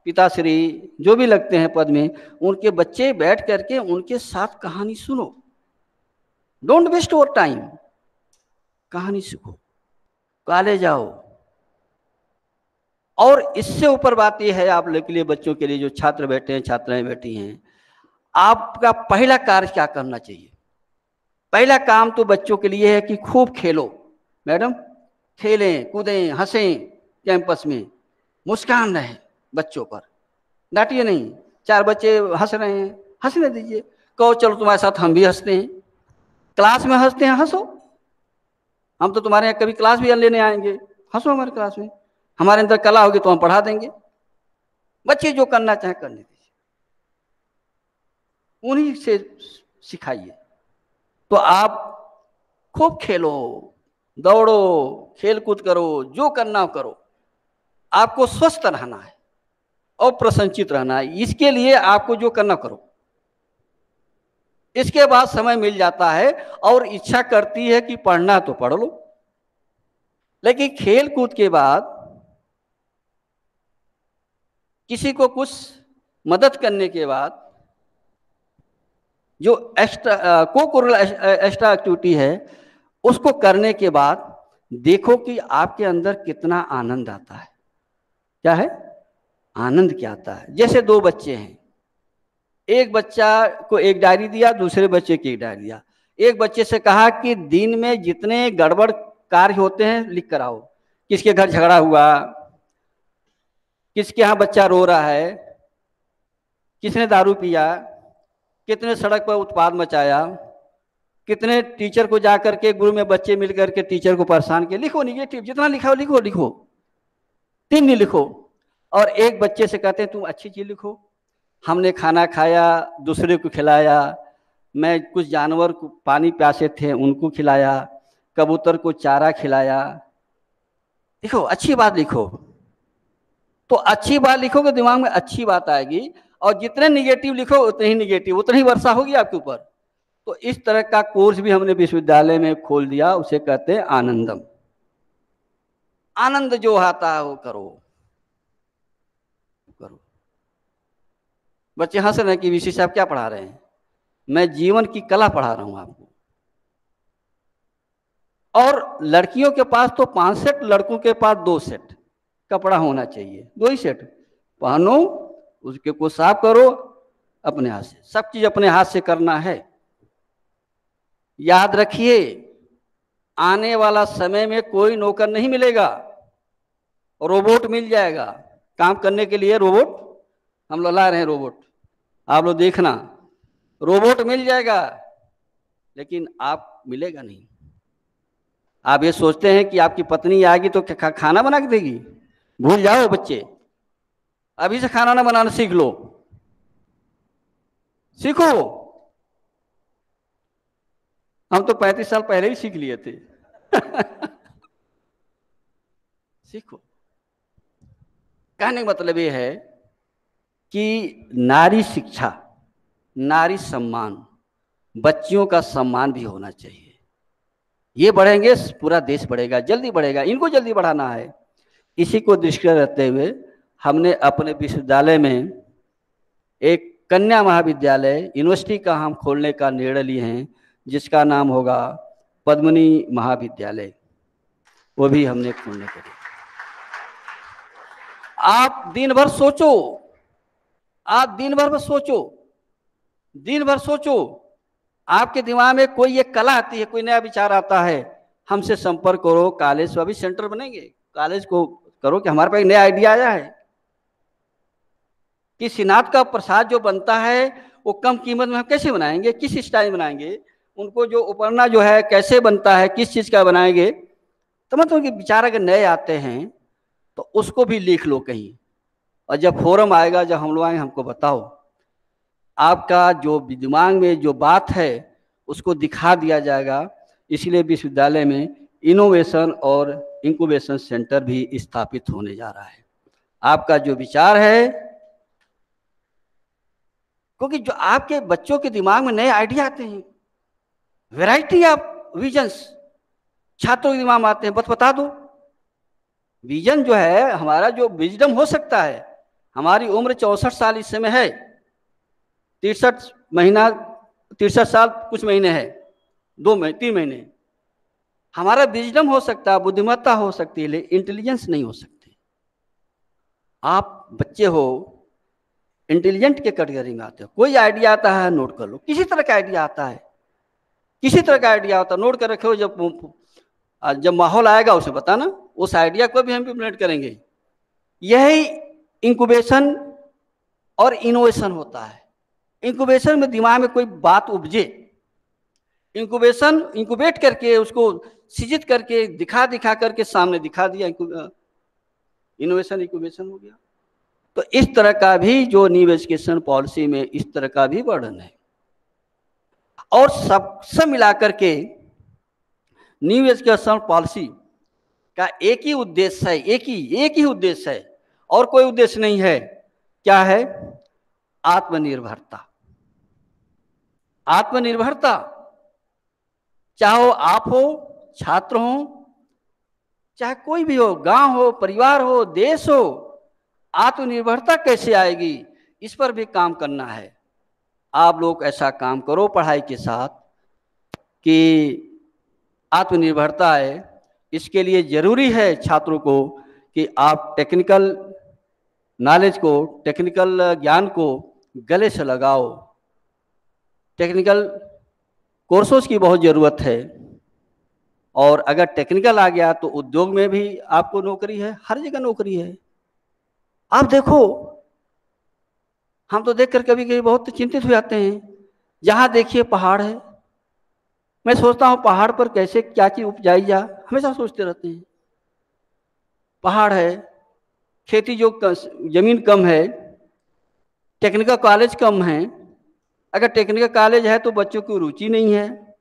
पिताश्री जो भी लगते हैं पद में, उनके बच्चे बैठ करके उनके साथ कहानी सुनो। डोंट वेस्ट योर टाइम, कहानी सीखो, कॉलेज जाओ। और इससे ऊपर बात यह है आप लोग के लिए, बच्चों के लिए, जो छात्र बैठे हैं, छात्राएं बैठी हैं, आपका पहला कार्य क्या करना चाहिए? पहला काम तो बच्चों के लिए है कि खूब खेलो। मैडम, खेलें, कूदें, हंसें, कैंपस में मुस्कान रहे बच्चों पर, डांटिए नहीं। 4 बच्चे हंस रहे हैं, हंसने दीजिए। कहो चलो तुम्हारे साथ हम भी हंसते हैं, क्लास में हंसते हैं, हंसो। हम तो तुम्हारे यहाँ कभी क्लास भी लेने आएंगे, हंसो हमारे क्लास में। हमारे अंदर कला होगी तो हम पढ़ा देंगे। बच्चे जो करना चाहे करने दीजिए, उन्हीं से सिखाइए। तो आप खूब खेलो, दौड़ो, खेल कूद करो, जो करना करो। आपको स्वस्थ रहना है और प्रसन्नचित रहना है। इसके लिए आपको जो करना करो। इसके बाद समय मिल जाता है और इच्छा करती है कि पढ़ना तो पढ़ लो, लेकिन खेल कूद के बाद किसी को कुछ मदद करने के बाद जो एक्स्ट्रा एक्टिविटी है उसको करने के बाद देखो कि आपके अंदर कितना आनंद आता है। क्या है? आनंद क्या आता है। जैसे 2 बच्चे हैं, एक बच्चा को एक डायरी दिया, दूसरे बच्चे की एक डायरी दिया। एक बच्चे से कहा कि दिन में जितने गड़बड़ कार्य होते हैं लिख कर आओ। किसके घर झगड़ा हुआ, किसके यहाँ बच्चा रो रहा है, किसने दारू पिया, कितने सड़क पर उत्पाद मचाया, कितने टीचर को जाकर के ग्रुप में बच्चे मिलकर के टीचर को परेशान किया। लिखो निगेटिव, जितना लिखा हो लिखो, लिखो 3 नहीं लिखो। और एक बच्चे से कहते हैं तुम अच्छी चीज लिखो, हमने खाना खाया, दूसरे को खिलाया, मैं कुछ जानवर को पानी प्यासे थे उनको खिलाया, कबूतर को चारा खिलाया। लिखो, अच्छी बात लिखो। तो अच्छी बात लिखोगे दिमाग में अच्छी बात आएगी, और जितने निगेटिव लिखो उतने ही निगेटिव, उतनी ही वर्षा होगी आपके ऊपर। तो इस तरह का कोर्स भी हमने विश्वविद्यालय में खोल दिया, उसे कहते हैं आनंदम। आनंद जो आता है वो करो करो। बच्चे हंस रहे हैं कि विशेष साहब क्या पढ़ा रहे हैं। मैं जीवन की कला पढ़ा रहा हूं आपको। और लड़कियों के पास तो 5 सेट, लड़कों के पास 2 सेट कपड़ा होना चाहिए, 2 ही सेट पहनो, उसके को साफ करो अपने हाथ से, सब चीज अपने हाथ से करना है। याद रखिए, आने वाला समय में कोई नौकर नहीं मिलेगा, रोबोट मिल जाएगा काम करने के लिए। रोबोट हम लोग ला रहे हैं, रोबोट आप लोग देखना, रोबोट मिल जाएगा, लेकिन आप मिलेगा नहीं। आप ये सोचते हैं कि आपकी पत्नी आएगी तो खाना बना के देगी, भूल जाओ बच्चे, अभी से खाना ना बनाना सीख लो, सीखो। हम तो 35 साल पहले ही सीख लिए थे। सीखो। कहने का मतलब ये है कि नारी शिक्षा, नारी सम्मान, बच्चियों का सम्मान भी होना चाहिए। ये बढ़ेंगे पूरा देश बढ़ेगा, जल्दी बढ़ेगा, इनको जल्दी बढ़ाना है। इसी को दृष्टि रखते हुए हमने अपने विश्वविद्यालय में एक कन्या महाविद्यालय, यूनिवर्सिटी का हम खोलने का निर्णय लिए हैं, जिसका नाम होगा पद्मिनी महाविद्यालय। वो भी हमने खोलने के लिए। आप दिन भर सोचो, आप दिन भर बस सोचो, दिन भर सोचो, आपके दिमाग में कोई एक कला आती है, कोई नया विचार आता है, हमसे संपर्क करो। कॉलेज अभी सेंटर बनेंगे, कॉलेज को करो कि हमारे पास एक नया आइडिया आया है कि श्रीनाथ का प्रसाद जो बनता है वो कम कीमत में हम कैसे बनाएंगे, किस स्टाइल में बनाएंगे, उनको जो उपरना जो है कैसे बनता है, किस चीज का बनाएंगे। तो मतलब कि विचार अगर नए आते हैं तो उसको भी लिख लो कहीं, और जब फोरम आएगा, जब हम लोग आएंगे, हमको बताओ। आपका जो दिमाग में जो बात है उसको दिखा दिया जाएगा। इसलिए विश्वविद्यालय में इनोवेशन और इंक्यूबेशन सेंटर भी स्थापित होने जा रहा है। आपका जो विचार है, क्योंकि जो आपके बच्चों के दिमाग में नए आइडिया आते हैं, वैरायटी ऑफ विजन्स छात्रों के दिमाग में आते हैं, बस बता दो। विजन जो है हमारा, जो विजडम हो सकता है, हमारी उम्र 64 साल इस समय है, 63 साल कुछ महीने है, 3 महीने। हमारा विजडम हो सकता है, बुद्धिमत्ता हो सकती है, लेकिन इंटेलिजेंस नहीं हो सकती। आप बच्चे हो, इंटेलिजेंट के कैटेगरी में आते हो। कोई आइडिया आता है नोट कर लो, किसी तरह का आइडिया आता है, किसी तरह का आइडिया होता है, नोट कर रखे हो। जब माहौल आएगा उसे बताना, उस आइडिया को भी हम इम्प्लीमेंट करेंगे। यही इंक्यूबेशन और इनोवेशन होता है। इंक्यूबेशन में दिमाग में कोई बात उपजे, इंक्यूबेशन इंक्यूबेट करके उसको सृजित करके दिखा करके सामने दिखा दिया, इनोवेशन इंक्यूबेशन हो गया। तो इस तरह का भी जो न्यू एजुकेशन पॉलिसी में इस तरह का भी वर्णन है। और सब मिलाकर के न्यू एजुकेशन पॉलिसी का एक ही उद्देश्य है, एक ही उद्देश्य है, और कोई उद्देश्य नहीं है। क्या है? आत्मनिर्भरता। आत्मनिर्भरता, चाहे आप हो, छात्र हो, चाहे कोई भी हो, गांव हो, परिवार हो, देश हो, आत्मनिर्भरता कैसे आएगी, इस पर भी काम करना है। आप लोग ऐसा काम करो पढ़ाई के साथ कि आत्मनिर्भरता आए। इसके लिए जरूरी है छात्रों को कि आप टेक्निकल नॉलेज को, टेक्निकल ज्ञान को गले से लगाओ। टेक्निकल कोर्सेज की बहुत ज़रूरत है, और अगर टेक्निकल आ गया तो उद्योग में भी आपको नौकरी है, हर जगह नौकरी है। आप देखो, हम तो देखकर कभी कभी बहुत चिंतित हो जाते हैं। जहाँ देखिए पहाड़ है, मैं सोचता हूँ पहाड़ पर कैसे क्या चीज़ उपजाई जा, हमेशा सोचते रहते हैं। पहाड़ है, खेती जो जमीन कम है, टेक्निकल कॉलेज कम है। अगर टेक्निकल कॉलेज है तो बच्चों की रुचि नहीं है,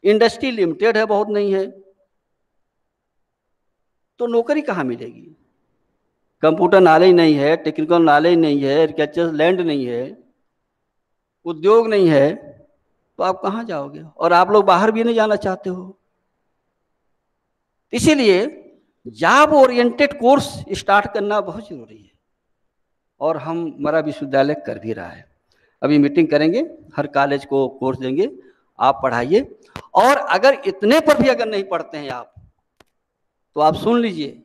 इंडस्ट्री लिमिटेड है, बहुत नहीं है, तो नौकरी कहाँ मिलेगी? कंप्यूटर नॉलेज नहीं है, टेक्निकल नॉलेज नहीं है, एग्रीकल्चर लैंड नहीं है, उद्योग नहीं है, तो आप कहाँ जाओगे? और आप लोग बाहर भी नहीं जाना चाहते हो। इसीलिए जॉब ओरिएंटेड कोर्स स्टार्ट करना बहुत जरूरी है, और हमारा विश्वविद्यालय कर भी रहा है। अभी मीटिंग करेंगे, हर कॉलेज को कोर्स देंगे, आप पढ़ाइए। और अगर इतने पर भी अगर नहीं पढ़ते हैं आप, तो आप सुन लीजिए,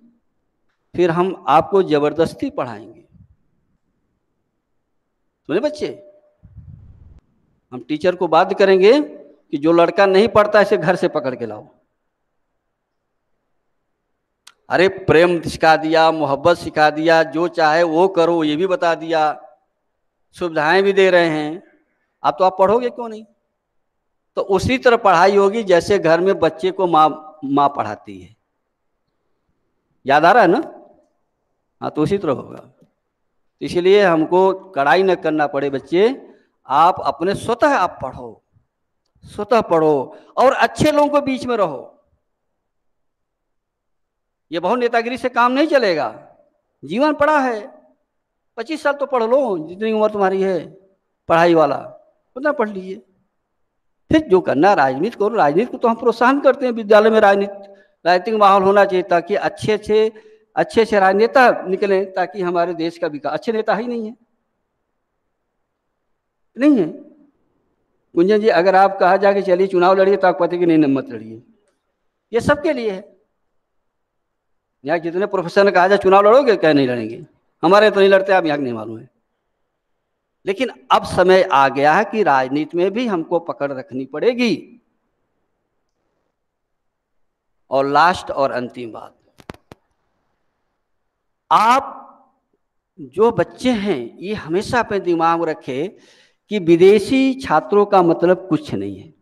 फिर हम आपको जबरदस्ती पढ़ाएंगे। सुने बच्चे, हम टीचर को बाध्य करेंगे कि जो लड़का नहीं पढ़ता इसे घर से पकड़ के लाओ। अरे प्रेम सिखा दिया, मोहब्बत सिखा दिया, जो चाहे वो करो ये भी बता दिया, सुविधाएं भी दे रहे हैं, अब तो आप पढ़ोगे क्यों नहीं? तो उसी तरह पढ़ाई होगी जैसे घर में बच्चे को माँ पढ़ाती है। याद आ रहा है ना? हाँ, तो उसी तरह होगा। इसलिए हमको कड़ाई न करना पड़े बच्चे, आप अपने स्वतः आप पढ़ो, स्वतः पढ़ो और अच्छे लोगों के बीच में रहो। ये बहुत नेतागिरी से काम नहीं चलेगा। जीवन पड़ा है, 25 साल तो पढ़ लो, जितनी उम्र तुम्हारी है पढ़ाई वाला उतना पढ़ लीजिए। फिर जो करना राजनीति करो। राजनीति को तो हम प्रोत्साहन करते हैं, विद्यालय में राजनीतिक माहौल होना चाहिए ताकि अच्छे राजनेता निकले, ताकि हमारे देश का विकास। अच्छे नेता ही नहीं है, नहीं है। गुंजन जी, अगर आप कहा जाके चलिए चुनाव लड़िए तो आपको पता है कि नहीं, मत लड़िए, ये सबके लिए है। यहाँ जितने प्रोफेसर ने कहा जाए चुनाव लड़ोगे, क्या नहीं लड़ेंगे, हमारे तो नहीं लड़ते, आप यहाँ नहीं मालूम है। लेकिन अब समय आ गया है कि राजनीति में भी हमको पकड़ रखनी पड़ेगी। और लास्ट और अंतिम बात, आप जो बच्चे हैं ये हमेशा अपने दिमाग में रखे कि विदेशी छात्रों का मतलब कुछ नहीं है।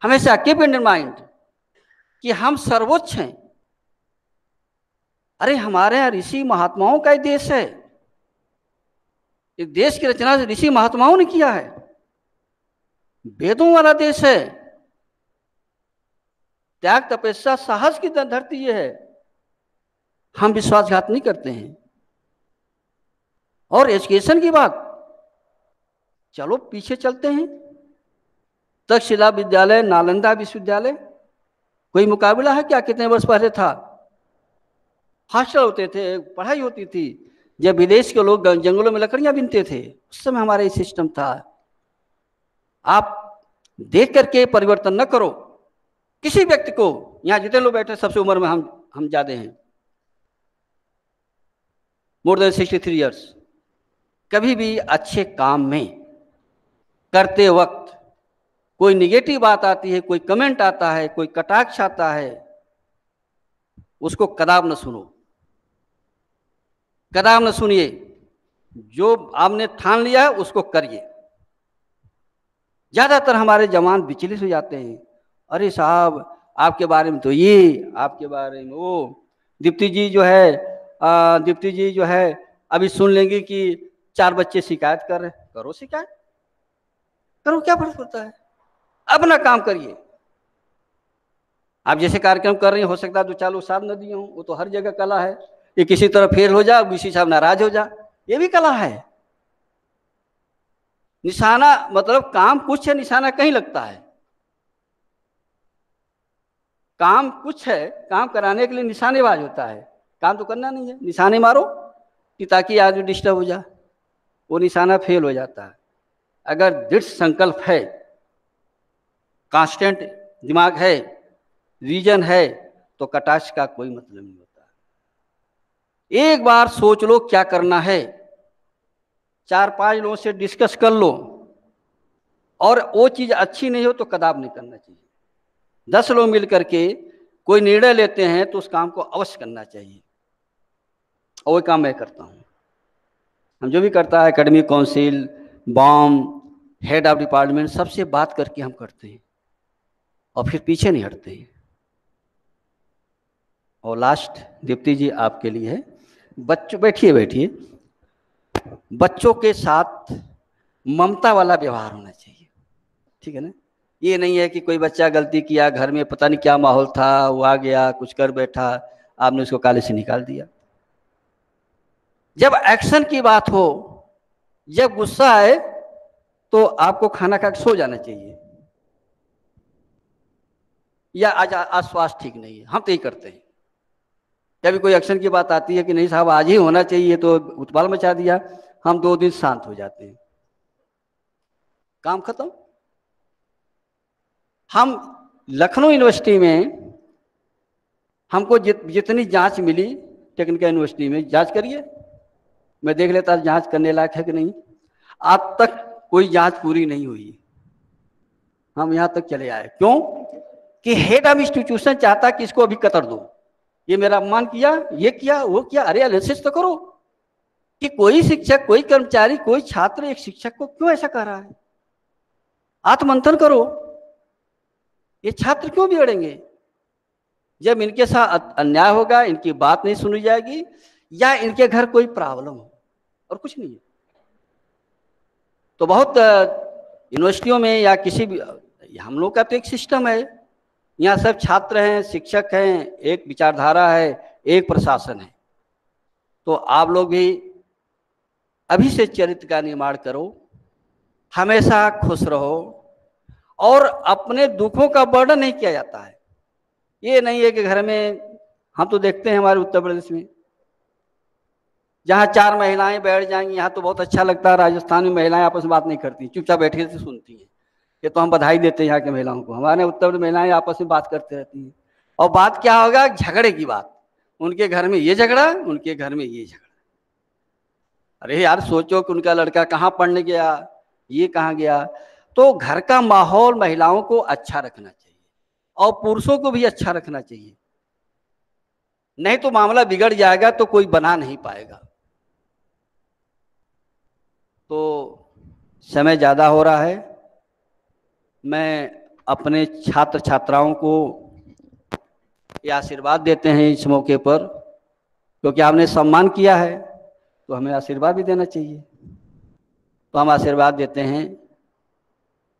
हमेशा कीप इन माइंड कि हम सर्वोच्च हैं। अरे हमारे यहाँ ऋषि महात्माओं का ही देश है। इस देश की रचना ऋषि महात्माओं ने किया है, वेदों वाला देश है। त्याग तपस्या साहस की धरती ये है। हम विश्वासघात नहीं करते हैं। और एजुकेशन की बात, चलो पीछे चलते हैं, तक्षशिला विद्यालय, नालंदा विश्वविद्यालय, कोई मुकाबला है क्या? कितने वर्ष पहले था, हॉस्टल होते थे, पढ़ाई होती थी। जब विदेश के लोग जंगलों में लकड़ियां बीनते थे, उस समय हमारा ये सिस्टम था। आप देख करके परिवर्तन न करो किसी व्यक्ति को। यहाँ जितने लोग बैठे सबसे उम्र में हम ज्यादा हैं, मोर देन 63 ईयर्स। कभी भी अच्छे काम में करते वक्त कोई निगेटिव बात आती है, कोई कमेंट आता है, कोई कटाक्ष आता है, उसको कदाप न सुनो, कदाप न सुनिए। जो आपने ठान लिया है उसको करिए। ज्यादातर हमारे जवान विचलित हो जाते हैं, अरे साहब आपके बारे में तो ये, आपके बारे में वो। दीप्ति जी जो है अभी सुन लेंगे कि 4 बच्चे शिकायत कर रहे हैं। करो शिकायत, करो, क्या फर्क पड़ता है? अपना काम करिए। आप जैसे कार्यक्रम कर रहे हैं, हो सकता है 2-4 लोग साथ न दिए हों, वो तो हर जगह कला है। ये किसी तरह फेल हो जा, किसी साहब नाराज हो जा, ये भी कला है। निशाना मतलब काम कुछ है, निशाना कहीं लगता है। काम कुछ है, काम कराने के लिए निशानेबाज होता है, काम तो करना नहीं है। निशाने मारो कि ताकि आदमी डिस्टर्ब हो जाए, वो निशाना फेल हो जाता है। अगर दृढ़ संकल्प है, कांस्टेंट दिमाग है, रीजन है, तो कटाक्ष का कोई मतलब नहीं होता। एक बार सोच लो क्या करना है, 4-5 लोगों से डिस्कस कर लो, और वो चीज अच्छी नहीं हो तो कदाप नहीं करना चाहिए। 10 लोग मिल करके कोई निर्णय लेते हैं तो उस काम को अवश्य करना चाहिए, और वो काम मैं करता हूँ। हम जो भी करता है, academic council, BOM, head of department, सबसे बात करके हम करते हैं और फिर पीछे नहीं हटते हैं। और लास्ट दीप्ति जी आपके लिए है, बच्चों बैठिए, बच्चों के साथ ममता वाला व्यवहार होना चाहिए, ठीक है ना? ये नहीं है कि कोई बच्चा गलती किया, घर में पता नहीं क्या माहौल था, वो आ गया कुछ कर बैठा, आपने उसको काले से निकाल दिया। जब एक्शन की बात हो, जब गुस्सा आए, तो आपको खाना खा के सो जाना चाहिए, या आज स्वास्थ्य ठीक नहीं है, हम तो यही करते हैं। जब भी कोई एक्शन की बात आती है कि नहीं साहब आज ही होना चाहिए, तो उत्पाल मचा दिया, हम 2 दिन शांत हो जाते हैं, काम खत्म। हम लखनऊ यूनिवर्सिटी में हमको जितनी जांच मिली, टेक्निकल यूनिवर्सिटी में जांच करिए, मैं देख लेता जांच करने लायक है कि नहीं। आज तक कोई जांच पूरी नहीं हुई, हम यहाँ तक चले आए। क्यों कि हेड ऑफ इंस्टीट्यूशन चाहता कि इसको अभी कतर दो, ये मेरा अपमान किया, ये किया, वो किया। अरे एनालिसिस तो करो कि कोई शिक्षक, कोई कर्मचारी, कोई छात्र एक शिक्षक को क्यों ऐसा कर रहा है। आत्ममंथन करो, ये छात्र क्यों बिगड़ेंगे। जब इनके साथ अन्याय होगा, इनकी बात नहीं सुनी जाएगी, या इनके घर कोई प्रॉब्लम हो, और कुछ नहीं है। तो बहुत यूनिवर्सिटियों में या किसी भी, हम लोग का तो एक सिस्टम है, यहाँ सब छात्र हैं, शिक्षक हैं, एक विचारधारा है, एक प्रशासन है। तो आप लोग भी अभी से चरित्र का निर्माण करो, हमेशा खुश रहो, और अपने दुखों का वर्णन नहीं किया जाता है। ये नहीं है कि घर में, हम तो देखते हैं हमारे उत्तर प्रदेश में, जहाँ 4 महिलाएं बैठ जाएंगी, यहाँ तो बहुत अच्छा लगता है। राजस्थान में महिलाएं आपस में बात नहीं करती, चुपचाप बैठे से सुनती हैं। ये तो हम बधाई देते हैं यहाँ के महिलाओं को। हमारे उत्तर प्रदेश महिलाएं आपस में बात करते रहती हैं, और बात क्या होगा, झगड़े की बात। उनके घर में ये झगड़ा, उनके घर में ये झगड़ा। अरे यार सोचो कि उनका लड़का कहाँ पढ़ने गया, ये कहाँ गया। तो घर का माहौल महिलाओं को अच्छा रखना चाहिए, और पुरुषों को भी अच्छा रखना चाहिए, नहीं तो मामला बिगड़ जाएगा, तो कोई बना नहीं पाएगा। तो समय ज़्यादा हो रहा है, मैं अपने छात्र छात्राओं को ये आशीर्वाद देते हैं इस मौके पर, क्योंकि आपने सम्मान किया है तो हमें आशीर्वाद भी देना चाहिए। तो हम आशीर्वाद देते हैं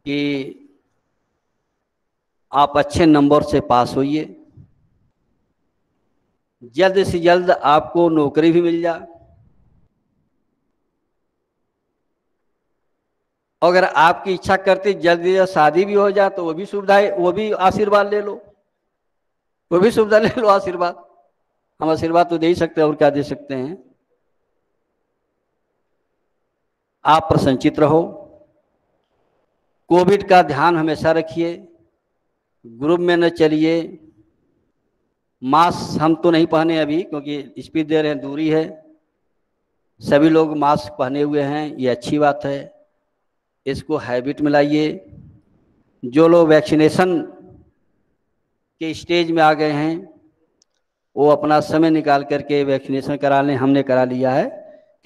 कि आप अच्छे नंबर से पास होइए, जल्द से जल्द आपको नौकरी भी मिल जाए। अगर आपकी इच्छा करती जल्दी शादी भी हो जाए तो वो भी सुविधा है, वो भी आशीर्वाद ले लो, वो भी सुविधा ले लो, आशीर्वाद। हम आशीर्वाद तो दे ही सकते हैं, और क्या दे सकते हैं। आप प्रसन्नचित रहो, कोविड का ध्यान हमेशा रखिए, ग्रुप में न चलिए, मास्क हम तो नहीं पहने अभी क्योंकि स्पीड दे रहे हैं, दूरी है। सभी लोग मास्क पहने हुए हैं, ये अच्छी बात है, इसको हैबिट में लाइए। जो लोग वैक्सीनेशन के स्टेज में आ गए हैं वो अपना समय निकाल करके वैक्सीनेशन करा लें, हमने करा लिया है।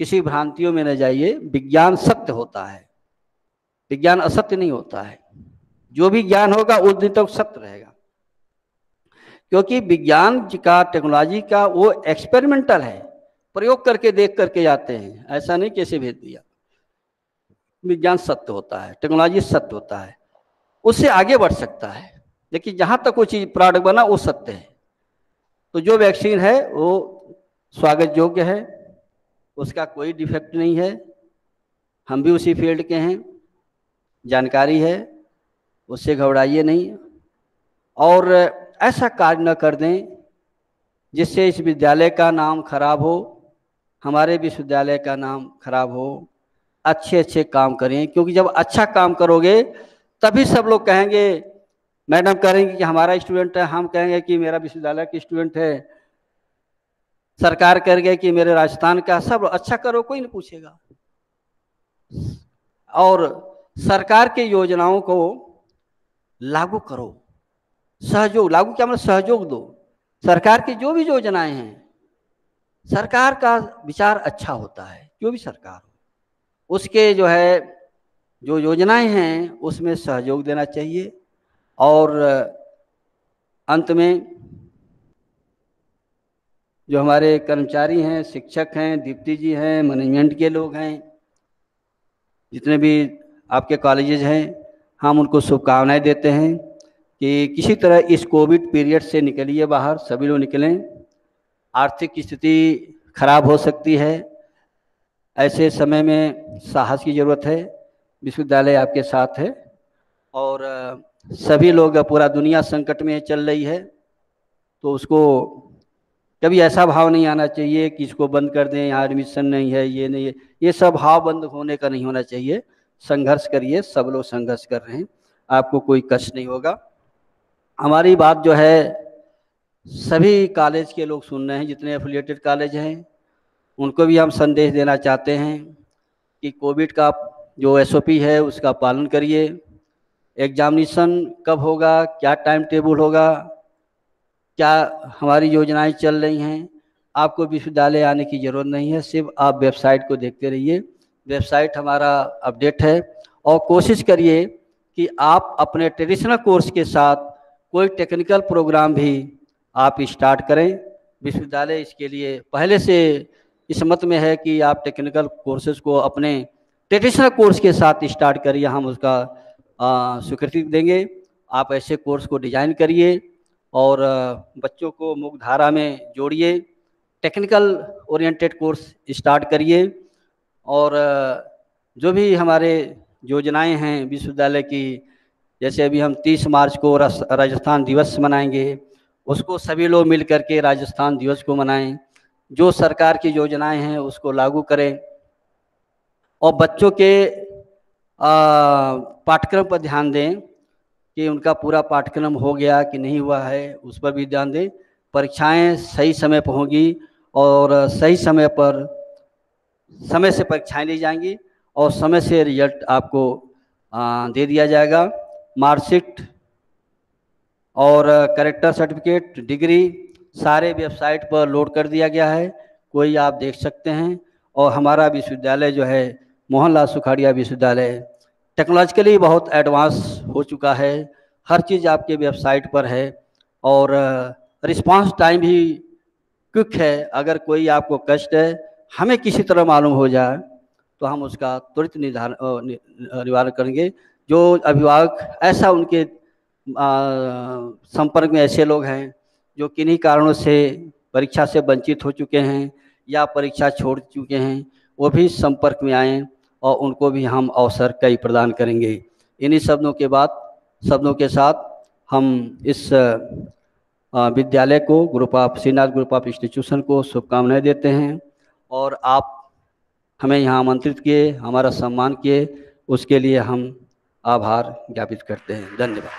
किसी भ्रांतियों में न जाइए, विज्ञान सत्य होता है, विज्ञान असत्य नहीं होता है। जो भी ज्ञान होगा उस दिन तक सत्य रहेगा, क्योंकि विज्ञान का, टेक्नोलॉजी का वो एक्सपेरिमेंटल है, प्रयोग करके देख करके जाते हैं, ऐसा नहीं कैसे भेज दिया। विज्ञान सत्य होता है, टेक्नोलॉजी सत्य होता है, उससे आगे बढ़ सकता है, लेकिन जहाँ तक वो चीज़ प्रोडक्ट बना वो सत्य है। तो जो वैक्सीन है वो स्वागत योग्य है, उसका कोई डिफेक्ट नहीं है। हम भी उसी फील्ड के हैं, जानकारी है, उससे घबराइए नहीं, और ऐसा कार्य न कर दें जिससे इस विद्यालय का नाम खराब हो, हमारे विश्वविद्यालय का नाम खराब हो। अच्छे अच्छे काम करें, क्योंकि जब अच्छा काम करोगे तभी सब लोग कहेंगे, मैडम कहेंगे कि हमारा स्टूडेंट है, हम कहेंगे कि मेरा विश्वविद्यालय की स्टूडेंट है, सरकार कहेंगे कि मेरे राजस्थान का। सब अच्छा करो, कोई नहीं पूछेगा। और सरकार के योजनाओं को लागू करो, सहयोग, लागू क्या मतलब सहयोग दो। सरकार की जो भी योजनाएं हैं, सरकार का विचार अच्छा होता है, जो भी सरकार हो उसके जो है जो योजनाएं हैं उसमें सहयोग देना चाहिए। और अंत में जो हमारे कर्मचारी हैं, शिक्षक हैं, दीप्ति जी हैं, मैनेजमेंट के लोग हैं, जितने भी आपके कॉलेजेस हैं, हम उनको शुभकामनाएं देते हैं कि किसी तरह इस कोविड पीरियड से निकलिए बाहर, सभी लोग निकलें। आर्थिक स्थिति खराब हो सकती है, ऐसे समय में साहस की ज़रूरत है। विश्वविद्यालय आपके साथ है, और सभी लोग, पूरा दुनिया संकट में चल रही है, तो उसको कभी ऐसा भाव नहीं आना चाहिए कि इसको बंद कर दें, यहाँ एडमिशन नहीं है, ये नहीं है। ये सब भाव बंद होने का नहीं होना चाहिए। संघर्ष करिए, सब लोग संघर्ष कर रहे हैं, आपको कोई कष्ट नहीं होगा। हमारी बात जो है सभी कॉलेज के लोग सुन रहे हैं, जितने एफिलिएटेड कॉलेज हैं उनको भी हम संदेश देना चाहते हैं कि कोविड का जो SOP है उसका पालन करिए। एग्जामिनेशन कब होगा, क्या टाइम टेबल होगा, क्या हमारी योजनाएं चल रही हैं, आपको विश्वविद्यालय आने की ज़रूरत नहीं है, सिर्फ आप वेबसाइट को देखते रहिए। वेबसाइट हमारा अपडेट है और कोशिश करिए कि आप अपने ट्रेडिशनल कोर्स के साथ कोई टेक्निकल प्रोग्राम भी आप स्टार्ट करें। विश्वविद्यालय इसके लिए पहले से इस मत में है कि आप टेक्निकल कोर्सेज को अपने ट्रेडिशनल कोर्स के साथ स्टार्ट करिए, हम उसका स्वीकृति देंगे। आप ऐसे कोर्स को डिजाइन करिए और बच्चों को मुख्यधारा में जोड़िए, टेक्निकल ओरिएंटेड कोर्स स्टार्ट करिए। और जो भी हमारे योजनाएं हैं विश्वविद्यालय की, जैसे अभी हम 30 मार्च को राजस्थान दिवस मनाएंगे, उसको सभी लोग मिल करके राजस्थान दिवस को मनाएं। जो सरकार की योजनाएं हैं उसको लागू करें और बच्चों के पाठ्यक्रम पर ध्यान दें कि उनका पूरा पाठ्यक्रम हो गया कि नहीं हुआ है, उस पर भी ध्यान दें। परीक्षाएं सही समय पर होंगी और सही समय पर समय से परीक्षाएं ली जाएंगी और समय से रिजल्ट आपको दे दिया जाएगा। मार्कशीट और कैरेक्टर सर्टिफिकेट, डिग्री सारे वेबसाइट पर लोड कर दिया गया है, कोई आप देख सकते हैं। और हमारा विश्वविद्यालय जो है मोहनलाल सुखाड़िया विश्वविद्यालय टेक्नोलॉजिकली बहुत एडवांस हो चुका है, हर चीज़ आपके वेबसाइट पर है और रिस्पांस टाइम भी क्विक है। अगर कोई आपको कष्ट है, हमें किसी तरह मालूम हो जाए तो हम उसका त्वरित निवारण करेंगे। जो अभिभावक ऐसा उनके संपर्क में ऐसे लोग हैं जो किन्हीं कारणों से परीक्षा से वंचित हो चुके हैं या परीक्षा छोड़ चुके हैं, वो भी संपर्क में आएँ और उनको भी हम अवसर कई प्रदान करेंगे। इन्हीं शब्दों के साथ हम इस विद्यालय को श्रीनाथ ग्रुप ऑफ इंस्टीट्यूशन को शुभकामनाएं देते हैं और आप हमें यहाँ आमंत्रित किए, हमारा सम्मान किए, उसके लिए हम आभार ज्ञापित करते हैं। धन्यवाद।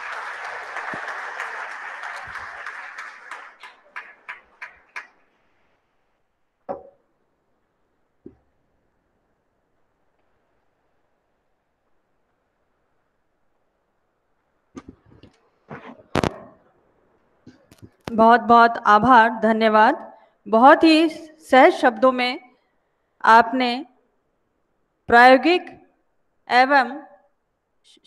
बहुत बहुत आभार, धन्यवाद। बहुत ही सहज शब्दों में आपने प्रायोगिक एवं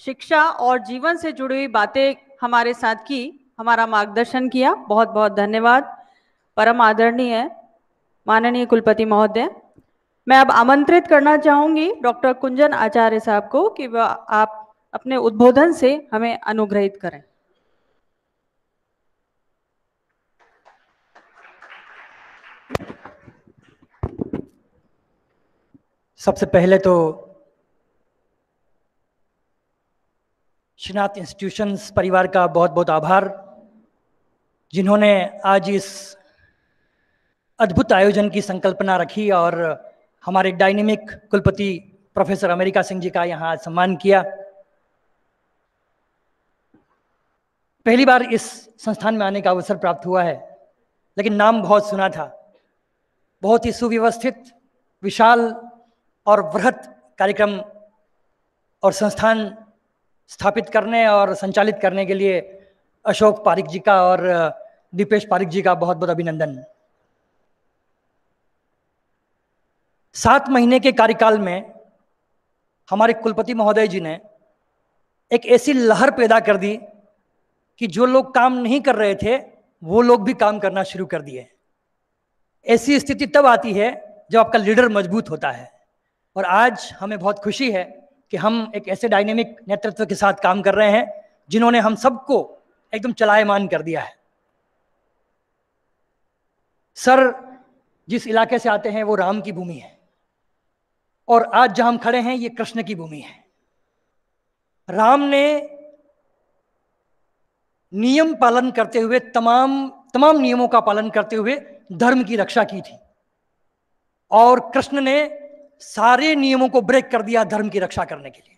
शिक्षा और जीवन से जुड़ी हुई बातें हमारे साथ की, हमारा मार्गदर्शन किया। बहुत बहुत धन्यवाद। परम आदरणीय माननीय कुलपति महोदय, मैं अब आमंत्रित करना चाहूंगी डॉक्टर कुंजन आचार्य साहब को कि वह आप अपने उद्बोधन से हमें अनुग्रहित करें। सबसे पहले तो श्रीनाथ इंस्टीट्यूशंस परिवार का बहुत बहुत आभार, जिन्होंने आज इस अद्भुत आयोजन की संकल्पना रखी और हमारे डायनेमिक कुलपति प्रोफेसर अमेरिका सिंह जी का यहाँ सम्मान किया। पहली बार इस संस्थान में आने का अवसर प्राप्त हुआ है, लेकिन नाम बहुत सुना था। बहुत ही सुव्यवस्थित, विशाल और बृहत कार्यक्रम और संस्थान स्थापित करने और संचालित करने के लिए अशोक पारिक जी का और दीपेश पारिक जी का बहुत बहुत अभिनंदन। 7 महीने के कार्यकाल में हमारे कुलपति महोदय जी ने एक ऐसी लहर पैदा कर दी कि जो लोग काम नहीं कर रहे थे वो लोग भी काम करना शुरू कर दिए। ऐसी स्थिति तब आती है जब आपका लीडर मजबूत होता है, और आज हमें बहुत खुशी है कि हम एक ऐसे डायनेमिक नेतृत्व के साथ काम कर रहे हैं जिन्होंने हम सबको एकदम चलायमान कर दिया है। सर जिस इलाके से आते हैं वो राम की भूमि है, और आज जहां हम खड़े हैं ये कृष्ण की भूमि है। राम ने नियम पालन करते हुए, तमाम नियमों का पालन करते हुए धर्म की रक्षा की थी, और कृष्ण ने सारे नियमों को ब्रेक कर दिया धर्म की रक्षा करने के लिए।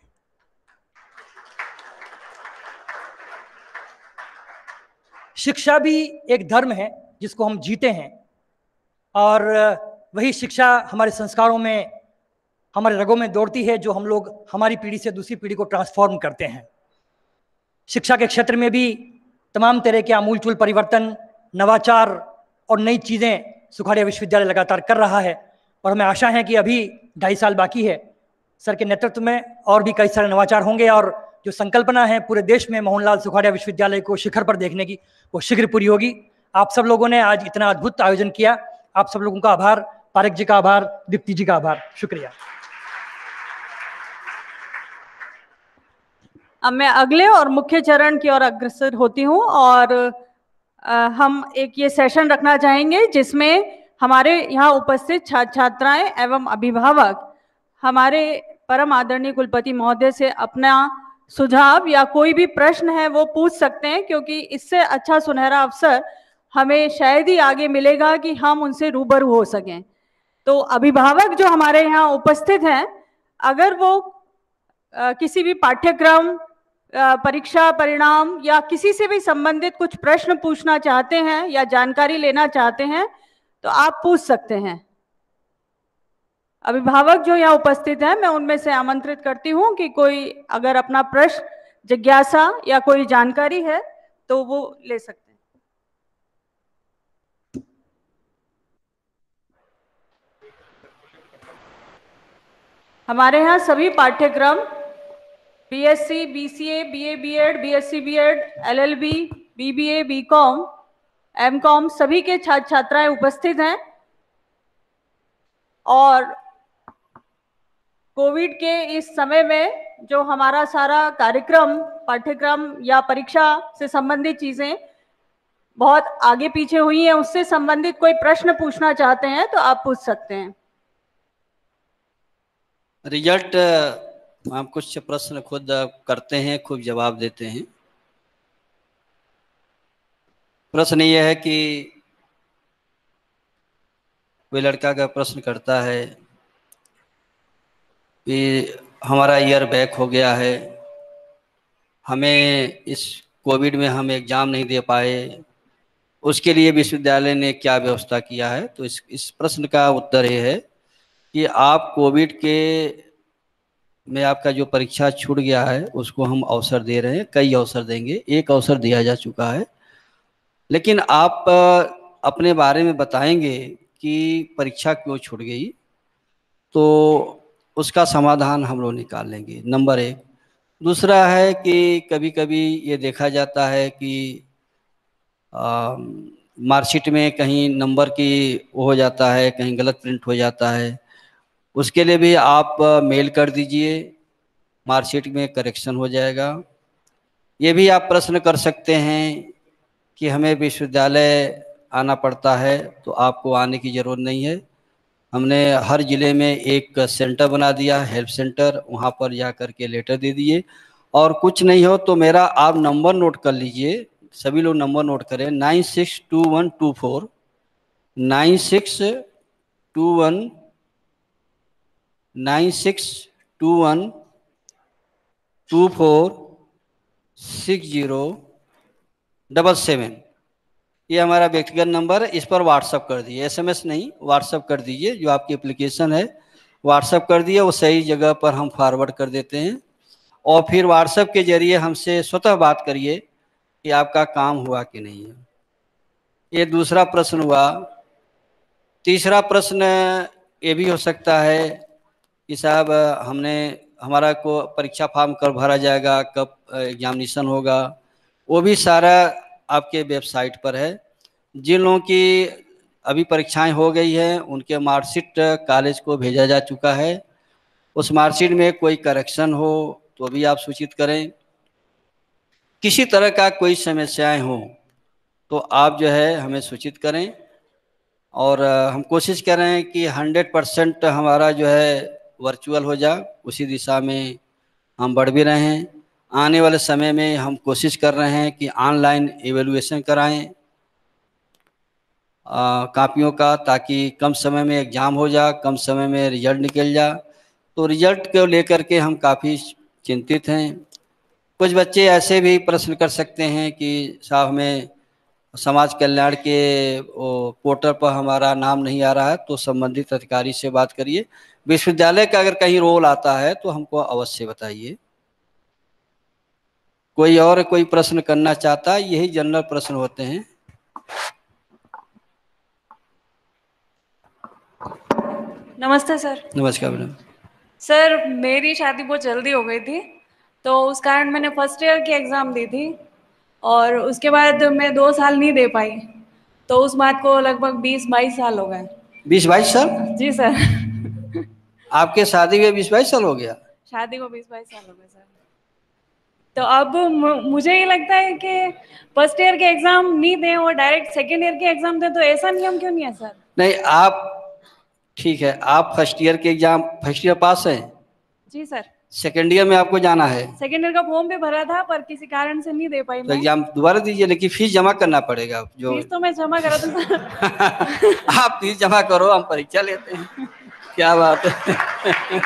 शिक्षा भी एक धर्म है जिसको हम जीते हैं, और वही शिक्षा हमारे संस्कारों में, हमारे रगों में दौड़ती है, जो हम लोग हमारी पीढ़ी से दूसरी पीढ़ी को ट्रांसफॉर्म करते हैं। शिक्षा के क्षेत्र में भी तमाम तरह के आमूलचूल परिवर्तन, नवाचार और नई चीज़ें सुखाड़िया विश्वविद्यालय लगातार कर रहा है, और हमें आशा है कि अभी 2.5 साल बाकी है, सर के नेतृत्व में और भी कई सारे नवाचार होंगे, और जो संकल्पना है पूरे देश में मोहनलाल सुखाड़िया विश्वविद्यालय को शिखर पर देखने की, वो शीघ्र पूरी होगी। आप सब लोगों ने आज इतना अद्भुत आयोजन किया, आप सब लोगों का आभार, पारेख जी का आभार, दीप्ति जी का आभार, शुक्रिया। अब मैं अगले और मुख्य चरण की ओर अग्रसर होती हूँ, और हम एक ये सेशन रखना चाहेंगे जिसमें हमारे यहाँ उपस्थित छात्र छात्राएं एवं अभिभावक हमारे परम आदरणीय कुलपति महोदय से अपना सुझाव या कोई भी प्रश्न है वो पूछ सकते हैं, क्योंकि इससे अच्छा सुनहरा अवसर हमें शायद ही आगे मिलेगा कि हम उनसे रूबरू हो सकें। तो अभिभावक जो हमारे यहाँ उपस्थित हैं, अगर वो किसी भी पाठ्यक्रम, परीक्षा परिणाम या किसी से भी संबंधित कुछ प्रश्न पूछना चाहते हैं या जानकारी लेना चाहते हैं तो आप पूछ सकते हैं। अभिभावक जो यहाँ उपस्थित हैं, मैं उनमें से आमंत्रित करती हूँ कि कोई अगर अपना प्रश्न, जिज्ञासा या कोई जानकारी है तो वो ले सकते हैं। हमारे यहाँ सभी पाठ्यक्रम BSc, BCA, BA, BEd, BSc, BEd, LLB, BBA, BCom, MCom सभी के छात्र छात्राएं उपस्थित हैं, और कोविड के इस समय में जो हमारा सारा कार्यक्रम, पाठ्यक्रम या परीक्षा से संबंधित चीजें बहुत आगे पीछे हुई हैं, उससे संबंधित कोई प्रश्न पूछना चाहते हैं तो आप पूछ सकते हैं। रिजल्ट हम कुछ प्रश्न खुद करते हैं, खुद जवाब देते हैं। प्रश्न यह है कि कोई लड़का का प्रश्न करता है कि हमारा ईयर बैक हो गया है, हमें इस कोविड में हम एग्ज़ाम नहीं दे पाए, उसके लिए विश्वविद्यालय ने क्या व्यवस्था किया है। तो इस प्रश्न का उत्तर ये है कि आप कोविड के में आपका जो परीक्षा छूट गया है उसको हम अवसर दे रहे हैं, कई अवसर देंगे, एक अवसर दिया जा चुका है, लेकिन आप अपने बारे में बताएंगे कि परीक्षा क्यों छूट गई, तो उसका समाधान हम लोग निकाल लेंगे, नंबर 1। दूसरा है कि कभी कभी ये देखा जाता है कि मार्कशीट में कहीं नंबर की वो हो जाता है, कहीं गलत प्रिंट हो जाता है, उसके लिए भी आप मेल कर दीजिए, मार्कशीट में करेक्शन हो जाएगा। ये भी आप प्रश्न कर सकते हैं कि हमें विश्वविद्यालय आना पड़ता है, तो आपको आने की ज़रूरत नहीं है, हमने हर ज़िले में एक सेंटर बना दिया, हेल्प सेंटर, वहाँ पर जा कर के लेटर दे दिए। और कुछ नहीं हो तो मेरा आप नंबर नोट कर लीजिए, सभी लोग नंबर नोट करें, 962124 9621 246077। ये हमारा व्यक्तिगत नंबर है, इस पर व्हाट्सअप कर दिए, एसएमएस नहीं, व्हाट्सअप कर दीजिए, जो आपकी एप्लीकेशन है व्हाट्सअप कर दिए, वो सही जगह पर हम फॉरवर्ड कर देते हैं। और फिर व्हाट्सएप के जरिए हमसे स्वतः बात करिए कि आपका काम हुआ कि नहीं है। ये दूसरा प्रश्न हुआ। तीसरा प्रश्न ये भी हो सकता है कि साहब हमारा को परीक्षा फॉर्म कब भरा जाएगा, कब एग्जामिनेशन होगा, वो भी सारा आपके वेबसाइट पर है। जिन लोगों की अभी परीक्षाएं हो गई हैं उनके मार्कशीट कॉलेज को भेजा जा चुका है, उस मार्कशीट में कोई करेक्शन हो तो भी आप सूचित करें। किसी तरह का कोई समस्याएं हो तो आप जो है हमें सूचित करें, और हम कोशिश कर रहे हैं कि 100% हमारा जो है वर्चुअल हो जाए, उसी दिशा में हम बढ़ भी रहे हैं। आने वाले समय में हम कोशिश कर रहे हैं कि ऑनलाइन एवेलुएशन कराएं कापियों का, ताकि कम समय में एग्ज़ाम हो जाए, कम समय में रिजल्ट निकल जाए। तो रिजल्ट को लेकर के हम काफ़ी चिंतित हैं। कुछ बच्चे ऐसे भी प्रश्न कर सकते हैं कि साहब हमें समाज कल्याण के पोर्टल पर हमारा नाम नहीं आ रहा है तो संबंधित अधिकारी से बात करिए। विश्वविद्यालय का अगर कहीं रोल आता है तो हमको अवश्य बताइए। कोई और कोई प्रश्न करना चाहता है? यही जनरल प्रश्न होते हैं। नमस्ते सर। नमस्कार मैडम। सर मेरी शादी बहुत जल्दी हो गई थी, तो उस कारण मैंने फर्स्ट ईयर की एग्ज़ाम दी थी और उसके बाद मैं 2 साल नहीं दे पाई, तो उस बात को लगभग 20-22 साल हो गए। 20-22 साल? जी सर। आपके शादी में 20-22 साल हो गया? शादी को 20-22 साल हो गए सर। तो अब मुझे ये लगता है कि फर्स्ट ईयर के एग्ज़ाम नहीं दें और डायरेक्ट सेकेंड ईयर के एग्ज़ाम दें, तो ऐसा नियम क्यों नहीं है सर? नहीं, आप ठीक है, आप फर्स्ट ईयर के एग्जाम फर्स्ट ईयर पास हैं? जी सर। सेकेंड ईयर में आपको जाना है? सेकेंड ईयर का फॉर्म भी भरा था पर किसी कारण से नहीं दे पाई तो मैं। एग्जाम दोबारा दीजिए, लेकिन फीस जमा करना पड़ेगा। जो फीस तो मैं जमा करा दूं सर। आप फीस जमा करो, हम परीक्षा लेते हैं। क्या बात है।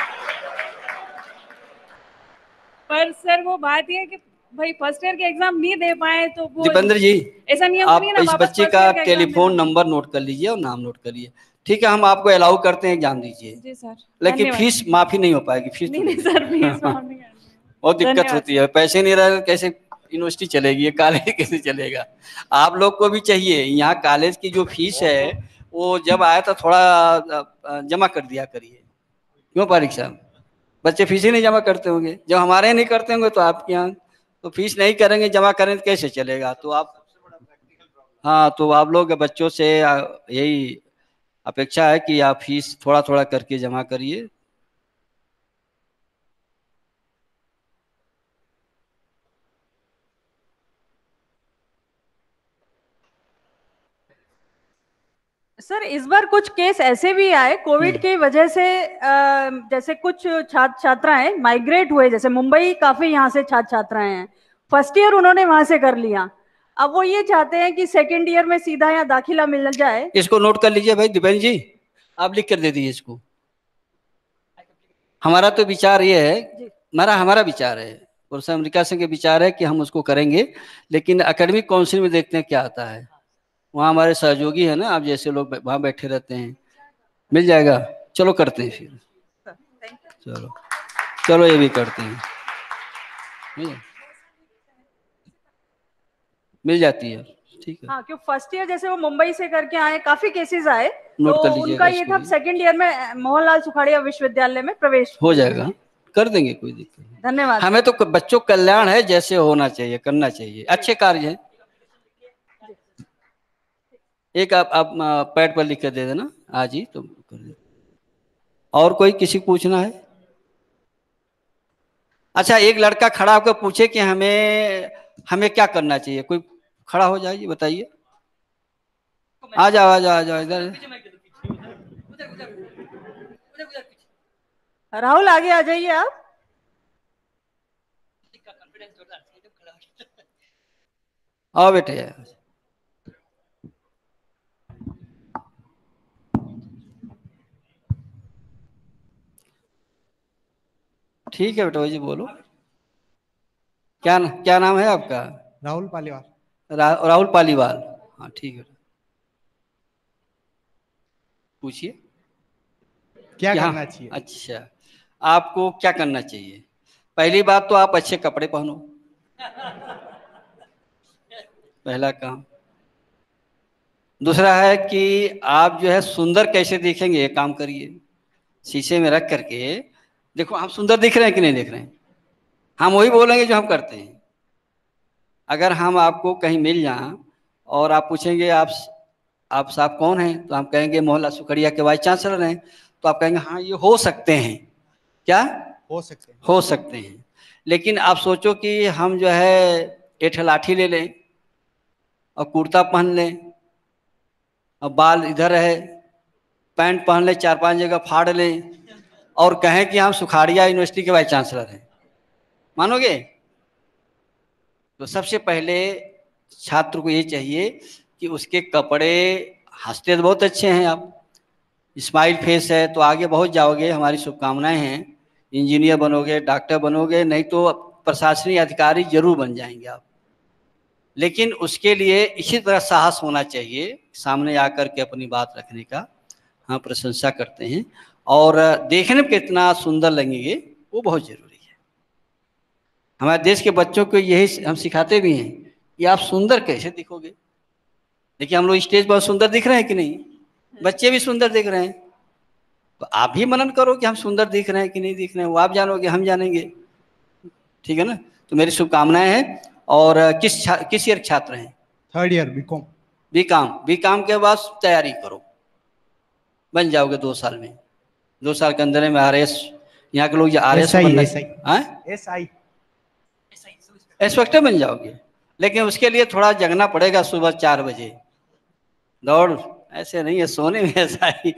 पर सर वो बात ये है कि भाई फर्स्ट ईयर के एग्जाम नहीं दे पाए तो वो दीपेंद्र जी, ऐसा नियम आप नहीं है ना, इस वापस बच्चे first का year exam टेलीफोन देना। नंबर नोट कर लीजिए और नाम नोट करिए। ठीक है, हम आपको अलाउ करते हैं, एग्जाम दीजिए। जी सर। लेकिन धन्यवाद। फीस माफी नहीं हो पाएगी। फीस नहीं नहीं सर, फीस माफ नहीं करनी है। बहुत दिक्कत धन्यवाद होती है। पैसे नहीं रहे कैसे यूनिवर्सिटी चलेगी, ये कॉलेज कैसे चलेगा? आप लोग को भी चाहिए। यहाँ कॉलेज की जो फीस है वो जब आया था थोड़ा जमा कर दिया करिए। क्यों पारिक साहब, बच्चे फीस ही नहीं जमा करते होंगे? जब हमारे यहाँ नहीं करते होंगे तो आपके यहाँ तो फीस नहीं करेंगे, जमा करेंगे तो कैसे चलेगा? तो आप, हाँ, तो आप लोग बच्चों से यही अपेक्षा है कि आप फीस थोड़ा थोड़ा करके जमा करिए। सर इस बार कुछ केस ऐसे भी आए कोविड की वजह से, जैसे कुछ छात्र छात्राएं माइग्रेट हुए, जैसे मुंबई काफी यहाँ से छात्र छात्राएं हैं, फर्स्ट ईयर उन्होंने वहां से कर लिया, अब वो ये चाहते हैं कि सेकेंड ईयर में सीधा यहाँ दाखिला मिल जाए। इसको नोट कर लीजिए भाई दीपेंद्र जी, आप लिख कर दे दीजिए इसको। हमारा तो विचार ये है, हमारा विचार है, प्रोफेसर अमेरिका सिंह के विचार है कि हम उसको करेंगे, लेकिन एकेडमिक काउंसिल में देखते हैं क्या आता है। वहाँ हमारे सहयोगी है ना, आप जैसे लोग वहाँ बैठे रहते हैं, मिल जाएगा। चलो करते हैं फिर, चलो ये भी करते हैं, मिल जाती है। ठीक है। हाँ, क्यों फर्स्ट ईयर जैसे वो मुंबई से करके आए, काफी केसेस आए, तो उनका ये था सेकंड ईयर में मोहनलाल सुखाड़िया विश्वविद्यालय में प्रवेश हो जाएगा, कर देंगे, कोई दिक्कत नहीं। धन्यवाद। हमें तो बच्चों कल्याण है, जैसे होना चाहिए करना चाहिए, अच्छे कार्य है। एक आप पैड पर लिख कर दे देना आज ही तो कर दे। और कोई किसी पूछना है? अच्छा, एक लड़का खड़ा होकर पूछे कि हमें क्या करना चाहिए, कोई खड़ा हो जाइए, बताइए। आ जाओ इधर। राहुल आगे आ जाइए आप। आओ बेटे। ठीक है बेटा जी, बोलो। क्या नाम है आपका? राहुल पालीवाल। राहुल पालीवाल, हाँ ठीक है। पूछिए क्या करना चाहिए? अच्छा, आपको क्या करना चाहिए? पहली बात तो आप अच्छे कपड़े पहनो, पहला काम। दूसरा है कि आप जो है सुंदर कैसे दिखेंगे, ये काम करिए। शीशे में रख करके देखो हम सुंदर दिख रहे हैं कि नहीं दिख रहे हैं। हम वही बोलेंगे जो हम करते हैं। अगर हम आपको कहीं मिल जाएं और आप पूछेंगे आप साहब कौन हैं, तो हम कहेंगे मोहनलाल सुखाड़िया के वाइस चांसलर हैं, तो आप कहेंगे हाँ ये हो सकते हैं। क्या हो सकते हैं। लेकिन आप सोचो कि हम जो है एक लाठी ले लें और कुर्ता पहन लें और बाल इधर है, पैंट पहन लें, 4-5 जगह फाड़ लें और कहें कि हम सुखाड़िया यूनिवर्सिटी के वाइस चांसलर हैं, मानोगे? तो सबसे पहले छात्र को ये चाहिए कि उसके कपड़े, हंसते तो बहुत अच्छे हैं आप, स्माइल फेस है तो आगे बहुत जाओगे, हमारी शुभकामनाएं हैं। इंजीनियर बनोगे, डॉक्टर बनोगे, नहीं तो प्रशासनिक अधिकारी जरूर बन जाएंगे आप। लेकिन उसके लिए इसी तरह साहस होना चाहिए, सामने आकर के अपनी बात रखने का। हम प्रशंसा करते हैं, और देखने में कितना सुंदर लगेंगे वो बहुत जरूरी है। हमारे देश के बच्चों को यही हम सिखाते भी हैं कि आप सुंदर कैसे दिखोगे। देखिए हम लोग स्टेज पर सुंदर दिख रहे हैं कि नहीं, बच्चे भी सुंदर दिख रहे हैं, तो आप भी मनन करो कि हम सुंदर दिख रहे हैं कि नहीं दिख रहे हैं, वो आप जानोगे हम जानेंगे, ठीक है ना। तो मेरी शुभकामनाएं हैं। और किस ईयर छात्र हैं? 3rd year BCom. बीकॉम के बाद तैयारी करो, बन जाओगे 2 साल में, 2 साल के अंदर में RS, यहाँ के लोग RS इंस्पेक्टर बन जाओगे। लेकिन उसके लिए थोड़ा जगना पड़ेगा, सुबह 4 बजे दौड़, ऐसे नहीं है सोने में ऐसा ही।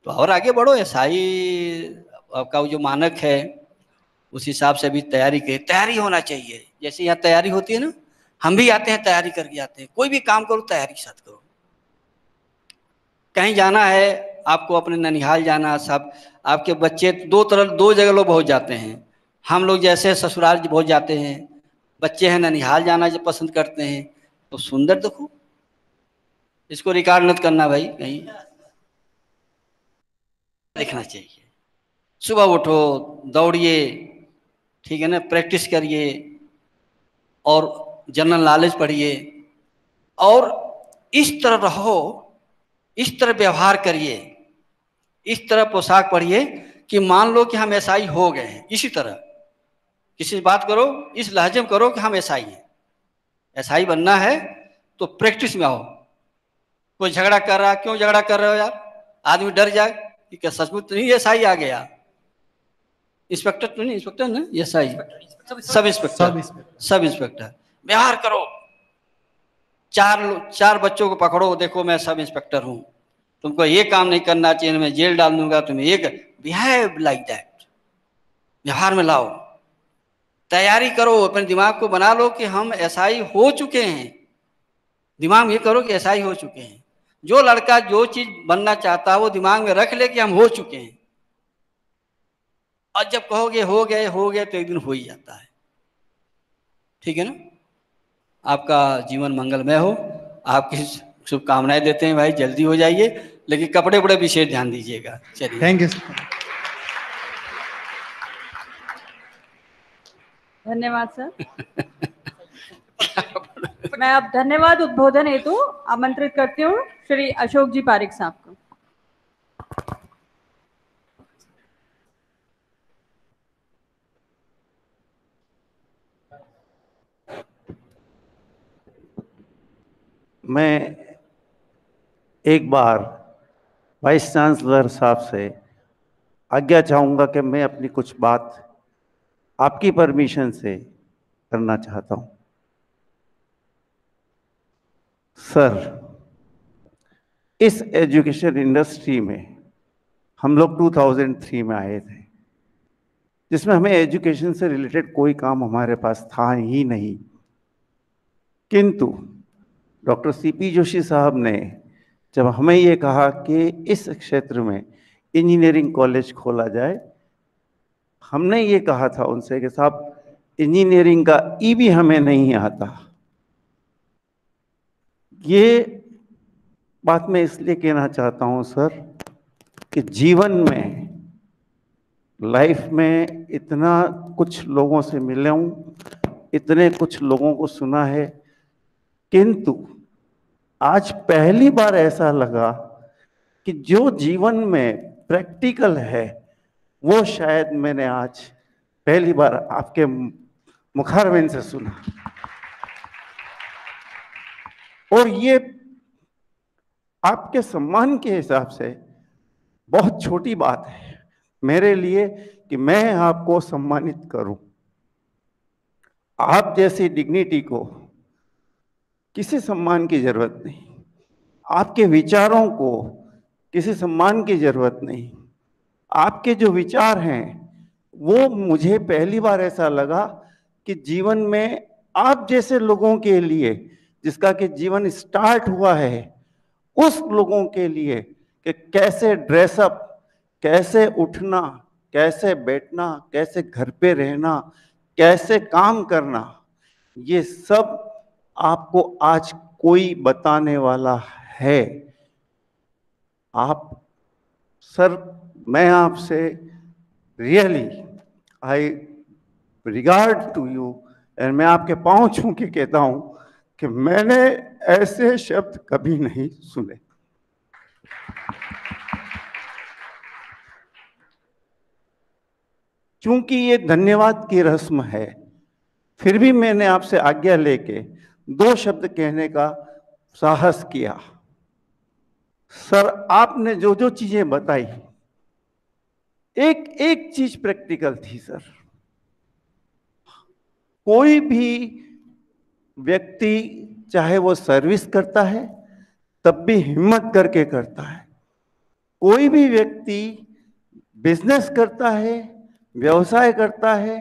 तो और आगे बढ़ो, SI आपका जो मानक है उस हिसाब से भी तैयारी होना चाहिए। जैसे यहाँ तैयारी होती है ना, हम भी आते हैं तैयारी करके आते हैं। कोई भी काम करो तैयारी के साथ करो। कहीं जाना है आपको, अपने ननिहाल जाना, सब आपके बच्चे 2 जगह लोग बहुत जाते हैं। हम लोग जैसे ससुराल बहुत जाते हैं, बच्चे हैं ननिहाल जाना जो पसंद करते हैं। तो सुंदर देखो, इसको रिकॉर्ड मत करना भाई, कहीं देखना चाहिए। सुबह उठो, दौड़िए, ठीक है ना, प्रैक्टिस करिए, और जनरल नॉलेज पढ़िए, और इस तरह रहो, इस तरह व्यवहार करिए, इस तरह पोशाक पढ़िए कि मान लो कि हम SI हो गए हैं। इसी तरह किसी से बात करो, इस लहजे में करो कि हम SI हैं। SI बनना है तो प्रैक्टिस में आओ। कोई झगड़ा कर रहा, क्यों झगड़ा कर रहे हो यार? आदमी डर जाए कि क्या सचमुच तो नहीं SI आ गया। इंस्पेक्टर तो नहीं, इंस्पेक्टर ना, SI सब इंस्पेक्टर। व्यवहार करो, 4 बच्चों को पकड़ो, देखो मैं सब इंस्पेक्टर हूं, तुमको ये काम नहीं करना चाहिए, मैं जेल डाल दूंगा तुम्हें। एक बिहेव लाइक दैट, व्यवहार में लाओ। तैयारी करो, अपने दिमाग को बना लो कि हम SI हो चुके हैं। दिमाग में ये करो कि SI हो चुके हैं। जो लड़का जो चीज बनना चाहता है वो दिमाग में रख ले कि हम हो चुके हैं। और जब कहोगे हो गए तो एक दिन हो ही जाता है, ठीक है ना। आपका जीवन मंगलमय हो, आपकी शुभकामनाएं देते हैं भाई, जल्दी हो जाइए, लेकिन कपड़े बड़े विशेष ध्यान दीजिएगा। चलिए, थैंक यू। धन्यवाद सर। मैं अब धन्यवाद उद्बोधन हेतु आमंत्रित करती हूँ श्री अशोक जी पारिक साहब को। मैं एक बार वाइस चांसलर साहब से आज्ञा चाहूँगा कि मैं अपनी कुछ बात आपकी परमिशन से करना चाहता हूँ। सर, इस एजुकेशन इंडस्ट्री में हम लोग 2003 में आए थे, जिसमें हमें एजुकेशन से रिलेटेड कोई काम हमारे पास था ही नहीं। किंतु डॉक्टर CP जोशी साहब ने जब हमें ये कहा कि इस क्षेत्र में इंजीनियरिंग कॉलेज खोला जाए, हमने ये कहा था उनसे कि साहब इंजीनियरिंग का ई भी हमें नहीं आता। ये बात मैं इसलिए कहना चाहता हूँ सर कि जीवन में, लाइफ में इतना कुछ लोगों से मिला हूँ, इतने कुछ लोगों को सुना है, किंतु आज पहली बार ऐसा लगा कि जो जीवन में प्रैक्टिकल है वो शायद मैंने आज पहली बार आपके मुखारबिन से सुना। और ये आपके सम्मान के हिसाब से बहुत छोटी बात है मेरे लिए कि मैं आपको सम्मानित करूं। आप जैसी डिग्निटी को किसी सम्मान की जरूरत नहीं, आपके विचारों को किसी सम्मान की जरूरत नहीं। आपके जो विचार हैं वो मुझे पहली बार ऐसा लगा कि जीवन में आप जैसे लोगों के लिए, जिसका कि जीवन स्टार्ट हुआ है, उस लोगों के लिए कि कैसे ड्रेसअप, कैसे उठना, कैसे बैठना, कैसे घर पे रहना, कैसे काम करना, ये सब आपको आज कोई बताने वाला है। आप सर, मैं आपसे really I regard to you, और मैं आपके पांव छू के कहता हूं कि मैंने ऐसे शब्द कभी नहीं सुने। क्योंकि ये धन्यवाद की रस्म है, फिर भी मैंने आपसे आज्ञा लेके 2 शब्द कहने का साहस किया। सर, आपने जो जो चीजें बताई, एक एक चीज प्रैक्टिकल थी सर। कोई भी व्यक्ति चाहे वो सर्विस करता है तब भी हिम्मत करके करता है, कोई भी व्यक्ति बिजनेस करता है, व्यवसाय करता है,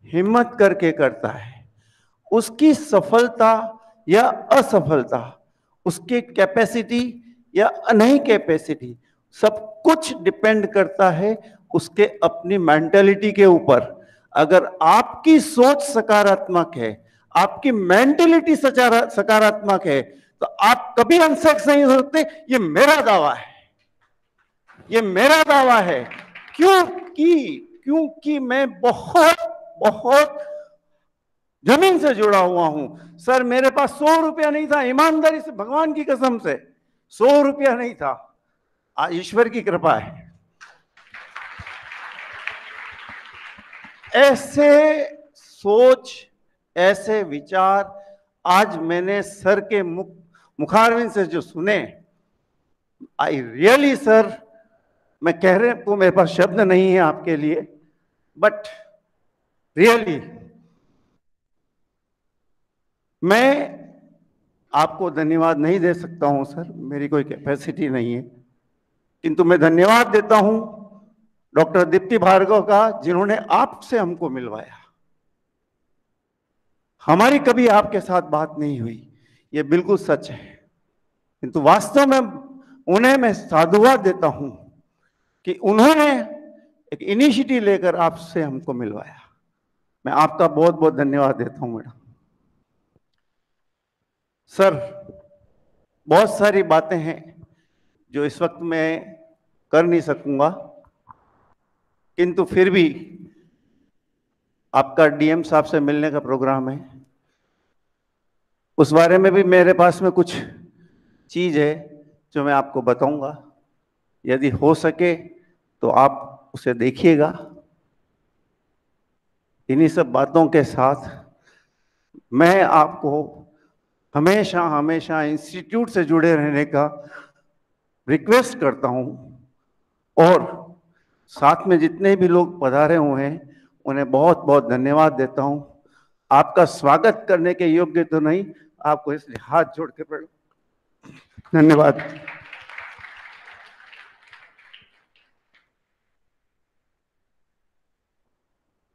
हिम्मत करके करता है। उसकी सफलता या असफलता, उसकी कैपेसिटी या नहीं कैपेसिटी, सब कुछ डिपेंड करता है उसके अपनी मेंटालिटी के ऊपर। अगर आपकी सोच सकारात्मक है, आपकी मेंटालिटी सकारात्मक है, तो आप कभी अनसक्सेस नहीं हो सकते। ये मेरा दावा है, ये मेरा दावा है। क्योंकि मैं बहुत बहुत जमीन से जुड़ा हुआ हूं सर। मेरे पास 100 रुपया नहीं था, ईमानदारी से, भगवान की कसम से 100 रुपया नहीं था। ईश्वर की कृपा है। ऐसे सोच, ऐसे विचार आज मैंने सर के मुखारविंद से जो सुने, आई रियली सर, मैं कह रहे तो मेरे पास शब्द नहीं है आपके लिए, बट रियली मैं आपको धन्यवाद नहीं दे सकता हूं सर, मेरी कोई कैपेसिटी नहीं है। किंतु मैं धन्यवाद देता हूं डॉक्टर दीप्ति भार्गव का, जिन्होंने आपसे हमको मिलवाया। हमारी कभी आपके साथ बात नहीं हुई, ये बिल्कुल सच है, किंतु वास्तव में उन्हें मैं साधुवाद देता हूं कि उन्होंने एक इनिशिएटिव लेकर आपसे हमको मिलवाया। मैं आपका बहुत बहुत धन्यवाद देता हूं मैडम। सर, बहुत सारी बातें हैं जो इस वक्त मैं कर नहीं सकूंगा, किंतु फिर भी आपका डीएम साहब से मिलने का प्रोग्राम है, उस बारे में भी मेरे पास में कुछ चीज है जो मैं आपको बताऊंगा। यदि हो सके तो आप उसे देखिएगा। इन्हीं सब बातों के साथ मैं आपको हमेशा हमेशा इंस्टीट्यूट से जुड़े रहने का रिक्वेस्ट करता हूं, और साथ में जितने भी लोग पधारे हुए हैं उन्हें बहुत बहुत धन्यवाद देता हूं। आपका स्वागत करने के योग्य तो नहीं, आपको इसलिए हाथ जोड़ के प्रणाम। धन्यवाद।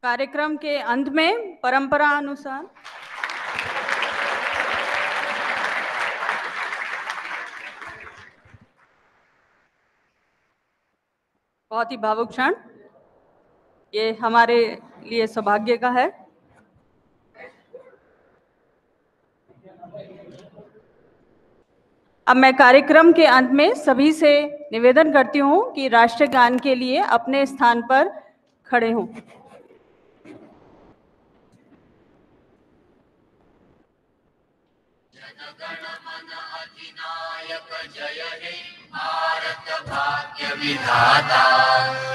कार्यक्रम के अंत में परंपरा अनुसार बहुत ही भावुक क्षण, ये हमारे लिए सौभाग्य का है। अब मैं कार्यक्रम के अंत में सभी से निवेदन करती हूं कि राष्ट्रीय गान के लिए अपने स्थान पर खड़े हों। जय हे भारत भाग्य विधाता,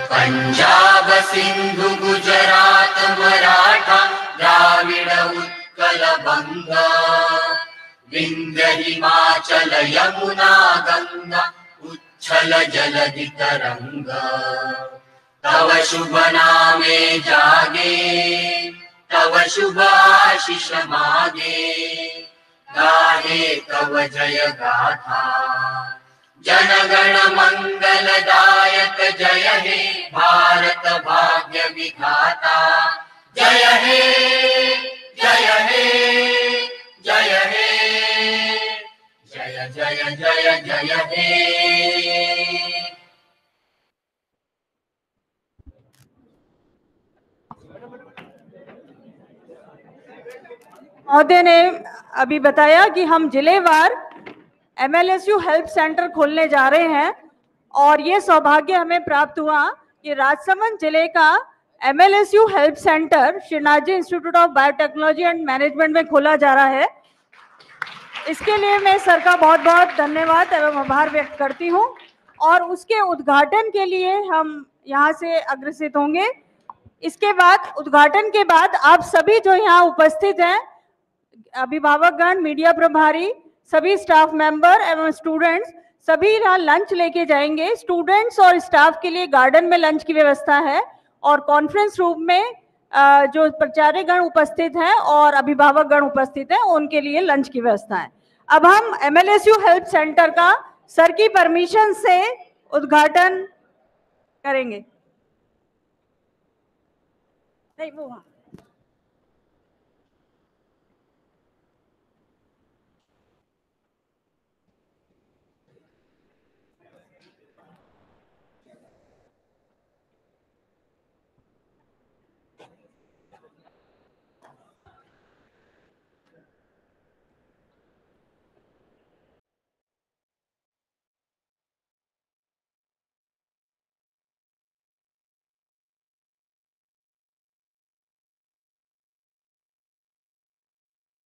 पंजाब सिंधु गुजरात मराठा द्राविड़ उत्कल बंगा, विंध्य हिमाचल यमुना गंगा उच्छल जलधि तरंगा। तव शुभ नामे जागे, तव शुभ आशीष मागे, गाहे तव जय गाथा। जनगण मंगलदायक जय हे भारत भाग्य विधाता। जय हे जय हे जय हे जय जय जय जय हे। महोदय ने अभी बताया कि हम जिलेवार MLSU हेल्प सेंटर खोलने जा रहे हैं और ये सौभाग्य हमें प्राप्त हुआ कि राजसमंद जिले का MLSU help centre Shrinath institute of biotechnology and management में खोला जा रहा है। इसके लिए मैं सर का बहुत बहुत धन्यवाद एवं आभार व्यक्त करती हूँ और उसके उद्घाटन के लिए हम यहाँ से अग्रसित होंगे। इसके बाद उद्घाटन के बाद आप सभी जो यहाँ उपस्थित हैं, अभिभावकगण, मीडिया प्रभारी, सभी स्टाफ मेंबर एवं स्टूडेंट्स, सभी यहाँ लंच लेके जाएंगे। स्टूडेंट्स और स्टाफ के लिए गार्डन में लंच की व्यवस्था है और कॉन्फ्रेंस रूम में जो प्राचार्यगण उपस्थित हैं और अभिभावकगण उपस्थित हैं उनके लिए लंच की व्यवस्था है। अब हम MLSU हेल्प सेंटर का सर की परमिशन से उद्घाटन करेंगे। नहीं, वो